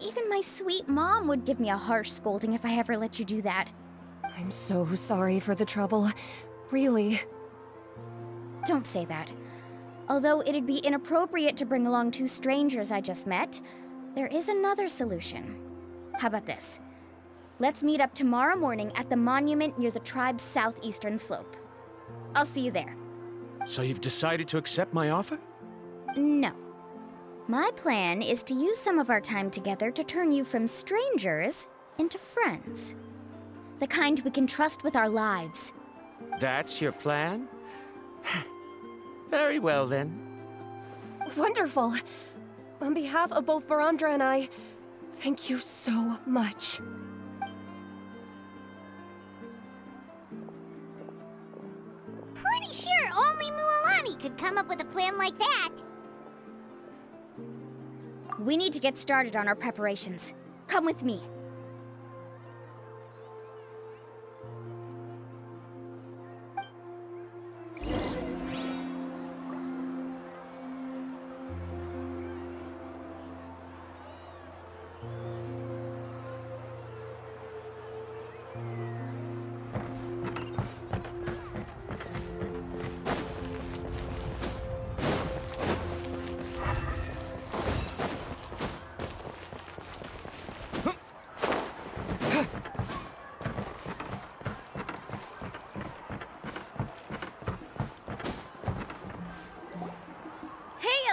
Even my sweet mom would give me a harsh scolding if I ever let you do that. I'm so sorry for the trouble. Really. Don't say that. Although it'd be inappropriate to bring along two strangers I just met, there is another solution. How about this? Let's meet up tomorrow morning at the monument near the tribe's southeastern slope. I'll see you there. So you've decided to accept my offer? No. My plan is to use some of our time together to turn you from strangers into friends. The kind we can trust with our lives. That's your plan? Very well, then. Wonderful. On behalf of both Varamdra and I, thank you so much. Pretty sure only Mualani could come up with a plan like that. We need to get started on our preparations. Come with me.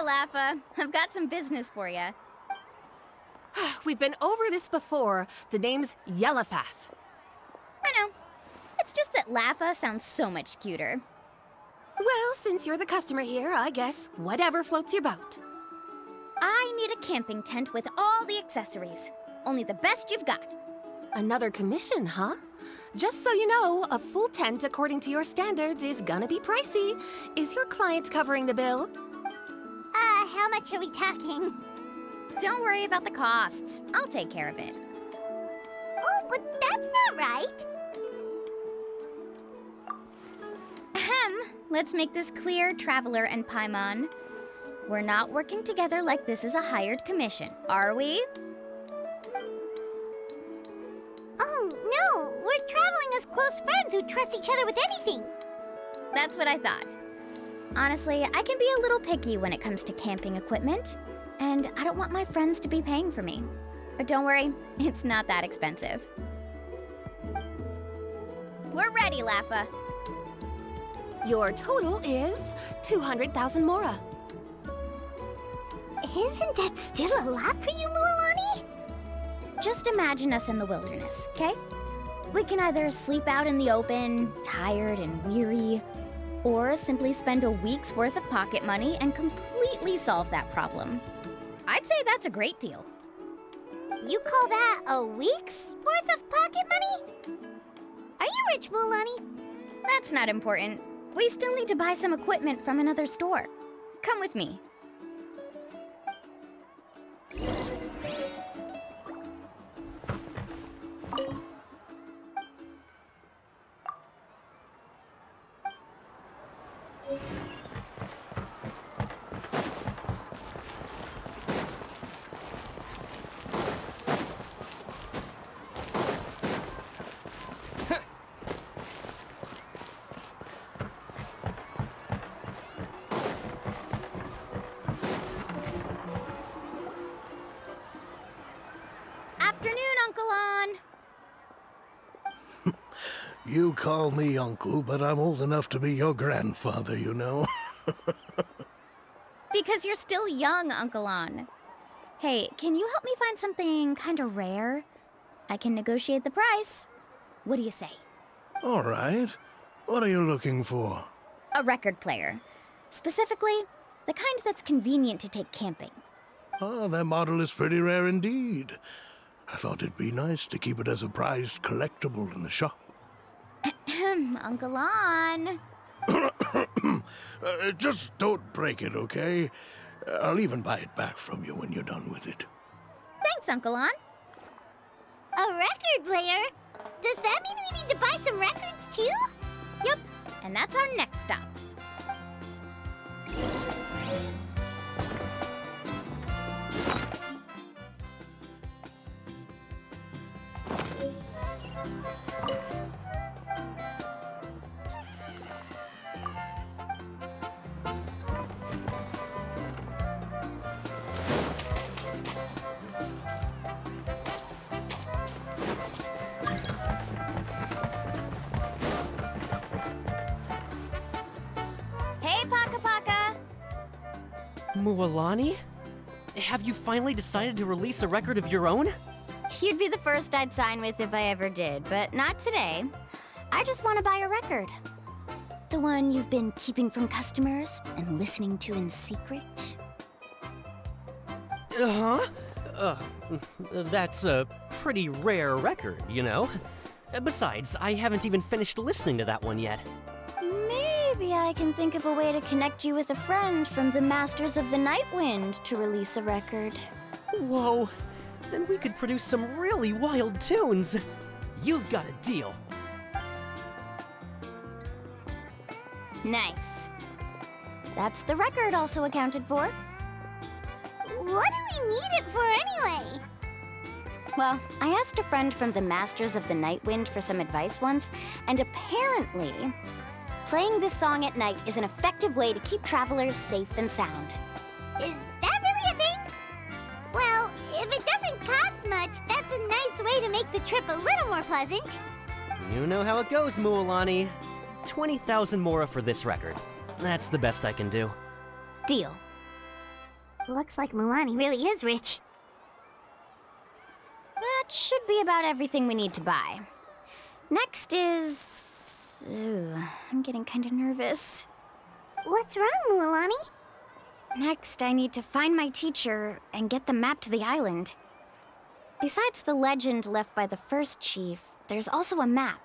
Laffa. I've got some business for you. We've been over this before. The name's Yellowfath. I know. It's just that Laffa sounds so much cuter. Well, since you're the customer here, I guess whatever floats your boat. I need a camping tent with all the accessories. Only the best you've got. Another commission, huh? Just so you know, a full tent according to your standards is gonna be pricey. Is your client covering the bill? How much are we talking? Don't worry about the costs. I'll take care of it. Oh, but that's not right. Ahem. Let's make this clear, Traveler and Paimon. We're not working together like this is a hired commission, are we? Oh, no! We're traveling as close friends who trust each other with anything. That's what I thought. Honestly, I can be a little picky when it comes to camping equipment, and I don't want my friends to be paying for me. But don't worry, it's not that expensive. We're ready, Laffa. Your total is 200,000 mora. Isn't that still a lot for you, Mualani? Just imagine us in the wilderness, okay? We can either sleep out in the open, tired and weary, or simply spend a week's worth of pocket money and completely solve that problem. I'd say that's a great deal. You call that a week's worth of pocket money? Are you rich, Mualani? That's not important. We still need to buy some equipment from another store. Come with me. Afternoon, Uncle On. You call me uncle, but I'm old enough to be your grandfather, you know. Because you're still young, Uncle On. Hey, can you help me find something kinda rare? I can negotiate the price. What do you say? All right. What are you looking for? A record player. Specifically, the kind that's convenient to take camping. Oh, that model is pretty rare indeed. I thought it'd be nice to keep it as a prized collectible in the shop. Uncle On. Just don't break it, okay? I'll even buy it back from you when you're done with it. Thanks, Uncle On. A record player? Does that mean we need to buy some records too? Yep, and that's our next stop. Hey, Paka Paka! Mualani? Have you finally decided to release a record of your own? You'd be the first I'd sign with if I ever did, but not today. I just want to buy a record. The one you've been keeping from customers and listening to in secret. Uh-huh. That's a pretty rare record, you know? Besides, I haven't even finished listening to that one yet. Maybe I can think of a way to connect you with a friend from the Masters of the Nightwind to release a record. Whoa, then we could produce some really wild tunes. You've got a deal. Nice. That's the record also accounted for. What do we need it for anyway? Well, I asked a friend from the Masters of the Nightwind for some advice once, and apparently, playing this song at night is an effective way to keep travelers safe and sound. Is that really a thing? Well, if it doesn't cost much, that's a nice way to make the trip a little more pleasant. You know how it goes, Mualani. 20,000 mora for this record. That's the best I can do. Deal. Looks like Mualani really is rich. That should be about everything we need to buy. Next is... Ooh, I'm getting kinda nervous. What's wrong, Mualani? Next, I need to find my teacher and get the map to the island. Besides the legend left by the first chief, there's also a map.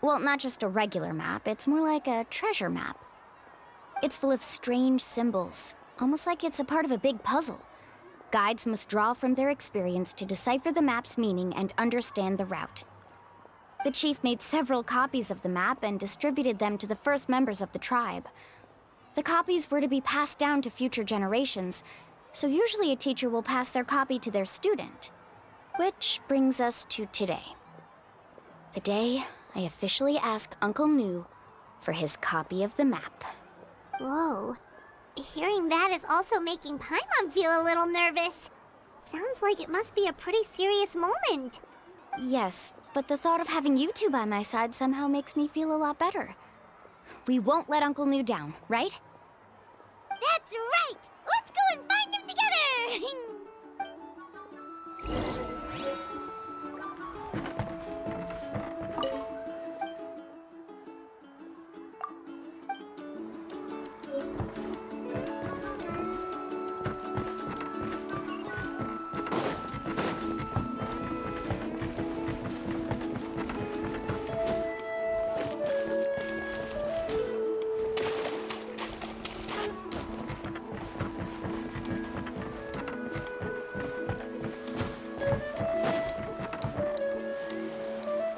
Well, not just a regular map, it's more like a treasure map. It's full of strange symbols, almost like it's a part of a big puzzle. Guides must draw from their experience to decipher the map's meaning and understand the route. The chief made several copies of the map and distributed them to the first members of the tribe. The copies were to be passed down to future generations, so usually a teacher will pass their copy to their student. Which brings us to today. The day I officially ask Uncle Nu for his copy of the map. Whoa. Hearing that is also making Paimon feel a little nervous. Sounds like it must be a pretty serious moment. Yes, but the thought of having you two by my side somehow makes me feel a lot better. We won't let Uncle Nu down, right? That's right! Let's go and find him together!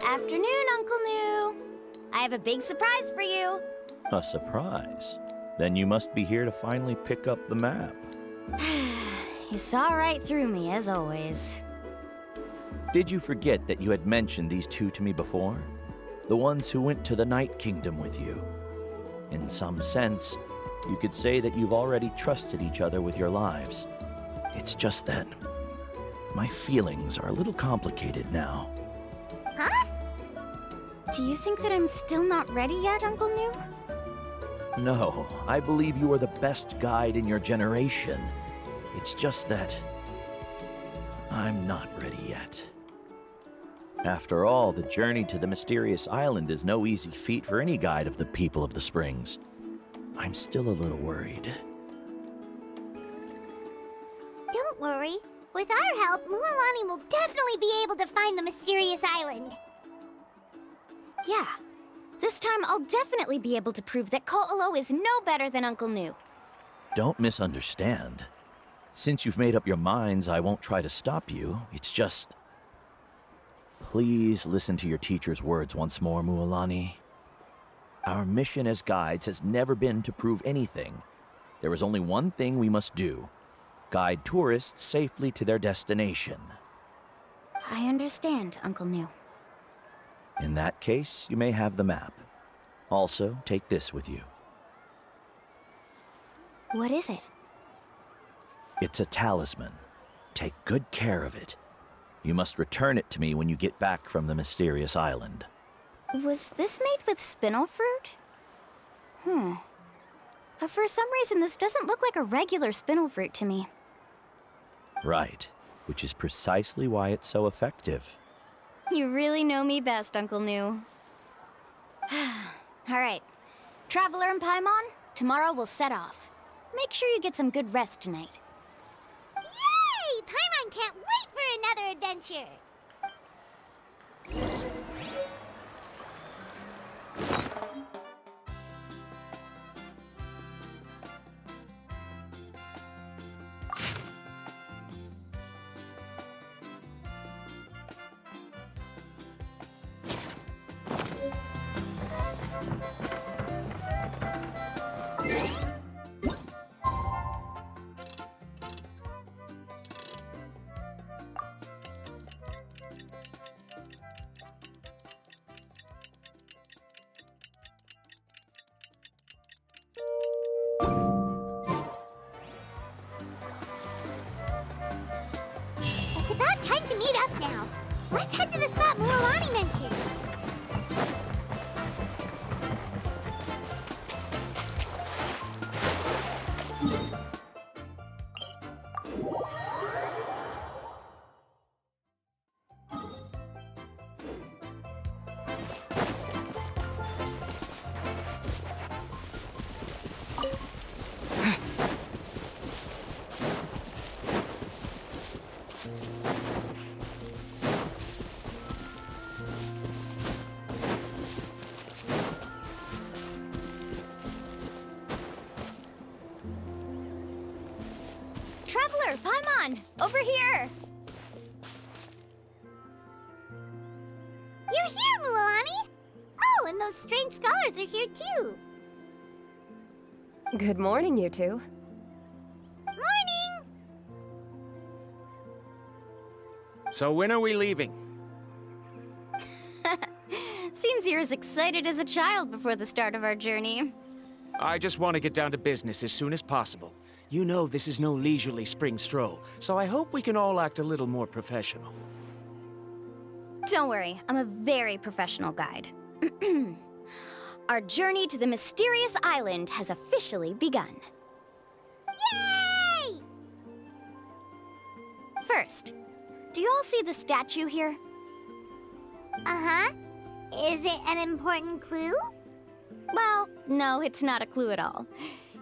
Afternoon, Uncle Nu. I have a big surprise for you. A surprise? Then you must be here to finally pick up the map. You saw right through me, as always. Did you forget that you had mentioned these two to me before? The ones who went to the Night Kingdom with you. In some sense, you could say that you've already trusted each other with your lives. It's just that my feelings are a little complicated now. Huh? Do you think that I'm still not ready yet, Uncle Nu? No, I believe you are the best guide in your generation. It's just that I'm not ready yet. After all, the journey to the mysterious island is no easy feat for any guide of the people of the Springs. I'm still a little worried. Don't worry. With our help, Mualani will definitely be able to find the mysterious island. Yeah. This time I'll definitely be able to prove that Ko'olo is no better than Uncle Nu. Don't misunderstand. Since you've made up your minds, I won't try to stop you. It's just... Please listen to your teacher's words once more, Mualani. Our mission as guides has never been to prove anything. There is only one thing we must do. Guide tourists safely to their destination. I understand, Uncle Nu. In that case, you may have the map. Also, take this with you. What is it? It's a talisman. Take good care of it. You must return it to me when you get back from the mysterious island. Was this made with spinel fruit? But for some reason, this doesn't look like a regular spinel fruit to me. Right, which is precisely why it's so effective. You really know me best, Uncle Nu. All right. Traveler and Paimon, tomorrow we'll set off. Make sure you get some good rest tonight. Yay! Paimon can't wait for another adventure! It's about time to meet up now. Let's head to the spot Mualani mentioned. Traveler, Paimon! Over here! You're here, Mualani! Oh, and those strange scholars are here too. Good morning, you two. Morning! So when are we leaving? Seems you're as excited as a child before the start of our journey. I just want to get down to business as soon as possible. You know this is no leisurely spring stroll, so I hope we can all act a little more professional. Don't worry, I'm a very professional guide. Our journey to the mysterious island has officially begun. Yay! First, do you all see the statue here? Uh-huh. Is it an important clue? Well, no, it's not a clue at all.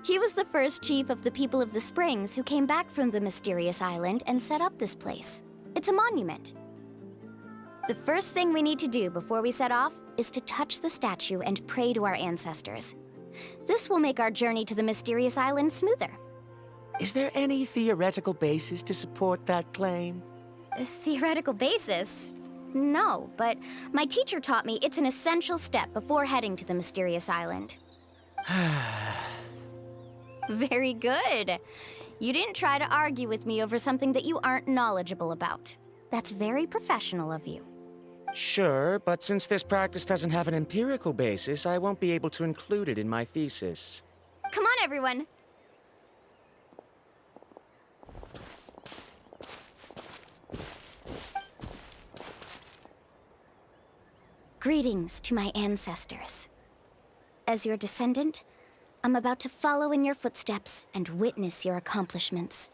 He was the first chief of the people of the Springs who came back from the mysterious island and set up this place. It's a monument. The first thing we need to do before we set off is to touch the statue and pray to our ancestors. This will make our journey to the mysterious island smoother. Is there any theoretical basis to support that claim? A theoretical basis? No, but my teacher taught me it's an essential step before heading to the mysterious island. Very good. You didn't try to argue with me over something that you aren't knowledgeable about. That's very professional of you. Sure, but since this practice doesn't have an empirical basis, I won't be able to include it in my thesis. Come on, everyone. Greetings to my ancestors. As your descendant, I'm about to follow in your footsteps and witness your accomplishments.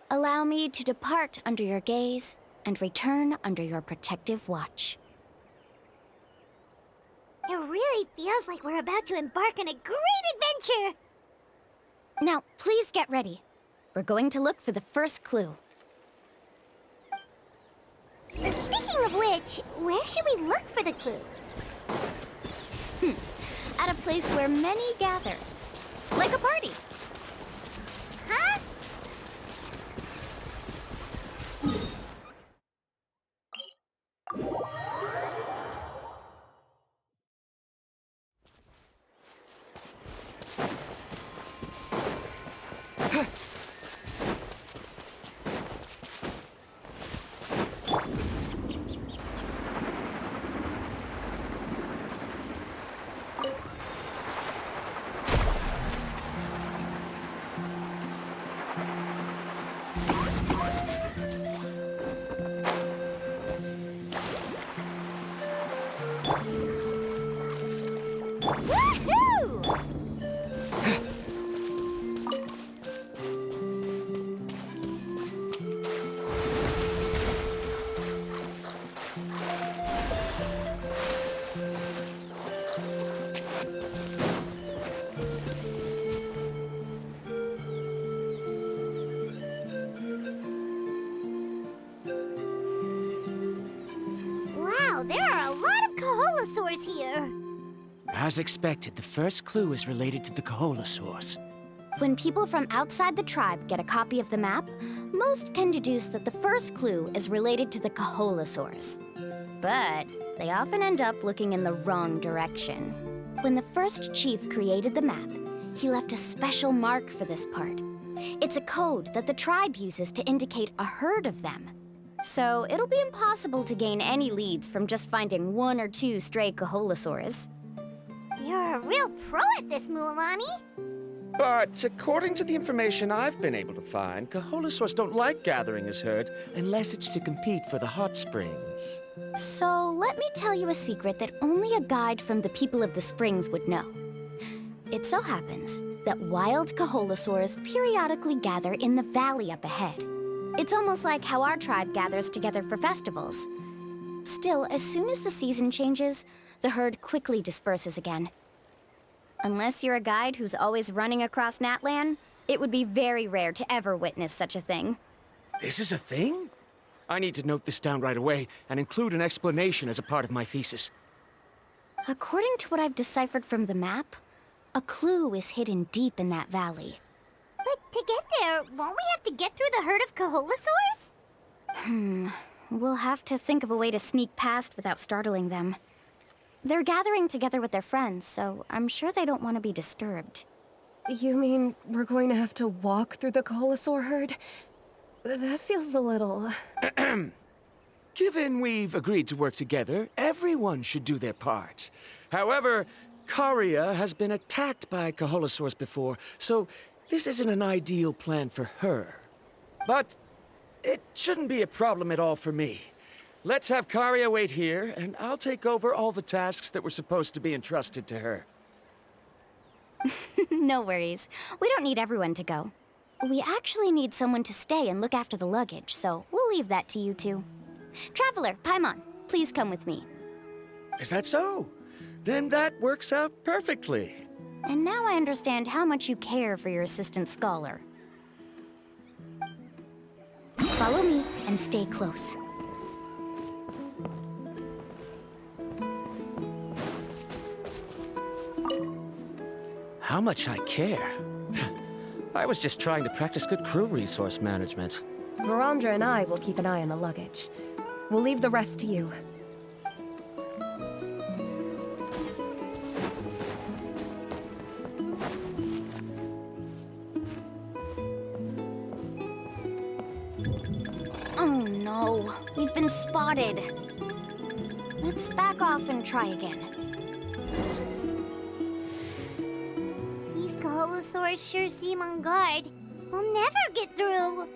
Allow me to depart under your gaze and return under your protective watch. It really feels like we're about to embark on a great adventure! Now, please get ready. We're going to look for the first clue. Speaking of which, where should we look for the clue? At a place where many gather. Like a party. Huh? Wow, there are a lot of Kaholosaurs here! As expected, the first clue is related to the Kaholosaurs. When people from outside the tribe get a copy of the map, most can deduce that the first clue is related to the Kaholosaurs. But they often end up looking in the wrong direction. When the first chief created the map, he left a special mark for this part. It's a code that the tribe uses to indicate a herd of them. So it'll be impossible to gain any leads from just finding one or two stray Kaholosaurs. You're a real pro at this, Mualani! But according to the information I've been able to find, Kaholosaurs don't like gathering as herds unless it's to compete for the hot springs. So let me tell you a secret that only a guide from the people of the springs would know. It so happens that wild Kaholosaurs periodically gather in the valley up ahead. It's almost like how our tribe gathers together for festivals. Still, as soon as the season changes, the herd quickly disperses again. Unless you're a guide who's always running across Natlan, it would be very rare to ever witness such a thing. This is a thing? I need to note this down right away and include an explanation as a part of my thesis. According to what I've deciphered from the map, a clue is hidden deep in that valley. But to get there, there, won't we have to get through the herd of Kaholasaurs? We'll have to think of a way to sneak past without startling them. They're gathering together with their friends, so I'm sure they don't want to be disturbed. You mean we're going to have to walk through the Kaholasaur herd? That feels a little... Given we've agreed to work together, everyone should do their part. However, Karia has been attacked by Kaholasaurs before, so this isn't an ideal plan for her. But it shouldn't be a problem at all for me. Let's have Karia wait here, and I'll take over all the tasks that were supposed to be entrusted to her. No worries. We don't need everyone to go. We actually need someone to stay and look after the luggage, so we'll leave that to you two. Traveler, Paimon, please come with me. Is that so? Then that works out perfectly. And now I understand how much you care for your assistant scholar. Follow me and stay close. How much I care. I was just trying to practice good crew resource management. Verandra and I will keep an eye on the luggage. We'll leave the rest to you. Oh no, we've been spotted. Let's back off and try again. These Kaholasaurs sure seem on guard. We'll never get through.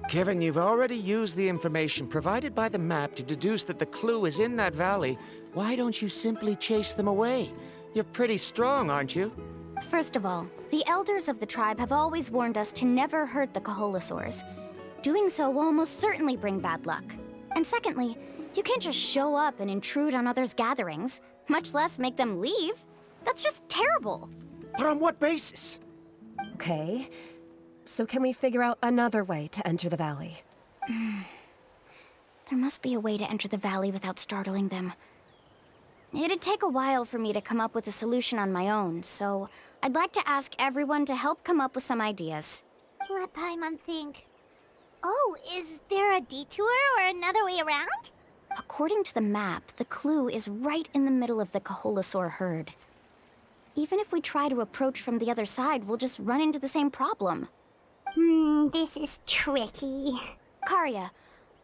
Given you've already used the information provided by the map to deduce that the clue is in that valley, why don't you simply chase them away? You're pretty strong, aren't you? First of all, the elders of the tribe have always warned us to never hurt the Kaholasaurs. Doing so will almost certainly bring bad luck. And secondly, you can't just show up and intrude on others' gatherings, much less make them leave. That's just terrible. But on what basis? Okay. So can we figure out another way to enter the valley? There must be a way to enter the valley without startling them. It'd take a while for me to come up with a solution on my own, so I'd like to ask everyone to help come up with some ideas. Let Paimon think. Oh, is there a detour or another way around? According to the map, the clue is right in the middle of the Kaholasaur herd. Even if we try to approach from the other side, we'll just run into the same problem. This is tricky. Karia,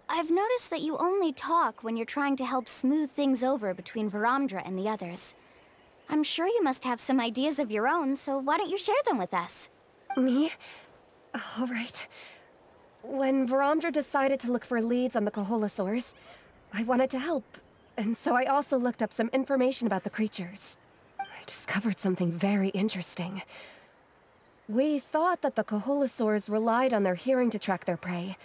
I've noticed that you only talk when you're trying to help smooth things over between Verandra and the others. I'm sure you must have some ideas of your own, so why don't you share them with us? Me? All right. When Verandra decided to look for leads on the Kaholasaurs, I wanted to help, and so I also looked up some information about the creatures. I discovered something very interesting. We thought that the Kaholasaurs relied on their hearing to track their prey,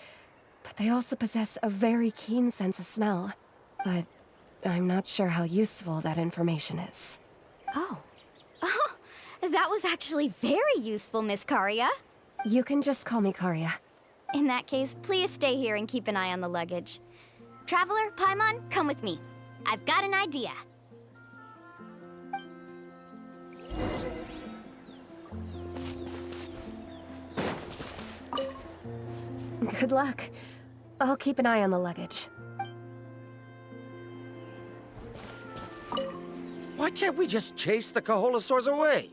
but they also possess a very keen sense of smell. But I'm not sure how useful that information is. Oh, that was actually very useful, Miss Karia. You can just call me Karia. In that case, please stay here and keep an eye on the luggage. Traveler, Paimon, come with me. I've got an idea. Good luck. I'll keep an eye on the luggage. Why can't we just chase the Kaholasaurs away?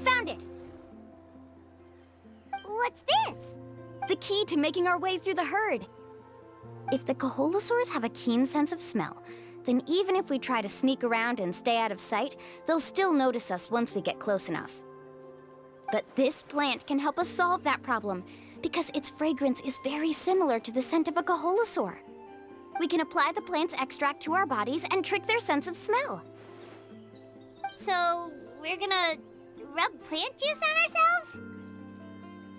Found it! What's this? The key to making our way through the herd. If the Kaholasaurs have a keen sense of smell, then even if we try to sneak around and stay out of sight, they'll still notice us once we get close enough. But this plant can help us solve that problem, because its fragrance is very similar to the scent of a Kaholasaur. We can apply the plant's extract to our bodies and trick their sense of smell. So, we're gonna rub plant juice on ourselves?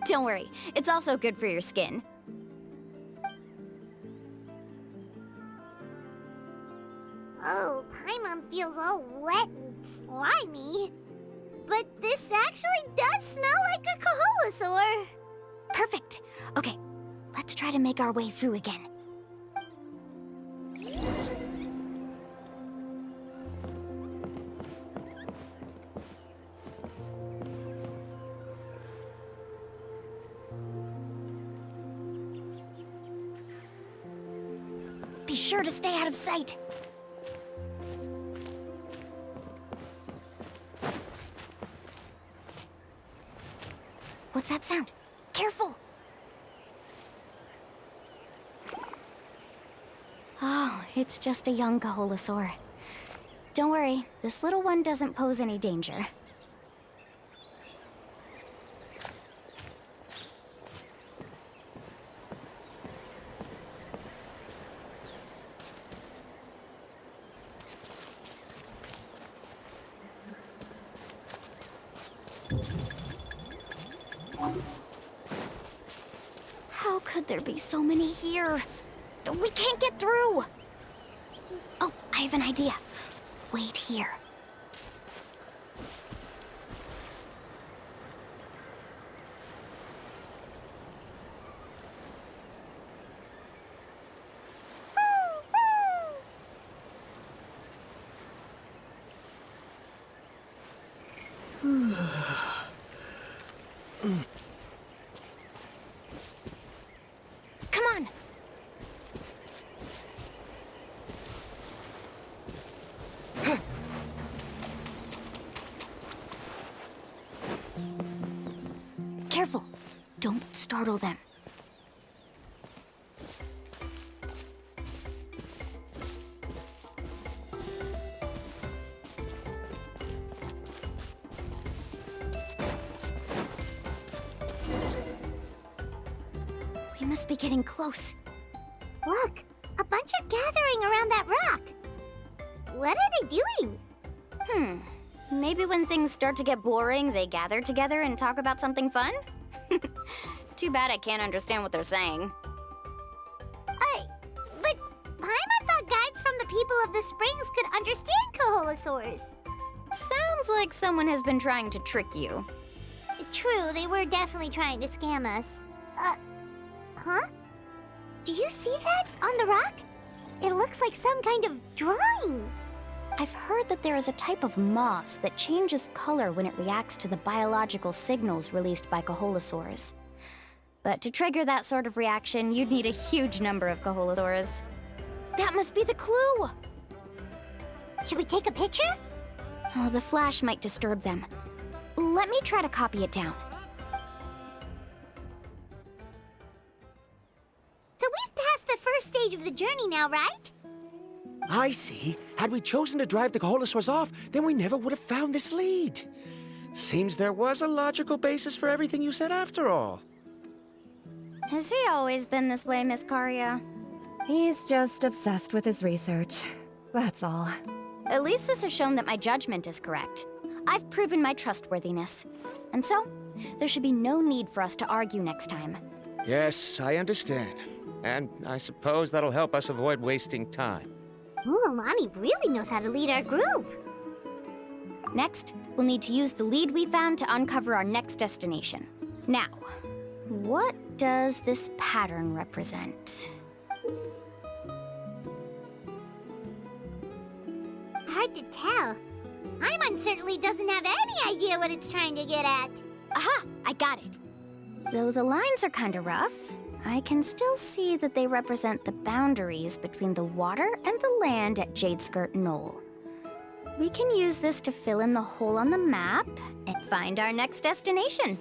Don't worry, it's also good for your skin. Oh, Paimon feels all wet and slimy. But this actually does smell like a Kaholasaur. Perfect. Okay, let's try to make our way through again. Be sure to stay out of sight. What's that sound? Careful! Oh, it's just a young Kaholasaur. Don't worry, this little one doesn't pose any danger. How could there be so many here? We can't get through! Oh, I have an idea. Wait here. Come on! Careful! Don't startle them. We must be getting close. Look, a bunch are gathering around that rock. What are they doing? Maybe when things start to get boring, they gather together and talk about something fun? Too bad I can't understand what they're saying. But Paimon thought guides from the people of the springs could understand Kaholasaurs. Sounds like someone has been trying to trick you. True, they were definitely trying to scam us. Huh? Do you see that on the rock? It looks like some kind of drawing. I've heard that there is a type of moss that changes color when it reacts to the biological signals released by Kaholasaurs. But to trigger that sort of reaction, you'd need a huge number of Kaholasaurs. That must be the clue! Should we take a picture? Oh, the flash might disturb them. Let me try to copy it down. So we've passed the first stage of the journey now, right? I see. Had we chosen to drive the Kaholasaurs off, then we never would have found this lead. Seems there was a logical basis for everything you said after all. Has he always been this way, Miss Karia? He's just obsessed with his research. That's all. At least this has shown that my judgment is correct. I've proven my trustworthiness. And so, there should be no need for us to argue next time. Yes, I understand. And I suppose that'll help us avoid wasting time. Mualani really knows how to lead our group. Next, we'll need to use the lead we found to uncover our next destination. Now, what does this pattern represent? Hard to tell. Paimon certainly doesn't have any idea what it's trying to get at. Aha! I got it. Though the lines are kinda rough, I can still see that they represent the boundaries between the water and the land at Jadeskirt Knoll. We can use this to fill in the hole on the map and find our next destination.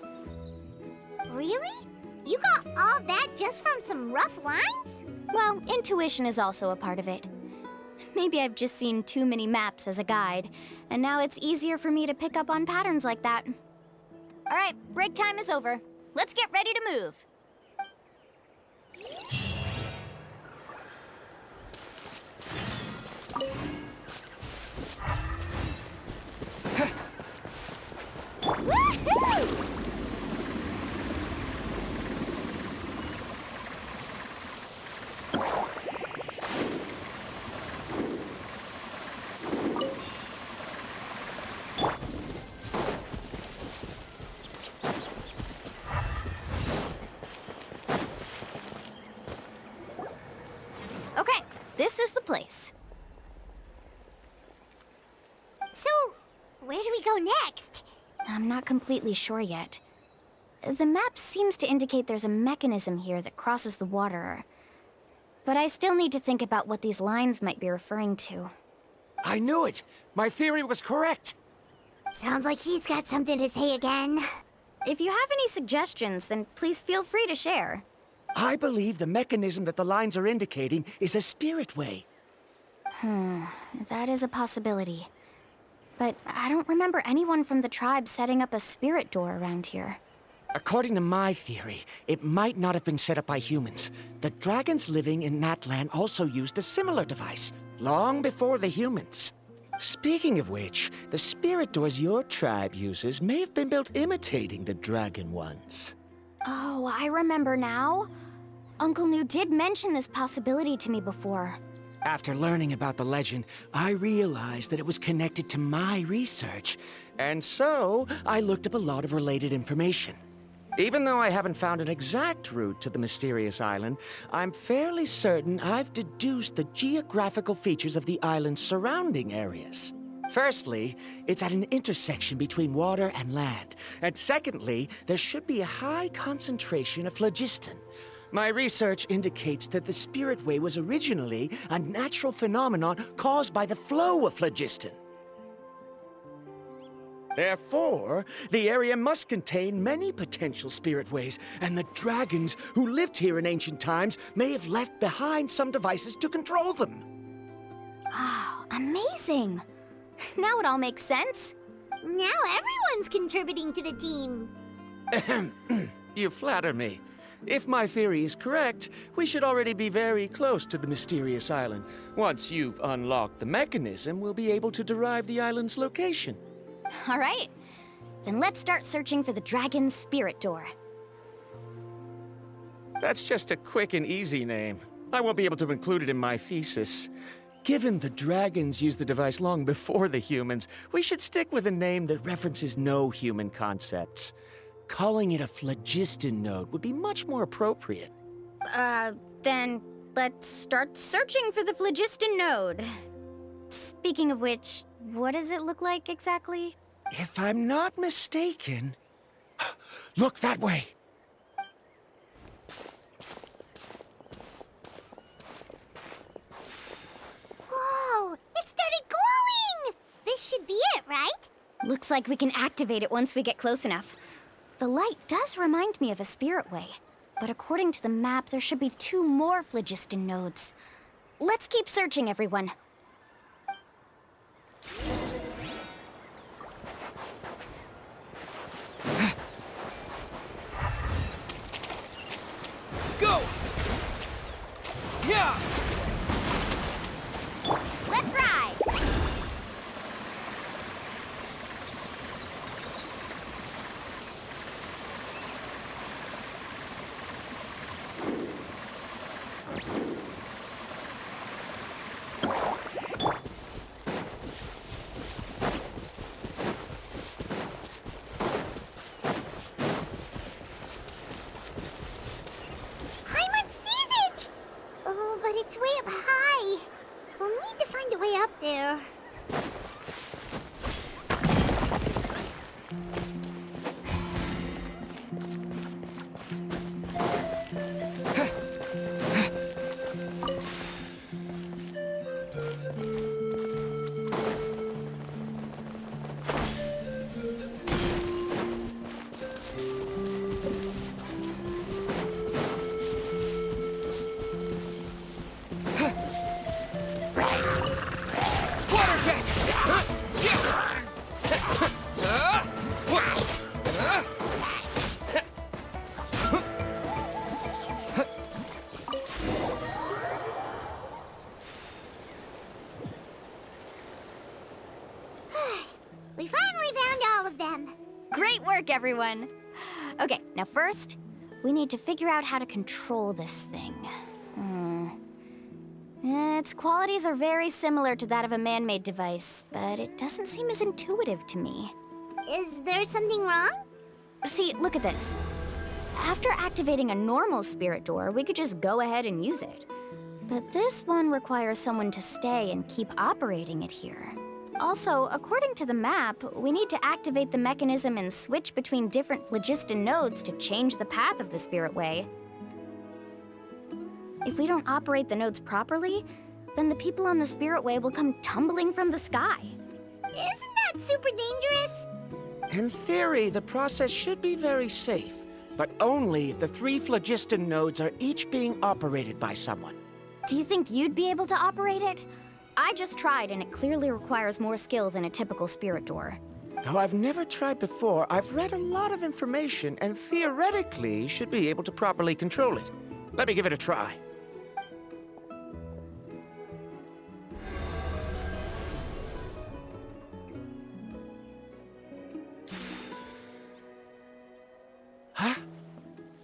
Really? You got all that just from some rough lines? Well, intuition is also a part of it. Maybe I've just seen too many maps as a guide, and now it's easier for me to pick up on patterns like that. All right, break time is over. Let's get ready to move. Woohoo! this is the place. So, where do we go next? I'm not completely sure yet. The map seems to indicate there's a mechanism here that crosses the water. But I still need to think about what these lines might be referring to. I knew it! My theory was correct! Sounds like he's got something to say again. If you have any suggestions, then please feel free to share. I believe the mechanism that the lines are indicating is a spirit way. That is a possibility. But I don't remember anyone from the tribe setting up a spirit door around here. According to my theory, it might not have been set up by humans. The dragons living in Natlan also used a similar device, long before the humans. Speaking of which, the spirit doors your tribe uses may have been built imitating the dragon ones. Oh, I remember now. Uncle New did mention this possibility to me before. After learning about the legend, I realized that it was connected to my research, and so I looked up a lot of related information. Even though I haven't found an exact route to the mysterious island, I'm fairly certain I've deduced the geographical features of the island's surrounding areas. Firstly, it's at an intersection between water and land, and secondly, there should be a high concentration of phlogiston. My research indicates that the Spirit Way was originally a natural phenomenon caused by the flow of phlogiston. Therefore, the area must contain many potential spirit ways, and the dragons who lived here in ancient times may have left behind some devices to control them. Oh, amazing! Now it all makes sense. Now everyone's contributing to the team. You flatter me. If my theory is correct, we should already be very close to the mysterious island. Once you've unlocked the mechanism, we'll be able to derive the island's location. All right. Then let's start searching for the dragon's spirit door. That's just a quick and easy name. I won't be able to include it in my thesis. Given the dragons used the device long before the humans, we should stick with a name that references no human concepts. Calling it a phlogiston node would be much more appropriate. Then let's start searching for the phlogiston node. Speaking of which, what does it look like exactly? If I'm not mistaken... Look that way! Whoa! It started glowing! This should be it, right? Looks like we can activate it once we get close enough. The light does remind me of a spirit way, but according to the map, there should be 2 more phlogiston nodes. Let's keep searching, everyone. Go! Yeah! Let's ride! It's way up high. We'll need to find a way up there. We finally found all of them. Great work, everyone. Okay, now first, we need to figure out how to control this thing. Its qualities are very similar to that of a man-made device, but it doesn't seem as intuitive to me. Is there something wrong? See, look at this. After activating a normal spirit door, we could just go ahead and use it. But this one requires someone to stay and keep operating it here. Also, according to the map, we need to activate the mechanism and switch between different phlogiston nodes to change the path of the Spirit Way. If we don't operate the nodes properly, then the people on the Spirit Way will come tumbling from the sky. Isn't that super dangerous? In theory, the process should be very safe, but only if the 3 phlogiston nodes are each being operated by someone. Do you think you'd be able to operate it? I just tried, and it clearly requires more skill than a typical spirit door. Though I've never tried before, I've read a lot of information and theoretically should be able to properly control it. Let me give it a try. Huh?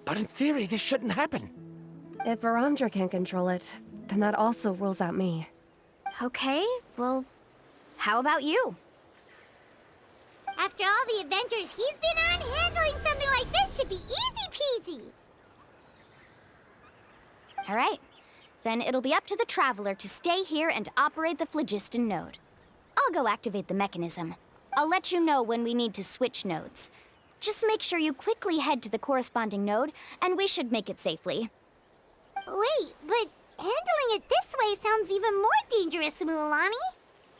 But in theory, this shouldn't happen. If Verandra can't control it, then that also rules out me. Okay, well, how about you? After all the adventures he's been on, handling something like this should be easy peasy. All right, then it'll be up to the Traveler to stay here and operate the phlogiston node. I'll go activate the mechanism. I'll let you know when we need to switch nodes. Just make sure you quickly head to the corresponding node, and we should make it safely. Wait, but handling it this way sounds even more dangerous, Mualani.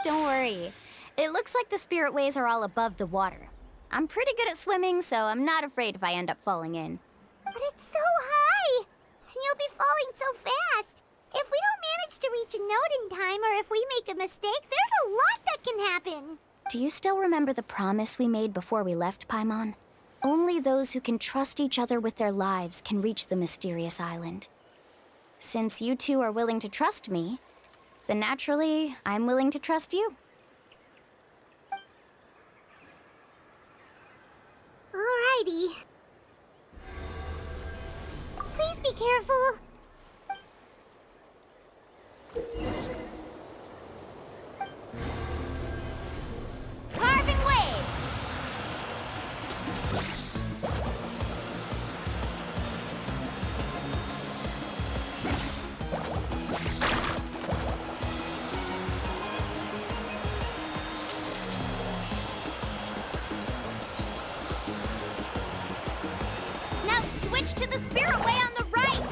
Don't worry. It looks like the Spirit Ways are all above the water. I'm pretty good at swimming, so I'm not afraid if I end up falling in. But it's so high, and you'll be falling so fast. If we don't manage to reach a node in time, or if we make a mistake, there's a lot that can happen. Do you still remember the promise we made before we left Paimon? Only those who can trust each other with their lives can reach the mysterious island. Since you two are willing to trust me, then naturally, I'm willing to trust you. Alrighty. Please be careful. Carving waves! Now switch to the Spirit Way on the right!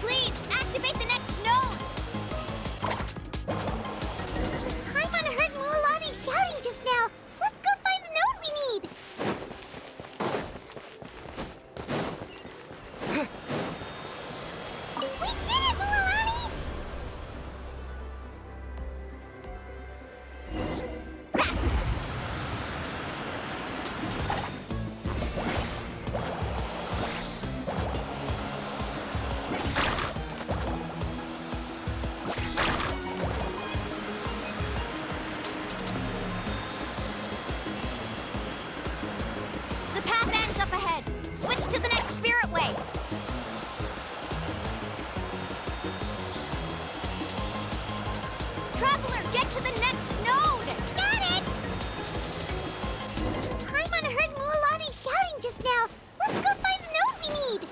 Please, activate the next node! Paimon heard Mualani shouting just now. Let's go find the node we need. We did it, Mualani! The path ends up ahead. Switch to the next Spirit Way. Traveler, get to the next node! Got it! Paimon heard Mualani shouting just now. Let's go find the node we need.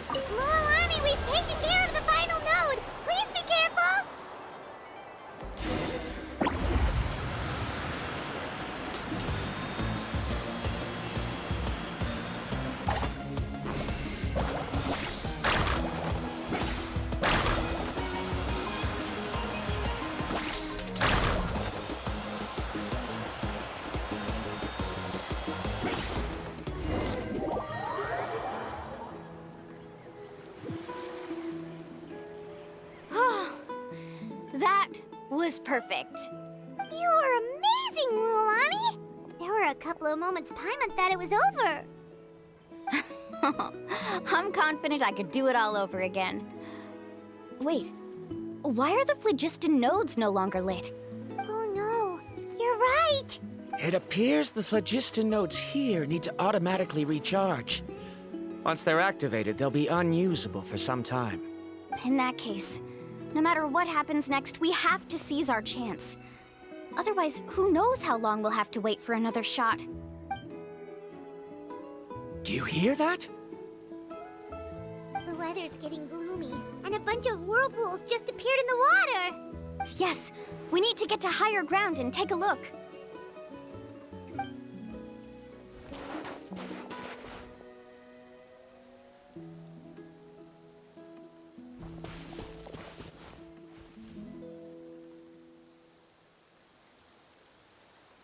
Mualani, we've taken care of the final node. Please be careful. That was perfect. You were amazing, Mualani. There were a couple of moments Paimon thought it was over. I'm confident I could do it all over again. Wait, why are the phlogiston nodes no longer lit? Oh no, you're right. It appears the phlogiston nodes here need to automatically recharge. Once they're activated, they'll be unusable for some time. In that case, no matter what happens next, we have to seize our chance. Otherwise, who knows how long we'll have to wait for another shot. Do you hear that? The weather's getting gloomy, and a bunch of whirlpools just appeared in the water! Yes, we need to get to higher ground and take a look.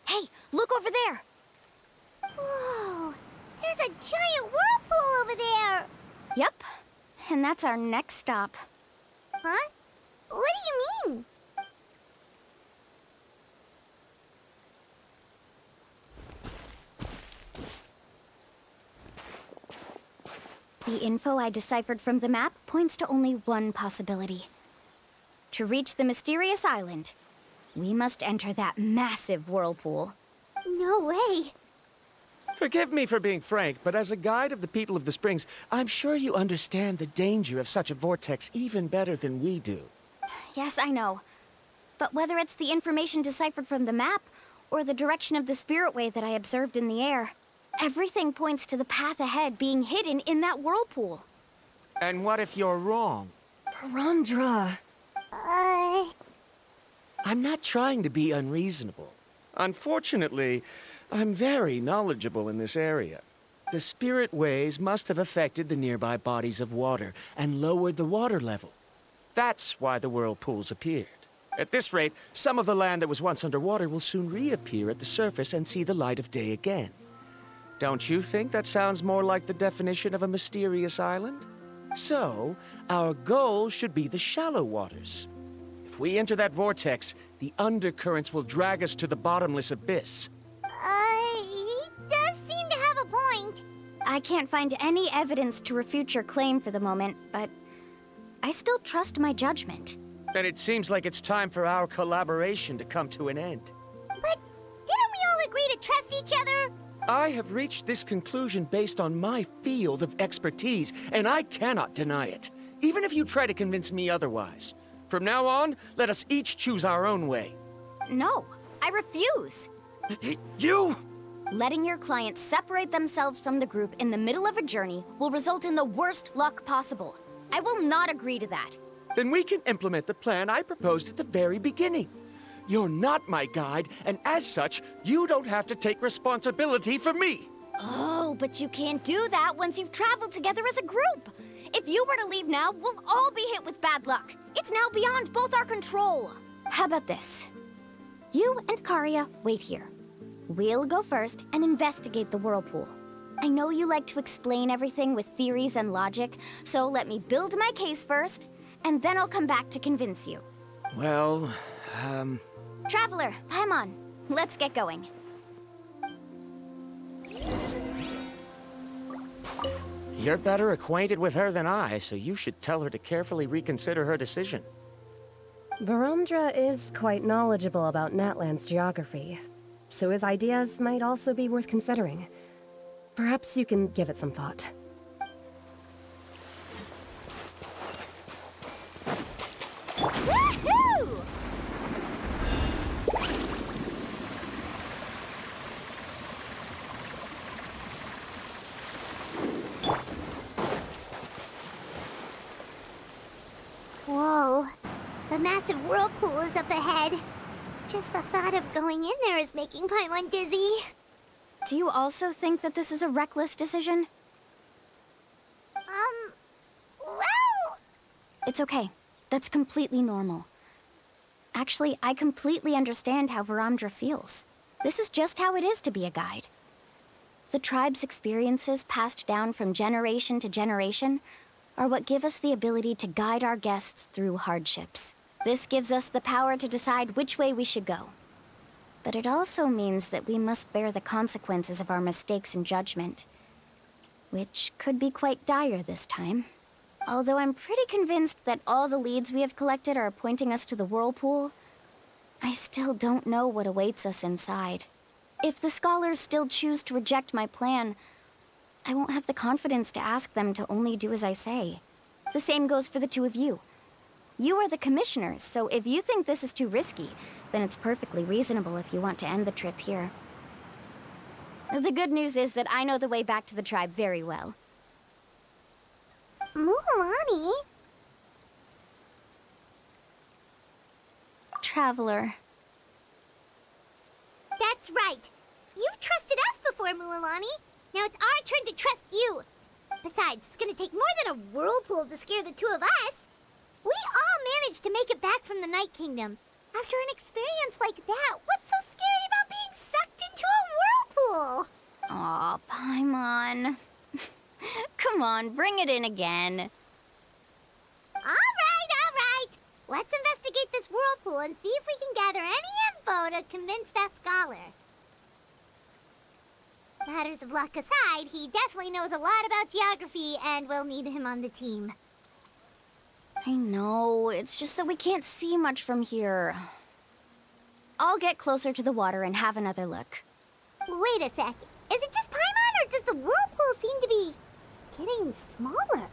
Hey, look over there! Whoa! There's a giant whirlpool over there! Yep, and that's our next stop. Huh? What do you mean? The info I deciphered from the map points to only one possibility. To reach the mysterious island, we must enter that massive whirlpool. No way! Forgive me for being frank, but as a guide of the people of the Springs, I'm sure you understand the danger of such a vortex even better than we do. Yes, I know. But whether it's the information deciphered from the map, or the direction of the spirit way that I observed in the air, everything points to the path ahead being hidden in that whirlpool. And what if you're wrong? Paramdra. I'm not trying to be unreasonable. Unfortunately, I'm very knowledgeable in this area. The spirit ways must have affected the nearby bodies of water and lowered the water level. That's why the whirlpools appeared. At this rate, some of the land that was once underwater will soon reappear at the surface and see the light of day again. Don't you think that sounds more like the definition of a mysterious island? So, our goal should be the shallow waters. If we enter that vortex, the undercurrents will drag us to the bottomless abyss. He does seem to have a point. I can't find any evidence to refute your claim for the moment, but I still trust my judgment. Then it seems like it's time for our collaboration to come to an end. But didn't we all agree to trust each other? I have reached this conclusion based on my field of expertise, and I cannot deny it, even if you try to convince me otherwise. From now on, let us each choose our own way. No, I refuse. You? Letting your clients separate themselves from the group in the middle of a journey will result in the worst luck possible. I will not agree to that. Then we can implement the plan I proposed at the very beginning. You're not my guide, and as such, you don't have to take responsibility for me. Oh, but you can't do that once you've traveled together as a group. If you were to leave now, we'll all be hit with bad luck. It's now beyond both our control. How about this? You and Karia wait here. We'll go first and investigate the whirlpool. I know you like to explain everything with theories and logic, so let me build my case first, and then I'll come back to convince you. Well, Traveler, Paimon, let's get going. You're better acquainted with her than I, so you should tell her to carefully reconsider her decision. Paramdra is quite knowledgeable about Natlan's geography, so his ideas might also be worth considering. Perhaps you can give it some thought. Woohoo! Whoa. The massive whirlpool is up ahead. Just the thought of going in there is making Paimon dizzy. Do you also think that this is a reckless decision? Well... It's okay. That's completely normal. Actually, I completely understand how Paramdra feels. This is just how it is to be a guide. The tribe's experiences passed down from generation to generation are what give us the ability to guide our guests through hardships. This gives us the power to decide which way we should go. But it also means that we must bear the consequences of our mistakes and judgment, which could be quite dire this time. Although I'm pretty convinced that all the leads we have collected are pointing us to the whirlpool, I still don't know what awaits us inside. If the scholars still choose to reject my plan, I won't have the confidence to ask them to only do as I say. The same goes for the two of you. You are the commissioners, so if you think this is too risky, then it's perfectly reasonable if you want to end the trip here. The good news is that I know the way back to the tribe very well. Mualani? Traveler. That's right. You've trusted us before, Mualani. Now it's our turn to trust you. Besides, it's gonna take more than a whirlpool to scare the two of us. We all managed to make it back from the Night Kingdom. After an experience like that, what's so scary about being sucked into a whirlpool? Aw, Paimon. Come on, bring it in again. All right. Let's investigate this whirlpool and see if we can gather any info to convince that scholar. Matters of luck aside, he definitely knows a lot about geography, and we'll need him on the team. I know, it's just that we can't see much from here. I'll get closer to the water and have another look. Wait a sec. Is it just Paimon, or does the whirlpool seem to be getting smaller?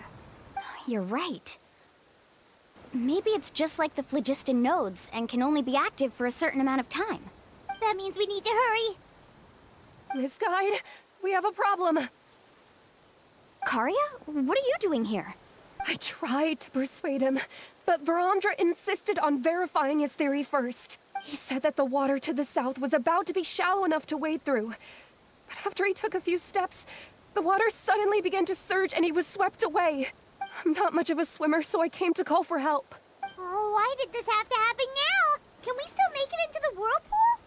You're right. Maybe it's just like the phlogiston nodes and can only be active for a certain amount of time. That means we need to hurry. Miss Guide, we have a problem. Karia? What are you doing here? I tried to persuade him, but Varamdra insisted on verifying his theory first. He said that the water to the south was about to be shallow enough to wade through. But after he took a few steps, the water suddenly began to surge and he was swept away. I'm not much of a swimmer, so I came to call for help. Oh, why did this have to happen now? Can we still make it into the whirlpool?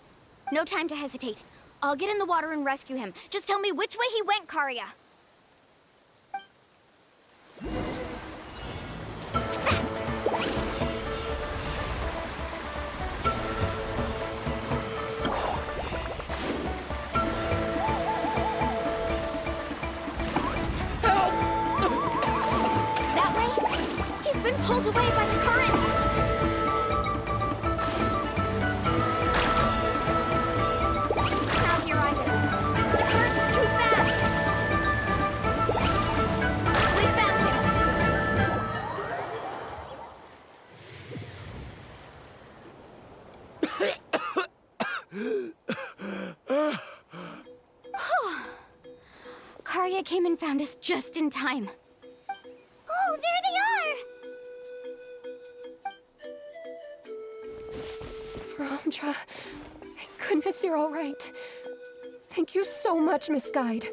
No time to hesitate. I'll get in the water and rescue him. Just tell me which way he went, Karia. Pulled away by the current! Not here either. The current is too fast! We found him! Karia came and found us just in time. Oh, there they are! Varamdra, thank goodness you're all right. Thank you so much, Miss Guide.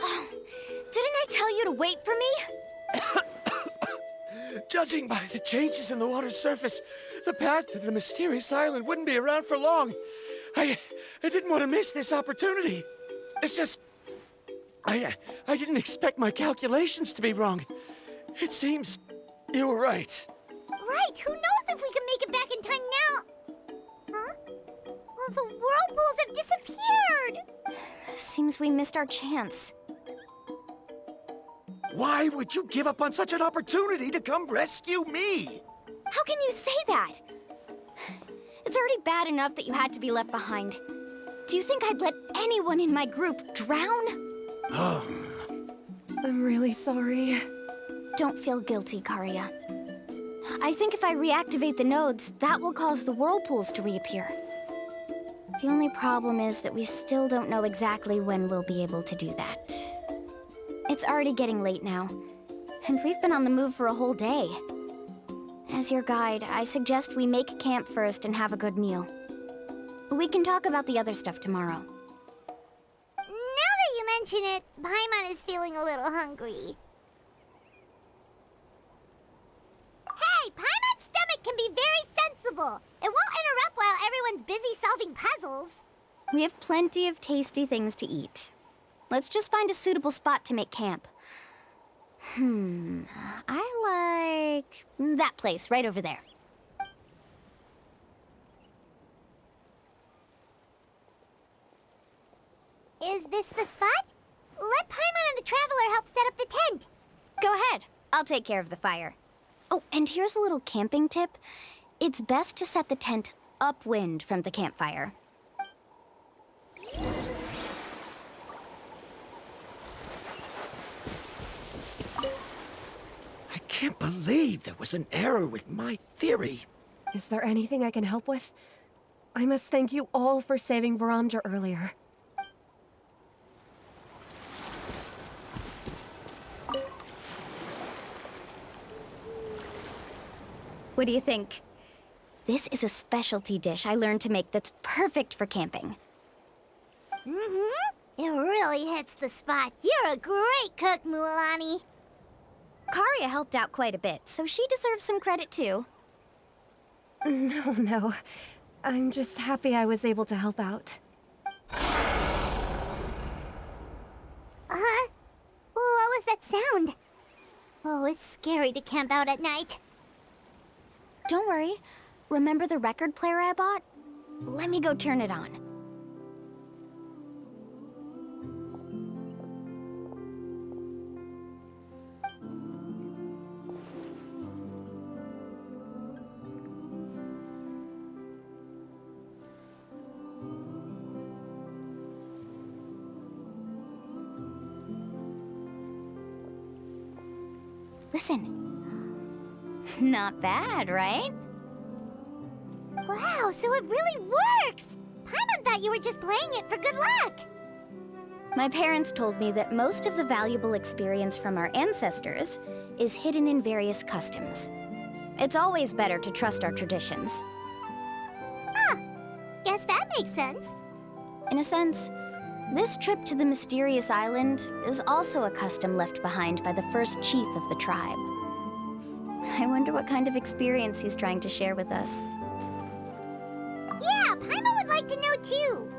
Oh, didn't I tell you to wait for me? Judging by the changes in the water's surface, the path to the mysterious island wouldn't be around for long. I didn't want to miss this opportunity. It's just... I didn't expect my calculations to be wrong. It seems you were right. Right, who knows if we can make it back in time now? Huh? Well, the whirlpools have disappeared! Seems we missed our chance. Why would you give up on such an opportunity to come rescue me? How can you say that? It's already bad enough that you had to be left behind. Do you think I'd let anyone in my group drown? I'm really sorry. Don't feel guilty, Karia. I think if I reactivate the nodes, that will cause the whirlpools to reappear. The only problem is that we still don't know exactly when we'll be able to do that. It's already getting late now, and we've been on the move for a whole day. As your guide, I suggest we make camp first and have a good meal. We can talk about the other stuff tomorrow. Now that you mention it, Paimon is feeling a little hungry. Hey, Paimon's stomach can be very sensible. It won't interrupt while everyone's busy solving puzzles. We have plenty of tasty things to eat. Let's just find a suitable spot to make camp. I like that place right over there. Is this the spot? Let Paimon and the Traveler help set up the tent. Go ahead. I'll take care of the fire. Oh, and here's a little camping tip. It's best to set the tent upwind from the campfire. I can't believe there was an error with my theory. Is there anything I can help with? I must thank you all for saving Varamdra earlier. What do you think? This is a specialty dish I learned to make that's perfect for camping. Mm-hmm. It really hits the spot. You're a great cook, Mualani. Karia helped out quite a bit, so she deserves some credit too. No. I'm just happy I was able to help out. What was that sound? Oh, it's scary to camp out at night. Don't worry. Remember the record player I bought? Let me go turn it on. Listen. Not bad, right? Wow, so it really works! Paimon thought you were just playing it for good luck! My parents told me that most of the valuable experience from our ancestors is hidden in various customs. It's always better to trust our traditions. Huh. Guess that makes sense. In a sense, this trip to the mysterious island is also a custom left behind by the first chief of the tribe. I wonder what kind of experience he's trying to share with us. Yeah, Paimon would like to know too!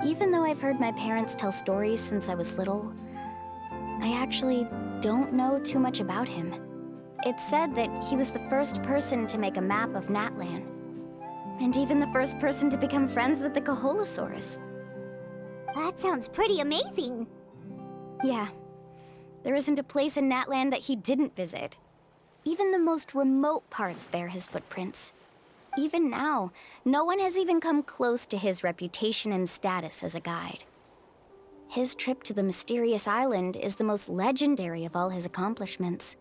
Even though I've heard my parents tell stories since I was little, I actually don't know too much about him. It's said that he was the first person to make a map of Natlan, and even the first person to become friends with the Kaholosaurus. That sounds pretty amazing. Yeah. There isn't a place in Natlan that he didn't visit. Even the most remote parts bear his footprints. Even now, no one has even come close to his reputation and status as a guide. His trip to the mysterious island is the most legendary of all his accomplishments.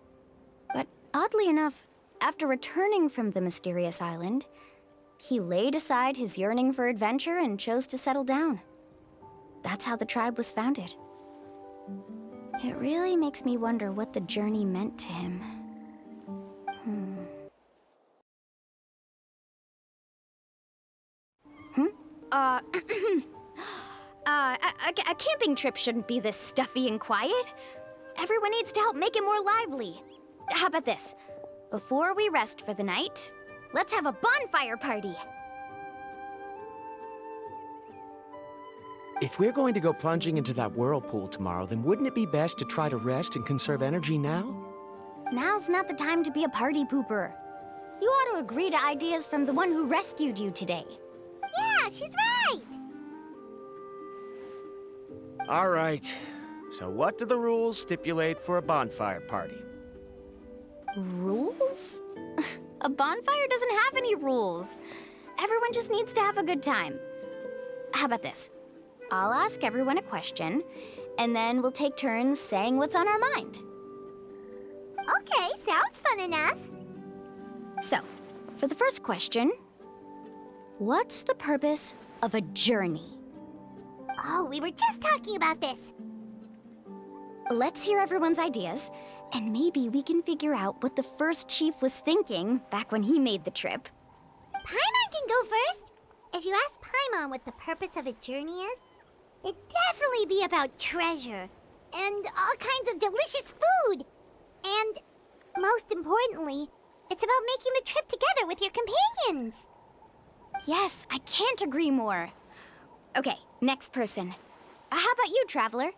But oddly enough, after returning from the mysterious island, he laid aside his yearning for adventure and chose to settle down. That's how the tribe was founded. It really makes me wonder what the journey meant to him. A camping trip shouldn't be this stuffy and quiet. Everyone needs to help make it more lively. How about this? Before we rest for the night, let's have a bonfire party. If we're going to go plunging into that whirlpool tomorrow, then wouldn't it be best to try to rest and conserve energy now? Now's not the time to be a party pooper. You ought to agree to ideas from the one who rescued you today. Yeah, she's right! All right. So what do the rules stipulate for a bonfire party? Rules? A bonfire doesn't have any rules. Everyone just needs to have a good time. How about this? I'll ask everyone a question, and then we'll take turns saying what's on our mind. Okay, sounds fun enough. So, for the first question, what's the purpose of a journey? Oh, we were just talking about this. Let's hear everyone's ideas, and maybe we can figure out what the first chief was thinking back when he made the trip. Paimon can go first. If you ask Paimon what the purpose of a journey is, it'd definitely be about treasure and all kinds of delicious food. And most importantly, it's about making the trip together with your companions. Yes, I can't agree more. Okay, next person. How about you, Traveler?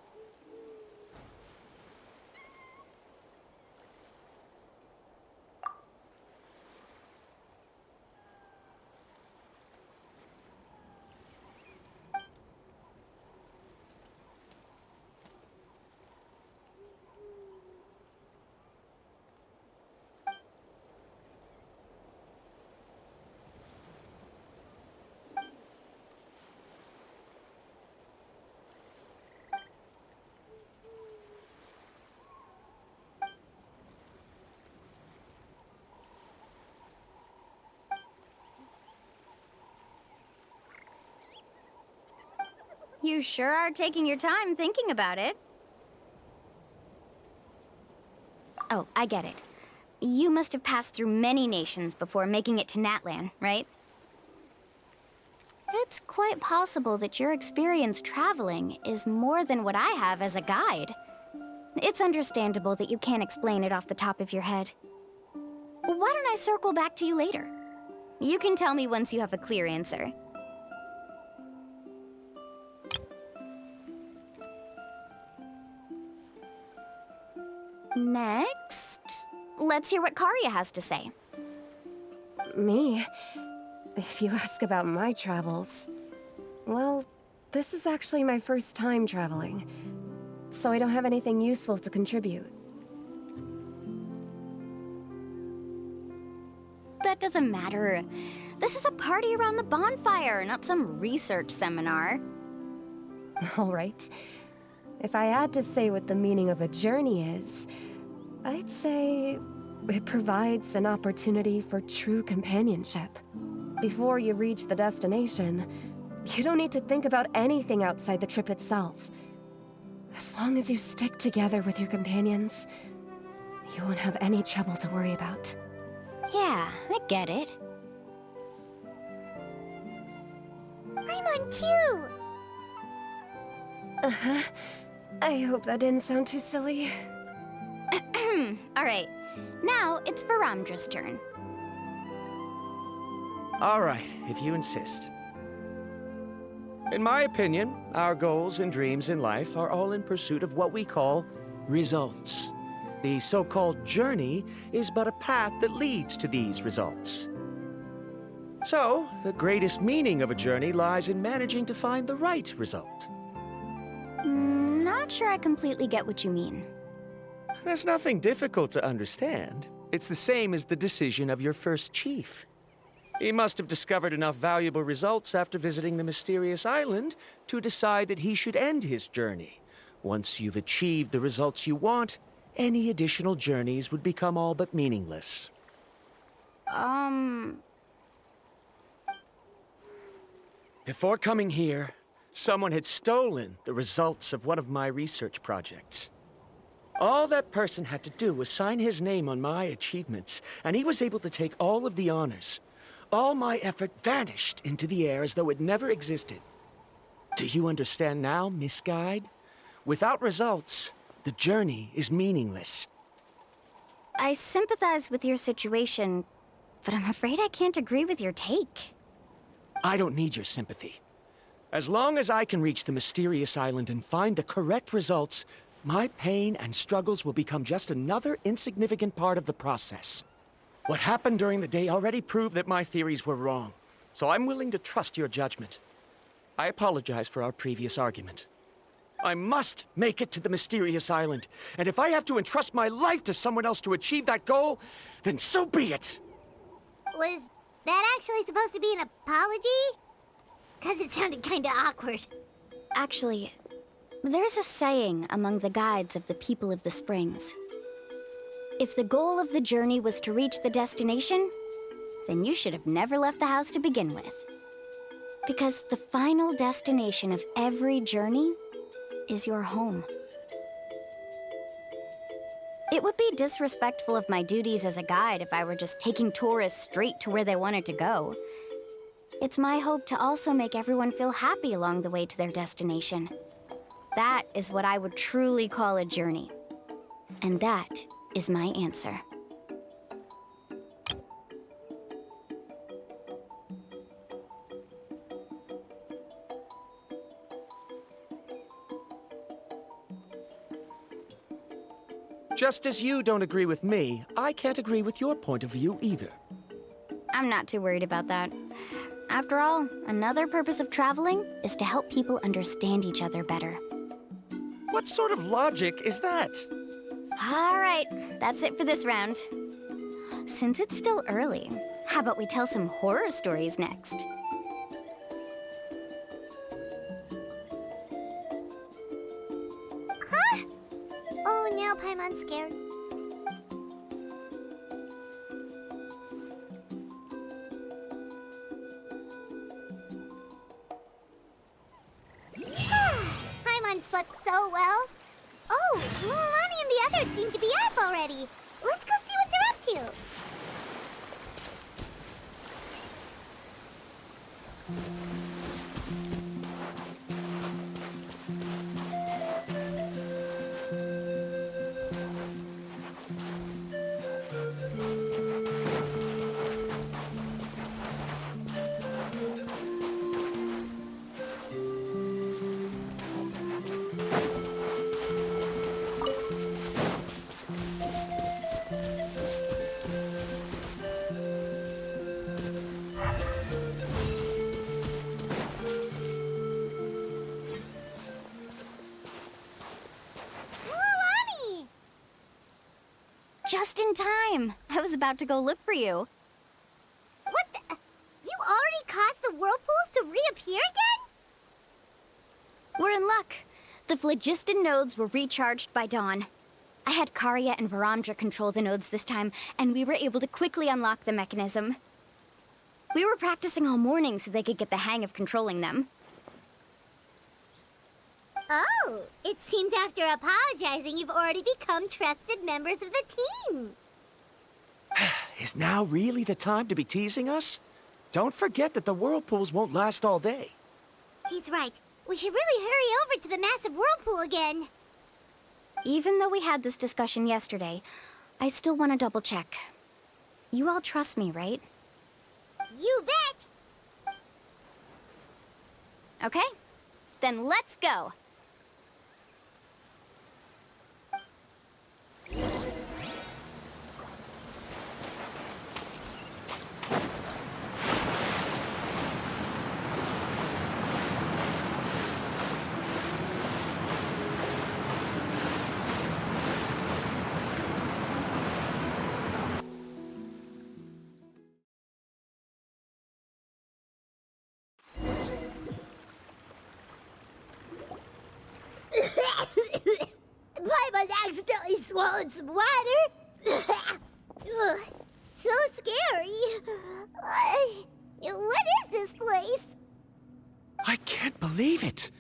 You sure are taking your time thinking about it. Oh, I get it. You must have passed through many nations before making it to Natlan, right? It's quite possible that your experience traveling is more than what I have as a guide. It's understandable that you can't explain it off the top of your head. Why don't I circle back to you later? You can tell me once you have a clear answer. Next, let's hear what Karya has to say. Me? If you ask about my travels... Well, this is actually my first time traveling, so I don't have anything useful to contribute. That doesn't matter. This is a party around the bonfire, not some research seminar. All right. If I had to say what the meaning of a journey is, I'd say it provides an opportunity for true companionship. Before you reach the destination, you don't need to think about anything outside the trip itself. As long as you stick together with your companions, you won't have any trouble to worry about. Yeah, I get it. I'm on too! Uh-huh. I hope that didn't sound too silly. Alright, now it's Varamdra's turn. Alright, if you insist. In my opinion, our goals and dreams in life are all in pursuit of what we call results. The so-called journey is but a path that leads to these results. So, the greatest meaning of a journey lies in managing to find the right result. Not sure I completely get what you mean. There's nothing difficult to understand. It's the same as the decision of your first chief. He must have discovered enough valuable results after visiting the mysterious island to decide that he should end his journey. Once you've achieved the results you want, any additional journeys would become all but meaningless. Before coming here, someone had stolen the results of one of my research projects. All that person had to do was sign his name on my achievements, and he was able to take all of the honors. All my effort vanished into the air as though it never existed. Do you understand now, Miss Guide? Without results, the journey is meaningless. I sympathize with your situation, but I'm afraid I can't agree with your take. I don't need your sympathy. As long as I can reach the mysterious island and find the correct results, my pain and struggles will become just another insignificant part of the process. What happened during the day already proved that my theories were wrong, so I'm willing to trust your judgment. I apologize for our previous argument. I must make it to the mysterious island, and if I have to entrust my life to someone else to achieve that goal, then so be it! Was that actually supposed to be an apology? 'Cause it sounded kinda awkward. Actually, there's a saying among the guides of the people of the Springs. If the goal of the journey was to reach the destination, then you should have never left the house to begin with. Because the final destination of every journey is your home. It would be disrespectful of my duties as a guide if I were just taking tourists straight to where they wanted to go. It's my hope to also make everyone feel happy along the way to their destination. That is what I would truly call a journey. And that is my answer. Just as you don't agree with me, I can't agree with your point of view either. I'm not too worried about that. After all, another purpose of traveling is to help people understand each other better. What sort of logic is that? All right, that's it for this round. Since it's still early, how about we tell some horror stories next? Huh? Oh, now Paimon's scared. Paimon slept so well. Oh, Mualani and the others seem to be up already. Let's go see what they're up you. Mualani! Just in time. I was about to go look for you. What the? You already caused the whirlpools to reappear again? We're in luck. The phlogiston nodes were recharged by dawn. I had Karya and Varamdra control the nodes this time, and we were able to quickly unlock the mechanism. We were practicing all morning so they could get the hang of controlling them. Oh, it seems after apologizing, you've already become trusted members of the team. Is now really the time to be teasing us? Don't forget that the whirlpools won't last all day. He's right. We should really hurry over to the massive whirlpool again. Even though we had this discussion yesterday, I still want to double check. You all trust me, right? You bet! Okay, then let's go. Paimon accidentally swallowed some water. Ugh, so scary. What is this place? I can't believe it.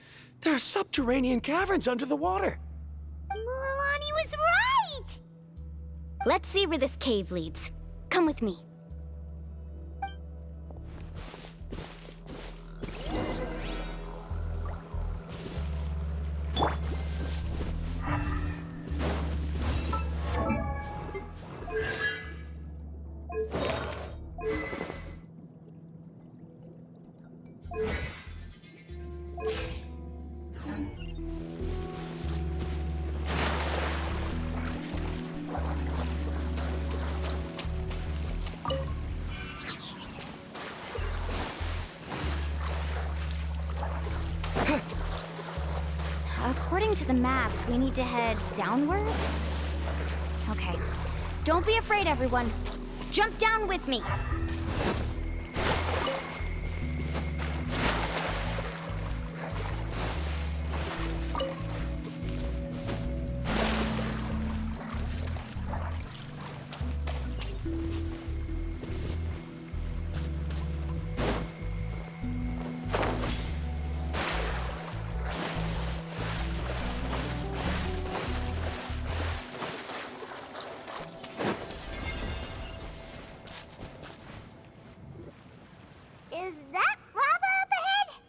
There are subterranean caverns under the water. Mualani was right! Let's see where this cave leads. Come with me. According to the map, we need to head downward? Okay. Don't be afraid, everyone. Jump down with me. Is that lava up ahead?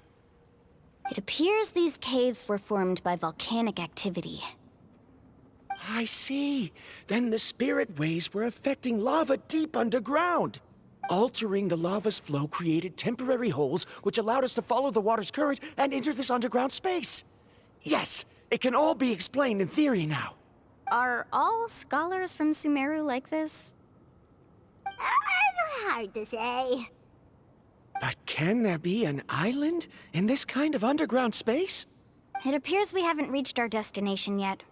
It appears these caves were formed by volcanic activity. I see. Then the spirit waves were affecting lava deep underground. Altering the lava's flow created temporary holes which allowed us to follow the water's current and enter this underground space. Yes, it can all be explained in theory now. Are all scholars from Sumeru like this? Hard to say. But can there be an island in this kind of underground space? It appears we haven't reached our destination yet.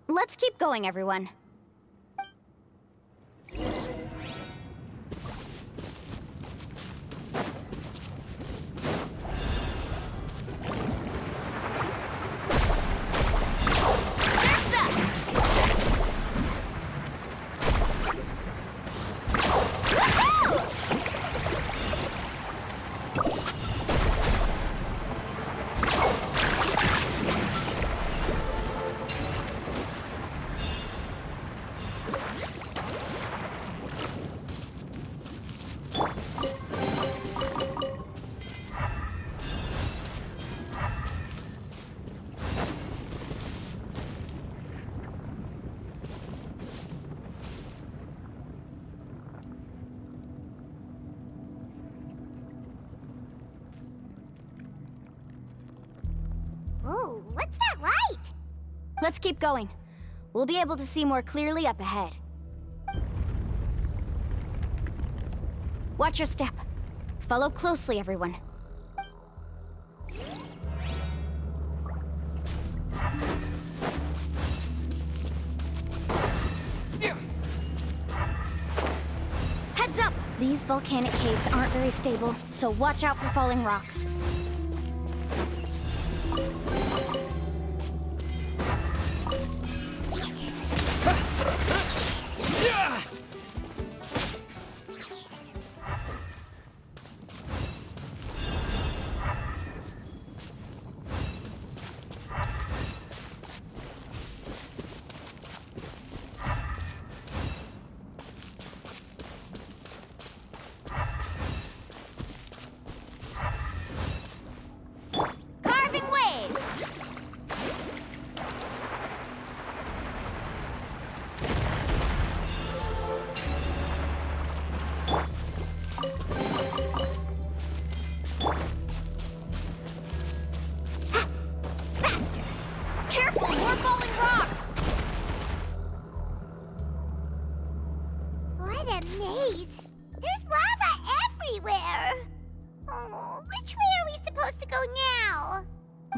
Let's keep going, everyone. What's that light? Let's keep going. We'll be able to see more clearly up ahead. Watch your step. Follow closely, everyone. Heads up! These volcanic caves aren't very stable, so watch out for falling rocks.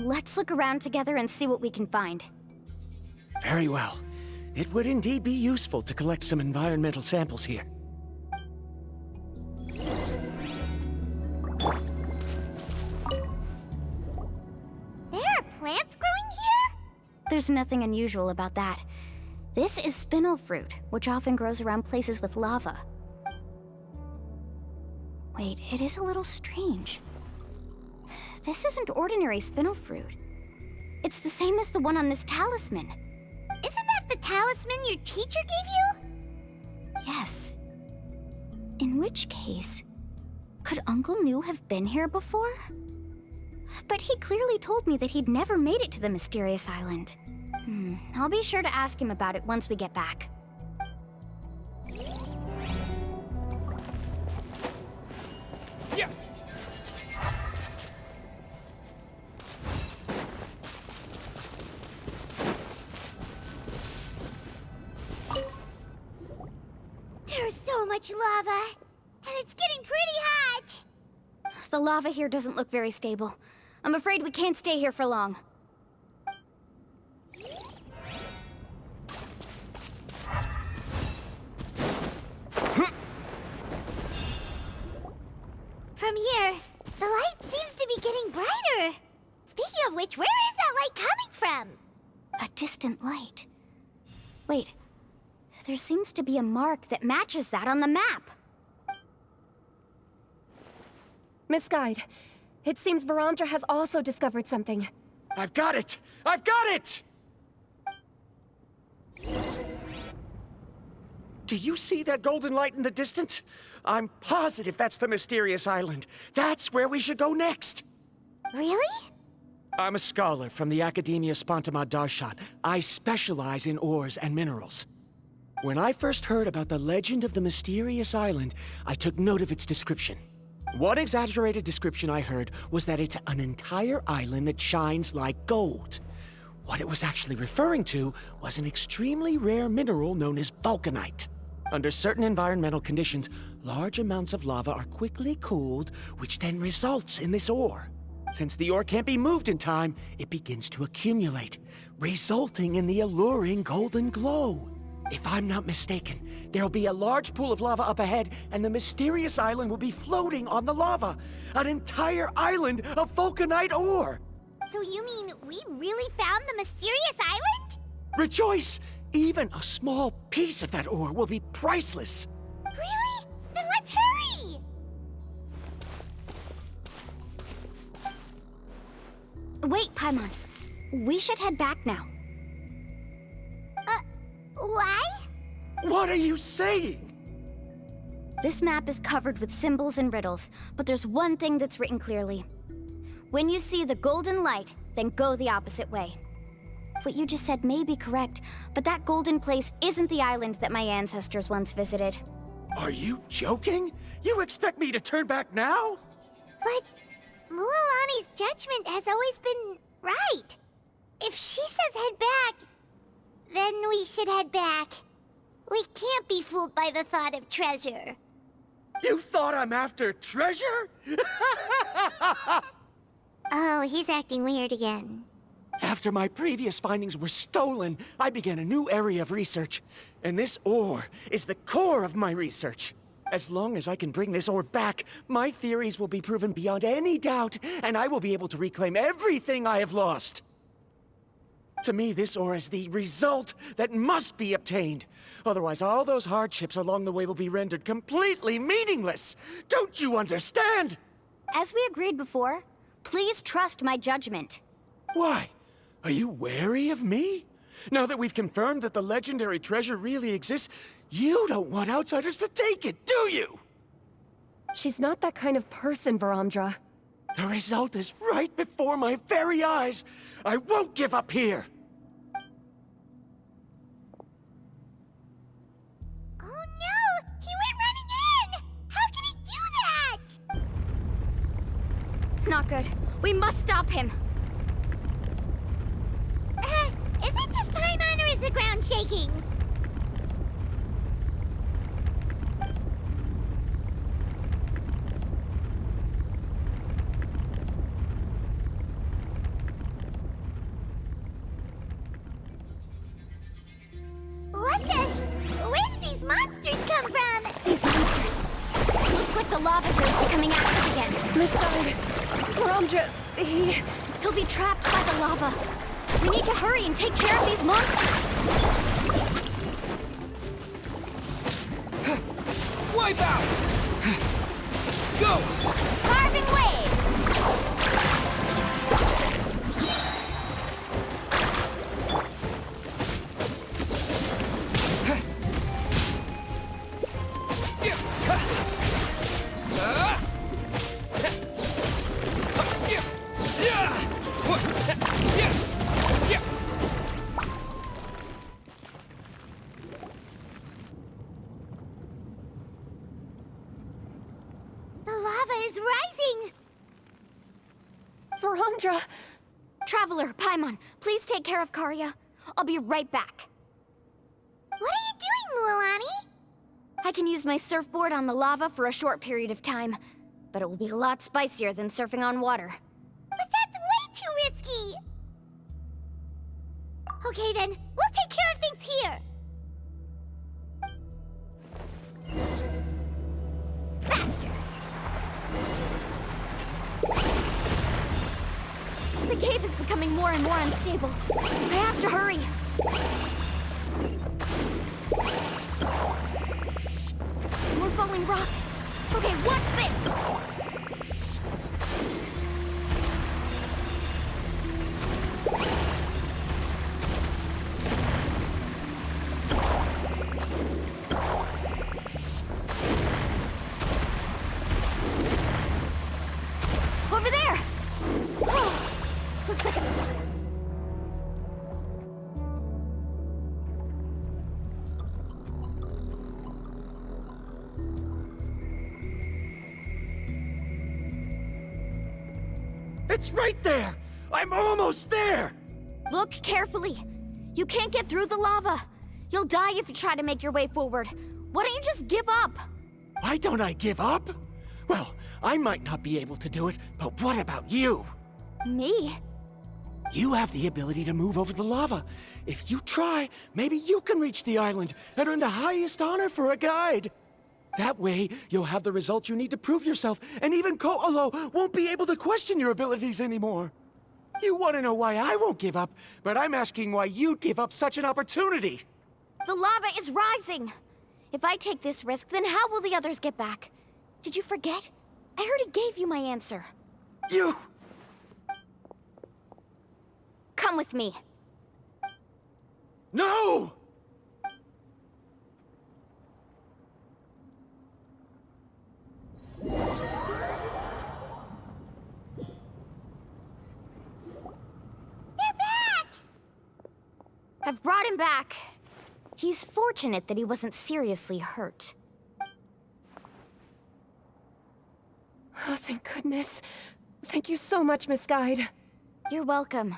Let's look around together and see what we can find. Very well. It would indeed be useful to collect some environmental samples here. There are plants growing here? There's nothing unusual about that. This is spinel fruit, which often grows around places with lava. Wait, it is a little strange. This isn't ordinary spinel fruit. It's the same as the one on this talisman. Isn't that the talisman your teacher gave you? Yes. In which case, could Uncle New have been here before? But he clearly told me that he'd never made it to the mysterious island. I'll be sure to ask him about it once we get back. Yeah. There's so much lava, and it's getting pretty hot. The lava here doesn't look very stable. I'm afraid we can't stay here for long. From here, the light seems to be getting brighter. Speaking of which, where is that light coming from? A distant light. Wait, there seems to be a mark that matches that on the map. Miss Guide, it seems Varandra has also discovered something. I've got it! I've got it! Do you see that golden light in the distance? I'm positive that's the mysterious island. That's where we should go next. Really? I'm a scholar from the Academia Spontamad Darshan. I specialize in ores and minerals. When I first heard about the legend of the mysterious island, I took note of its description. One exaggerated description I heard was that it's an entire island that shines like gold. What it was actually referring to was an extremely rare mineral known as vulcanite. Under certain environmental conditions, large amounts of lava are quickly cooled, which then results in this ore. Since the ore can't be moved in time, it begins to accumulate, resulting in the alluring golden glow. If I'm not mistaken, there'll be a large pool of lava up ahead, and the mysterious island will be floating on the lava. An entire island of vulcanite ore! So you mean we really found the mysterious island? Rejoice! Even a small piece of that ore will be priceless. Really? Then let's hurry! Wait, Paimon. We should head back now. Why? What are you saying? This map is covered with symbols and riddles, but there's one thing that's written clearly. When you see the golden light, then go the opposite way. What you just said may be correct, but that golden place isn't the island that my ancestors once visited. Are you joking? You expect me to turn back now? But Mualani's judgment has always been right. If she says head back, then we should head back. We can't be fooled by the thought of treasure. You thought I'm after treasure? Oh, he's acting weird again. After my previous findings were stolen, I began a new area of research. And this ore is the core of my research. As long as I can bring this ore back, my theories will be proven beyond any doubt, and I will be able to reclaim everything I have lost. To me, this ore is the result that must be obtained. Otherwise, all those hardships along the way will be rendered completely meaningless. Don't you understand? As we agreed before, please trust my judgment. Why? Are you wary of me? Now that we've confirmed that the legendary treasure really exists, you don't want outsiders to take it, do you? She's not that kind of person, Baramdra. The result is right before my very eyes. I won't give up here. Oh no! He went running in! How can he do that? Not good. We must stop him. Is it just Paimon or is the ground shaking? What the? Where did these monsters come from? These monsters. Looks like the lava is becoming active again. Misguided. Baramdra, He'll be trapped by the lava. We need to hurry and take care of these monsters. Wipe out! Go! Carving waves! The lava is rising! Baramdra! Traveler, Paimon, please take care of Karya. I'll be right back. What are you doing, Mualani? I can use my surfboard on the lava for a short period of time, but it will be a lot spicier than surfing on water. But that's way too risky! Okay then, we'll take care of things here! Faster! The cave is becoming more and more unstable. I have to hurry. More falling rocks. Okay, watch this! Over there! Oh, looks like a... It's right there! I'm almost there! Look carefully. You can't get through the lava. You'll die if you try to make your way forward. Why don't you just give up? Why don't I give up? Well, I might not be able to do it, but what about you? Me? You have the ability to move over the lava. If you try, maybe you can reach the island and earn the highest honor for a guide. That way, you'll have the results you need to prove yourself, and even Ko'olo won't be able to question your abilities anymore. You want to know why I won't give up, but I'm asking why you'd give up such an opportunity. The lava is rising. If I take this risk, then how will the others get back? Did you forget? I already gave you my answer. You... Come with me. No! I've brought him back. He's fortunate that he wasn't seriously hurt. Oh, thank goodness. Thank you so much, Miss Guide. You're welcome.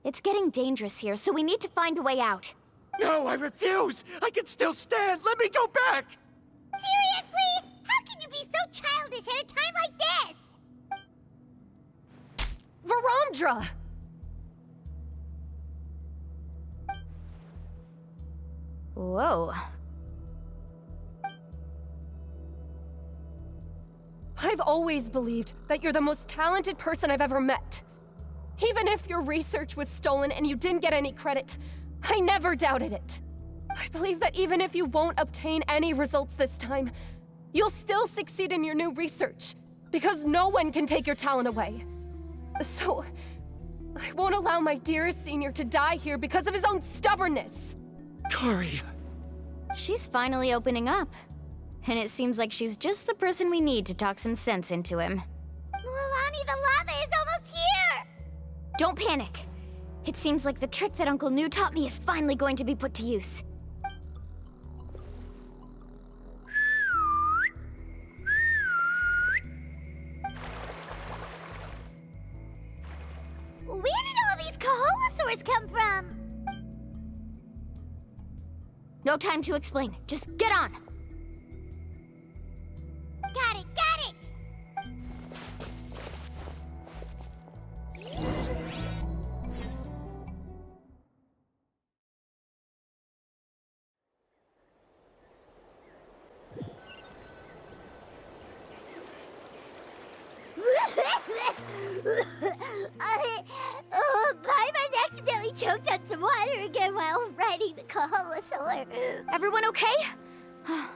It's getting dangerous here, so we need to find a way out. No, I refuse! I can still stand! Let me go back! Seriously? How can you be so childish at a time like this? Varamdra! Whoa. I've always believed that you're the most talented person I've ever met. Even if your research was stolen and you didn't get any credit, I never doubted it. I believe that even if you won't obtain any results this time, you'll still succeed in your new research, because no one can take your talent away. So, I won't allow my dearest senior to die here because of his own stubbornness. Cori. She's finally opening up. And it seems like she's just the person we need to talk some sense into him. Mualani, the lava is almost here! Don't panic. It seems like the trick that Uncle New taught me is finally going to be put to use. Where did all these Kaholasaurs come from? No time to explain. Just get on. Got it, got it! Paimon accidentally choked on some water again while riding the Kaholasaur. Everyone okay?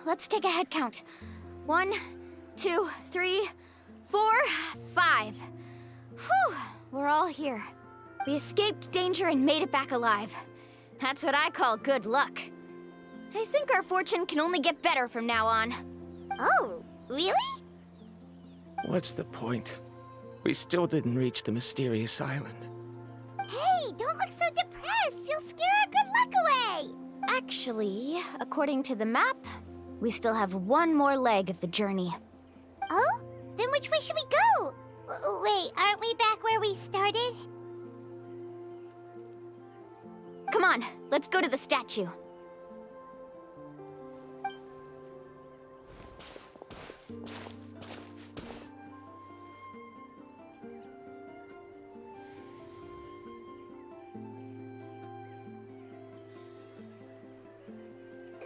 Let's take a head count. 1, 2, 3, 4, 5. Whew, we're all here. We escaped danger and made it back alive. That's what I call good luck. I think our fortune can only get better from now on. Oh, really? What's the point? We still didn't reach the mysterious island. Hey, don't look so depressed. You'll scare our good luck away. Actually, according to the map, we still have one more leg of the journey. Oh? Then which way should we go? Wait, aren't we back where we started? Come on, let's go to the statue.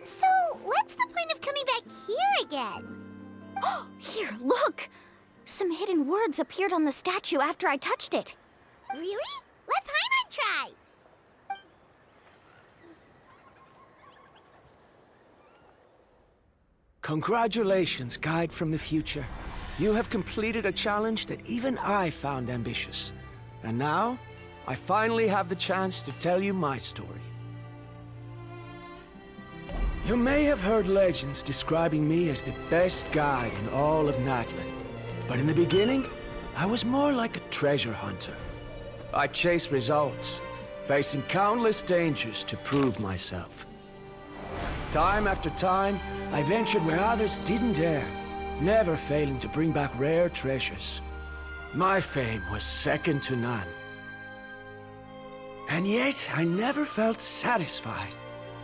So, what's the point of coming back here again? Here, look! Some hidden words appeared on the statue after I touched it. Really? Let Paimon try! Congratulations, guide from the future. You have completed a challenge that even I found ambitious. And now, I finally have the chance to tell you my story. You may have heard legends describing me as the best guide in all of Natlan. But in the beginning, I was more like a treasure hunter. I chased results, facing countless dangers to prove myself. Time after time, I ventured where others didn't dare, never failing to bring back rare treasures. My fame was second to none. And yet, I never felt satisfied.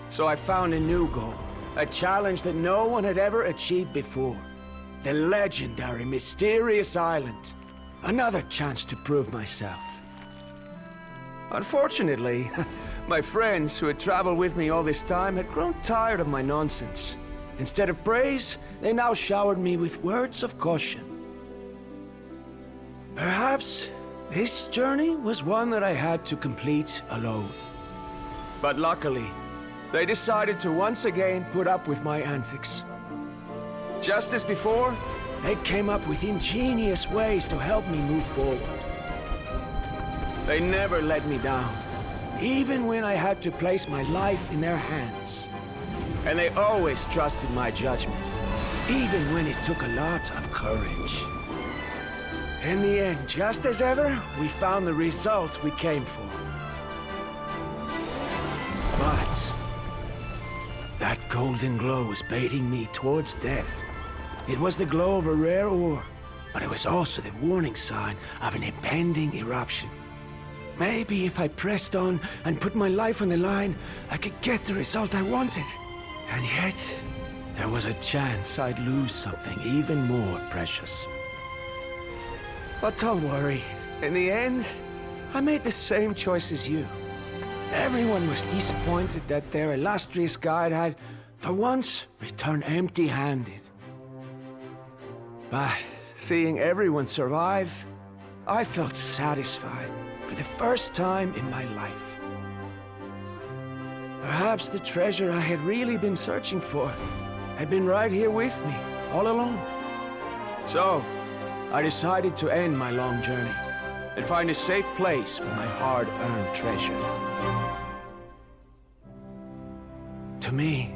So I found a new goal, a challenge that no one had ever achieved before. The legendary Mysterious Island. Another chance to prove myself. Unfortunately, my friends who had traveled with me all this time had grown tired of my nonsense. Instead of praise, they now showered me with words of caution. Perhaps this journey was one that I had to complete alone. But luckily, they decided to once again put up with my antics. Just as before, they came up with ingenious ways to help me move forward. They never let me down, even when I had to place my life in their hands. And they always trusted my judgment, even when it took a lot of courage. In the end, just as ever, we found the result we came for. But that golden glow was baiting me towards death. It was the glow of a rare ore, but it was also the warning sign of an impending eruption. Maybe if I pressed on and put my life on the line, I could get the result I wanted. And yet, there was a chance I'd lose something even more precious. But don't worry. In the end, I made the same choice as you. Everyone was disappointed that their illustrious guide had, for once, returned empty-handed. But seeing everyone survive, I felt satisfied for the first time in my life. Perhaps the treasure I had really been searching for had been right here with me, all along. So, I decided to end my long journey and find a safe place for my hard-earned treasure. To me,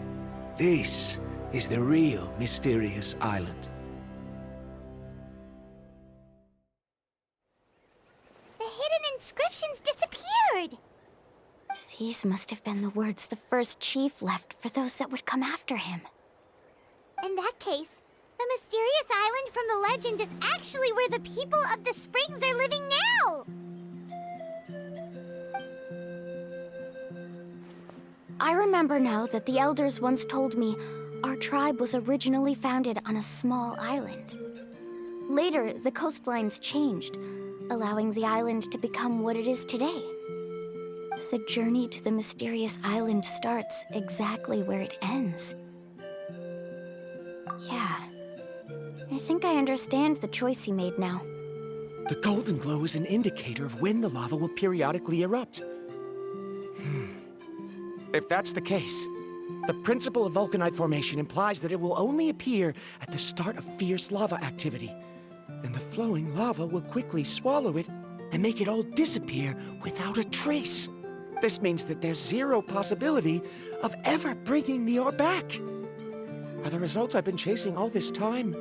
this is the real mysterious island. The hidden inscriptions disappeared! These must have been the words the first chief left for those that would come after him. In that case, the mysterious island from the legend is actually where the people of the springs are living now! I remember now that the elders once told me our tribe was originally founded on a small island. Later, the coastlines changed, allowing the island to become what it is today. The journey to the mysterious island starts exactly where it ends. Yeah. I think I understand the choice he made now. The golden glow is an indicator of when the lava will periodically erupt. If that's the case, the principle of vulcanite formation implies that it will only appear at the start of fierce lava activity, and the flowing lava will quickly swallow it and make it all disappear without a trace. This means that there's zero possibility of ever bringing the ore back. Are the results I've been chasing all this time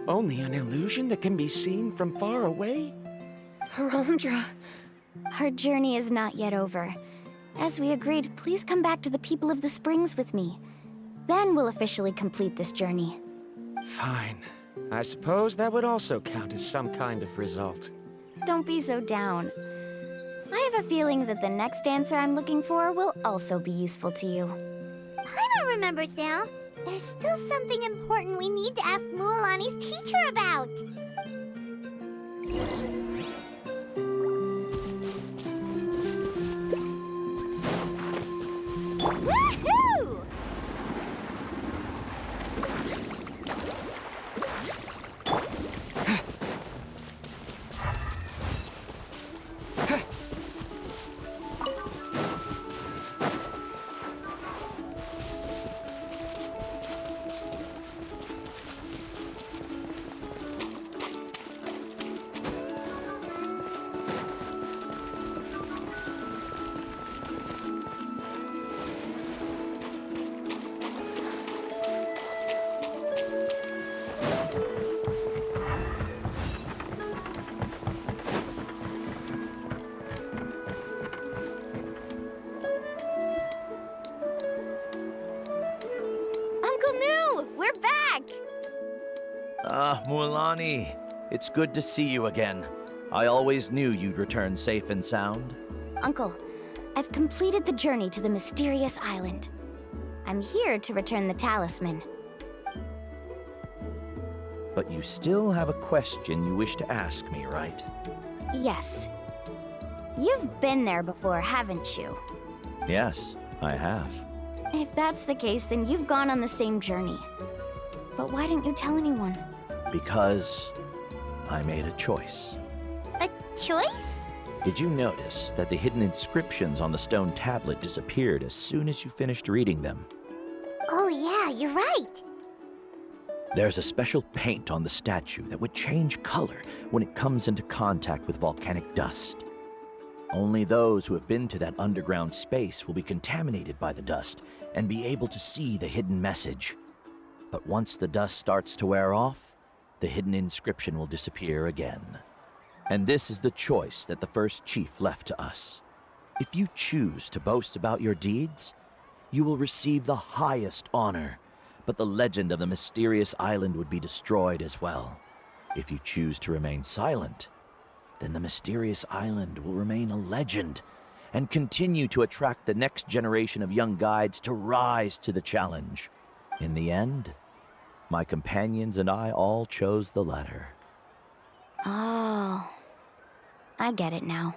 only an illusion that can be seen from far away? Harondra. Our journey is not yet over. As we agreed, please come back to the people of the springs with me. Then we'll officially complete this journey. Fine. I suppose that would also count as some kind of result. Don't be so down. I have a feeling that the next answer I'm looking for will also be useful to you. I don't remember, Sam. There's still something important we need to ask Mualani's teacher about. Woohoo! Mualani, it's good to see you again. I always knew you'd return safe and sound. Uncle, I've completed the journey to the mysterious island. I'm here to return the talisman. But you still have a question you wish to ask me, right? Yes. You've been there before, haven't you? Yes, I have. If that's the case, then you've gone on the same journey. But why didn't you tell anyone? Because I made a choice. A choice? Did you notice that the hidden inscriptions on the stone tablet disappeared as soon as you finished reading them? Oh yeah, you're right. There's a special paint on the statue that would change color when it comes into contact with volcanic dust. Only those who have been to that underground space will be contaminated by the dust and be able to see the hidden message. But once the dust starts to wear off, the hidden inscription will disappear again. And this is the choice that the first chief left to us. If you choose to boast about your deeds, you will receive the highest honor, but the legend of the mysterious island would be destroyed as well. If you choose to remain silent, then the mysterious island will remain a legend and continue to attract the next generation of young guides to rise to the challenge. In the end, my companions and I all chose the latter. Oh, I get it now.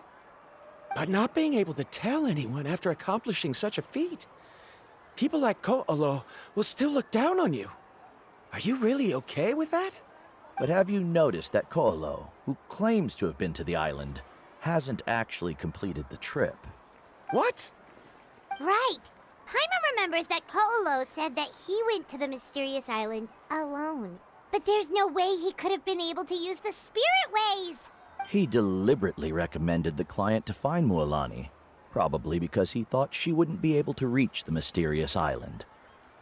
But not being able to tell anyone after accomplishing such a feat. People like Ko'olo will still look down on you. Are you really okay with that? But have you noticed that Ko'olo, who claims to have been to the island, hasn't actually completed the trip? What? Right. Paimon remembers that Ko'olo said that he went to the mysterious island alone. But there's no way he could have been able to use the spirit ways! He deliberately recommended the client to find Mualani, probably because he thought she wouldn't be able to reach the mysterious island.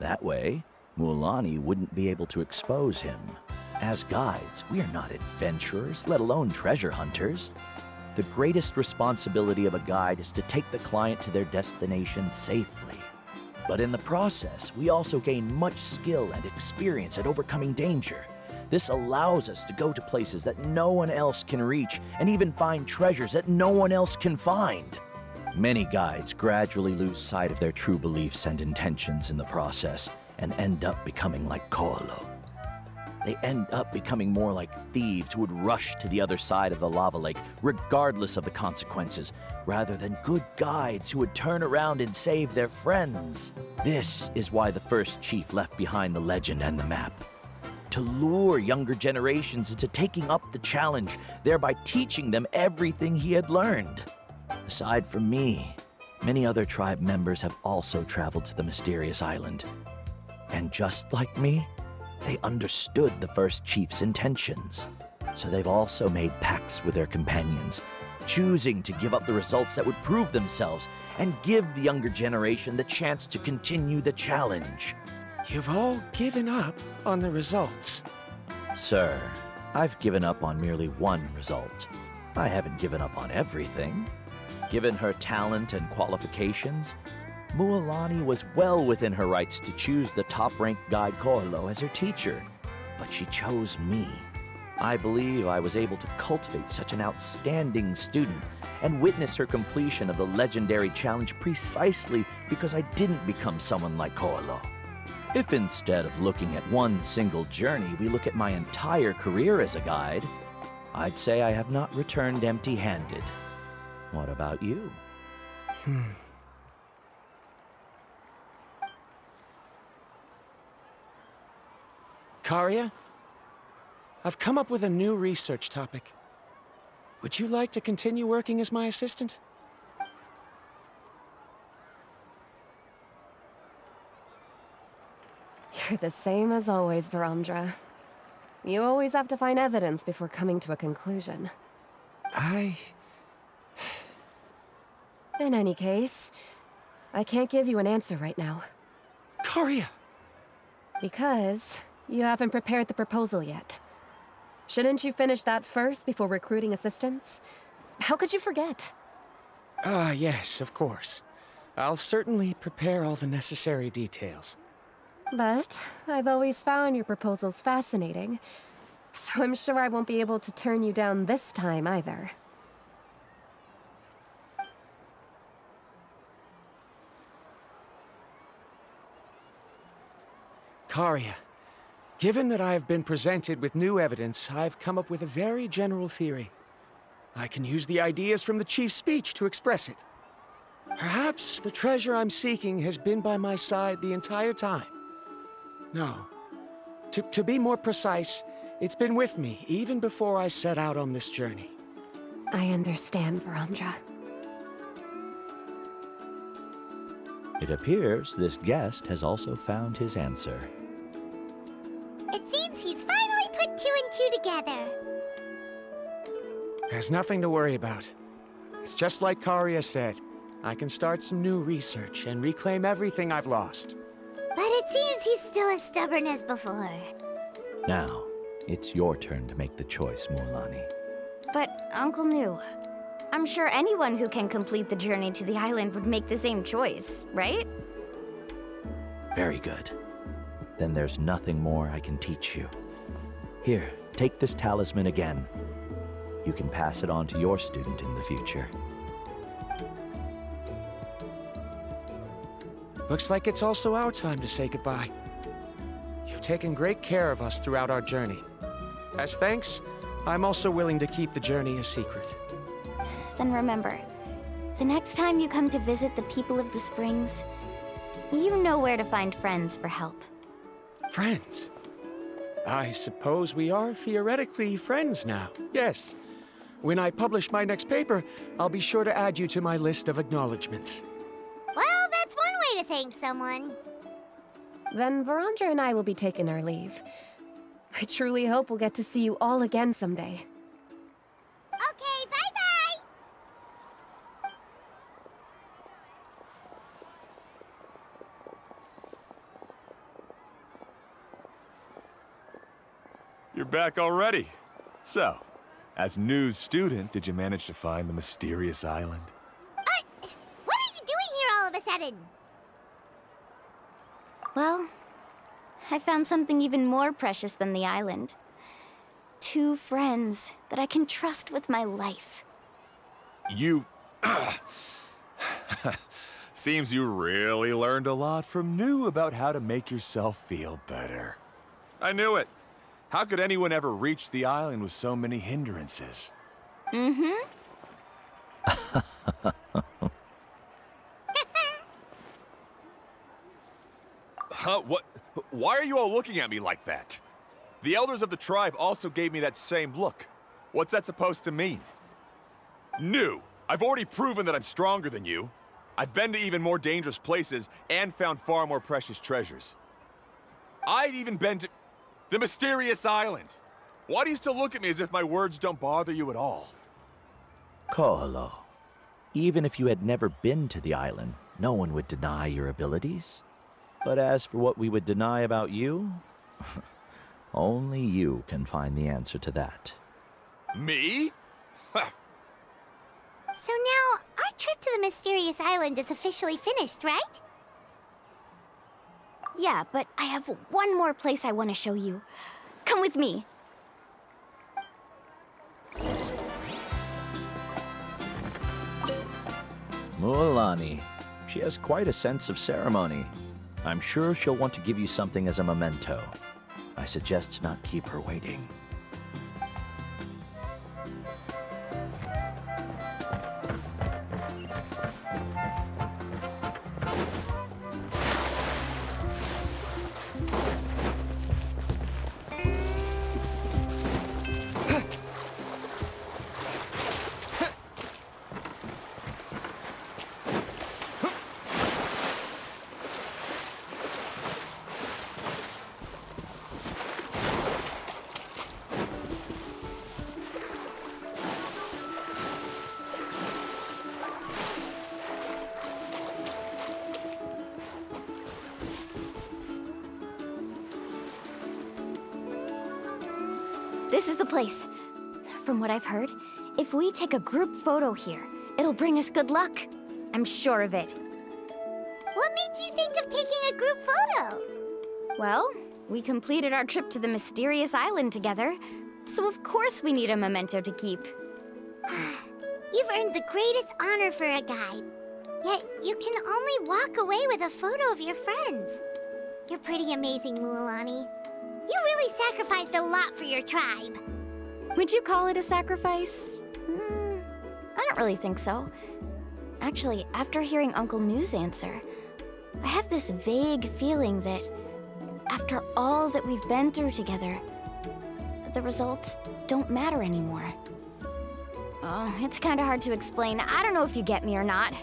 That way, Mualani wouldn't be able to expose him. As guides, we are not adventurers, let alone treasure hunters. The greatest responsibility of a guide is to take the client to their destination safely. But in the process, we also gain much skill and experience at overcoming danger. This allows us to go to places that no one else can reach, and even find treasures that no one else can find. Many guides gradually lose sight of their true beliefs and intentions in the process, and end up becoming like Ko'olo. They end up becoming more like thieves who would rush to the other side of the lava lake, regardless of the consequences, rather than good guides who would turn around and save their friends. This is why the first chief left behind the legend and the map. To lure younger generations into taking up the challenge, thereby teaching them everything he had learned. Aside from me, many other tribe members have also traveled to the mysterious island. And just like me, they understood the first chief's intentions. So they've also made pacts with their companions, choosing to give up the results that would prove themselves and give the younger generation the chance to continue the challenge. You've all given up on the results. Sir, I've given up on merely one result. I haven't given up on everything. Given her talent and qualifications, Mualani was well within her rights to choose the top-ranked guide Ko'olo as her teacher, but she chose me. I believe I was able to cultivate such an outstanding student and witness her completion of the legendary challenge precisely because I didn't become someone like Ko'olo. If instead of looking at one single journey, we look at my entire career as a guide, I'd say I have not returned empty-handed. What about you? Karia, I've come up with a new research topic. Would you like to continue working as my assistant? You're the same as always, Varamdra. You always have to find evidence before coming to a conclusion. In any case, I can't give you an answer right now. Karia! Because you haven't prepared the proposal yet. Shouldn't you finish that first before recruiting assistants? How could you forget? Yes, of course. I'll certainly prepare all the necessary details. But I've always found your proposals fascinating, so I'm sure I won't be able to turn you down this time either. Karia, given that I have been presented with new evidence, I've come up with a very general theory. I can use the ideas from the chief's speech to express it. Perhaps the treasure I'm seeking has been by my side the entire time. No. To be more precise, it's been with me even before I set out on this journey. I understand, Varamdra. It appears this guest has also found his answer. It seems he's finally put two and two together. There's nothing to worry about. It's just like Karia said. I can start some new research and reclaim everything I've lost. But it seems he's still as stubborn as before. Now, it's your turn to make the choice, Mualani. But, Uncle Nu, I'm sure anyone who can complete the journey to the island would make the same choice, right? Very good. Then there's nothing more I can teach you. Here, take this talisman again. You can pass it on to your student in the future. Looks like it's also our time to say goodbye. You've taken great care of us throughout our journey. As thanks, I'm also willing to keep the journey a secret. Then remember, the next time you come to visit the people of the Springs, you know where to find friends for help. Friends? I suppose we are theoretically friends now. Yes. When I publish my next paper, I'll be sure to add you to my list of acknowledgements. Well, that's one way to thank someone. Then Verandra and I will be taking our leave. I truly hope we'll get to see you all again someday. Okay, bye-bye! You're back already. So, as news student, did you manage to find the mysterious island? What are you doing here all of a sudden? Well, I found something even more precious than the island. 2 friends that I can trust with my life. You... Seems you really learned a lot from New about how to make yourself feel better. I knew it. How could anyone ever reach the island with so many hindrances? Mm-hmm. Huh? What? Why are you all looking at me like that? The elders of the tribe also gave me that same look. What's that supposed to mean? New, I've already proven that I'm stronger than you. I've been to even more dangerous places and found far more precious treasures. I've even been to the mysterious island. Why do you still look at me as if my words don't bother you at all? Koholo, even if you had never been to the island, no one would deny your abilities. But as for what we would deny about you, only you can find the answer to that. Me? So now, our trip to the mysterious island is officially finished, right? Yeah, but I have one more place I want to show you. Come with me. Mualani. She has quite a sense of ceremony. I'm sure she'll want to give you something as a memento. I suggest not keep her waiting. This is the place. From what I've heard, if we take a group photo here, it'll bring us good luck. I'm sure of it. What made you think of taking a group photo? Well, we completed our trip to the mysterious island together, so of course we need a memento to keep. You've earned the greatest honor for a guide. Yet, you can only walk away with a photo of your friends. You're pretty amazing, Mualani. You really sacrificed a lot for your tribe. Would you call it a sacrifice? I don't really think so. Actually, after hearing Uncle New's answer, I have this vague feeling that after all that we've been through together, the results don't matter anymore. Oh, it's kind of hard to explain. I don't know if you get me or not.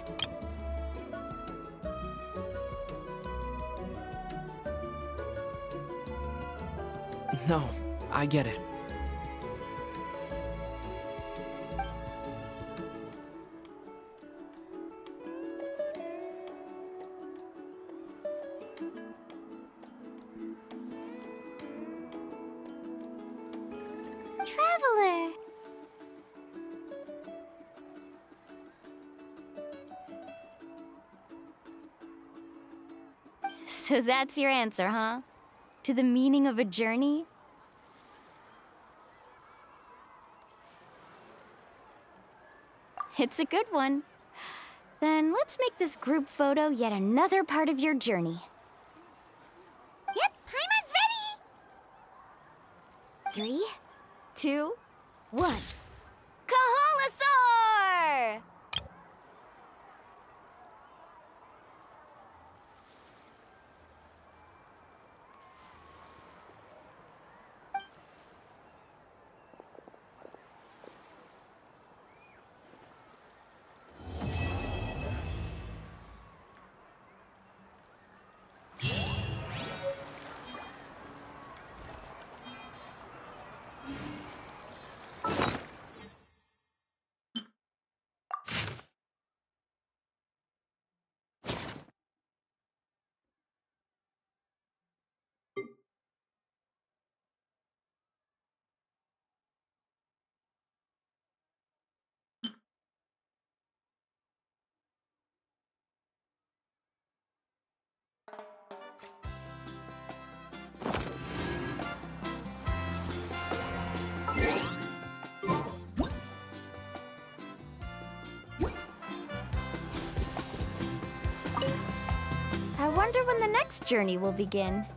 No, I get it. Traveler! So that's your answer, huh? To the meaning of a journey? It's a good one. Then let's make this group photo yet another part of your journey. Yep, Paimon's ready! 3, 2, 1. Kaholasaur! I wonder when the next journey will begin.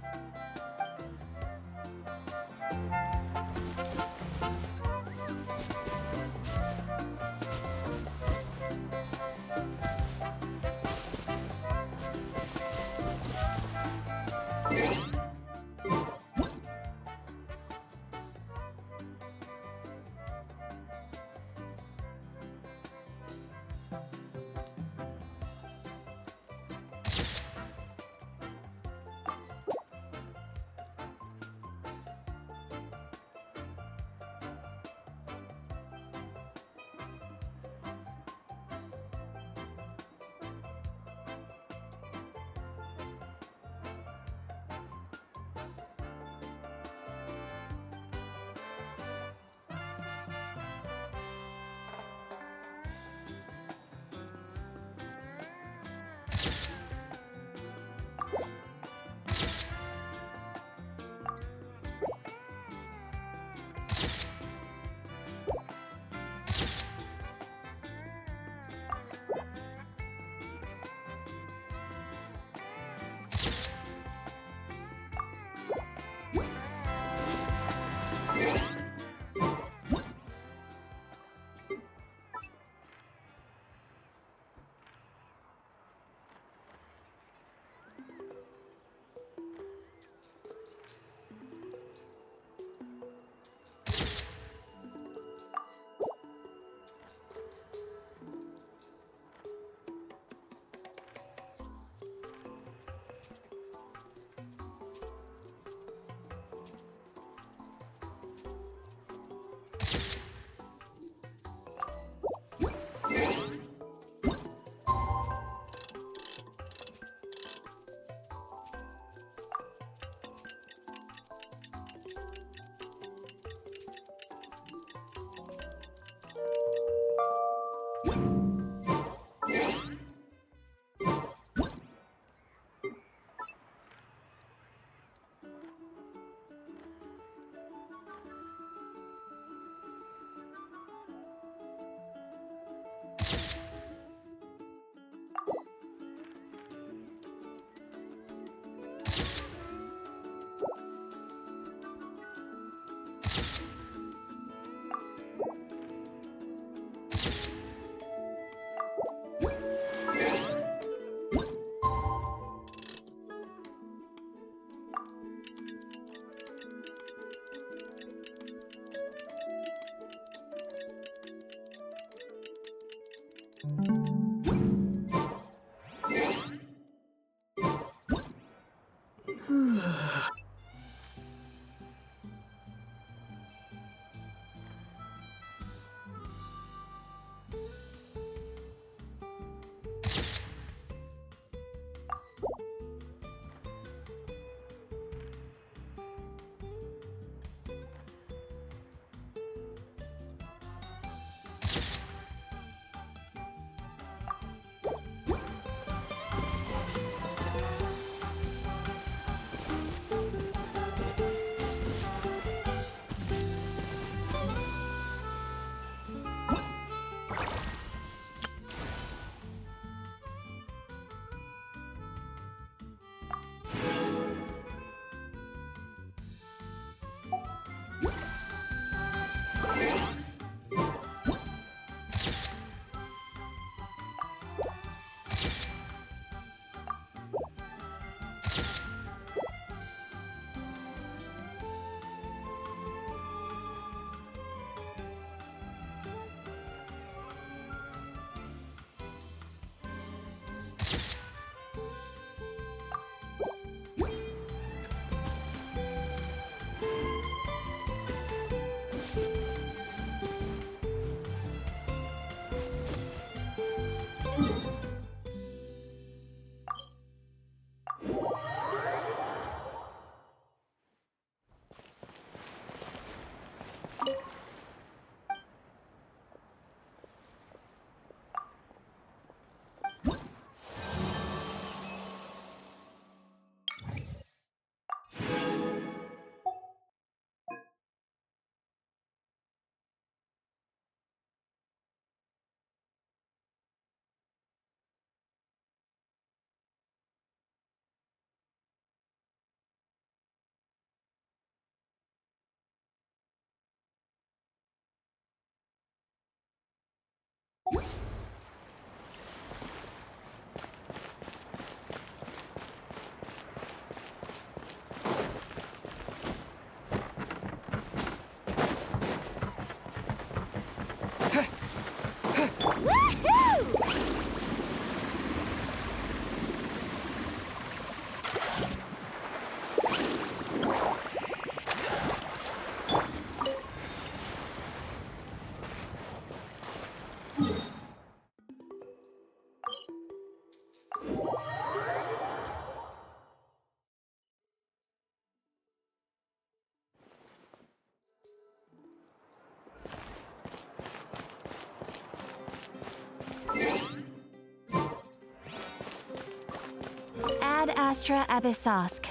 Ad Astra Abyssosk.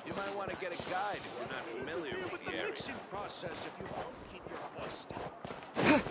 You might want to get a guide if you're not familiar with the area. Mixing process if you both keep your voice down.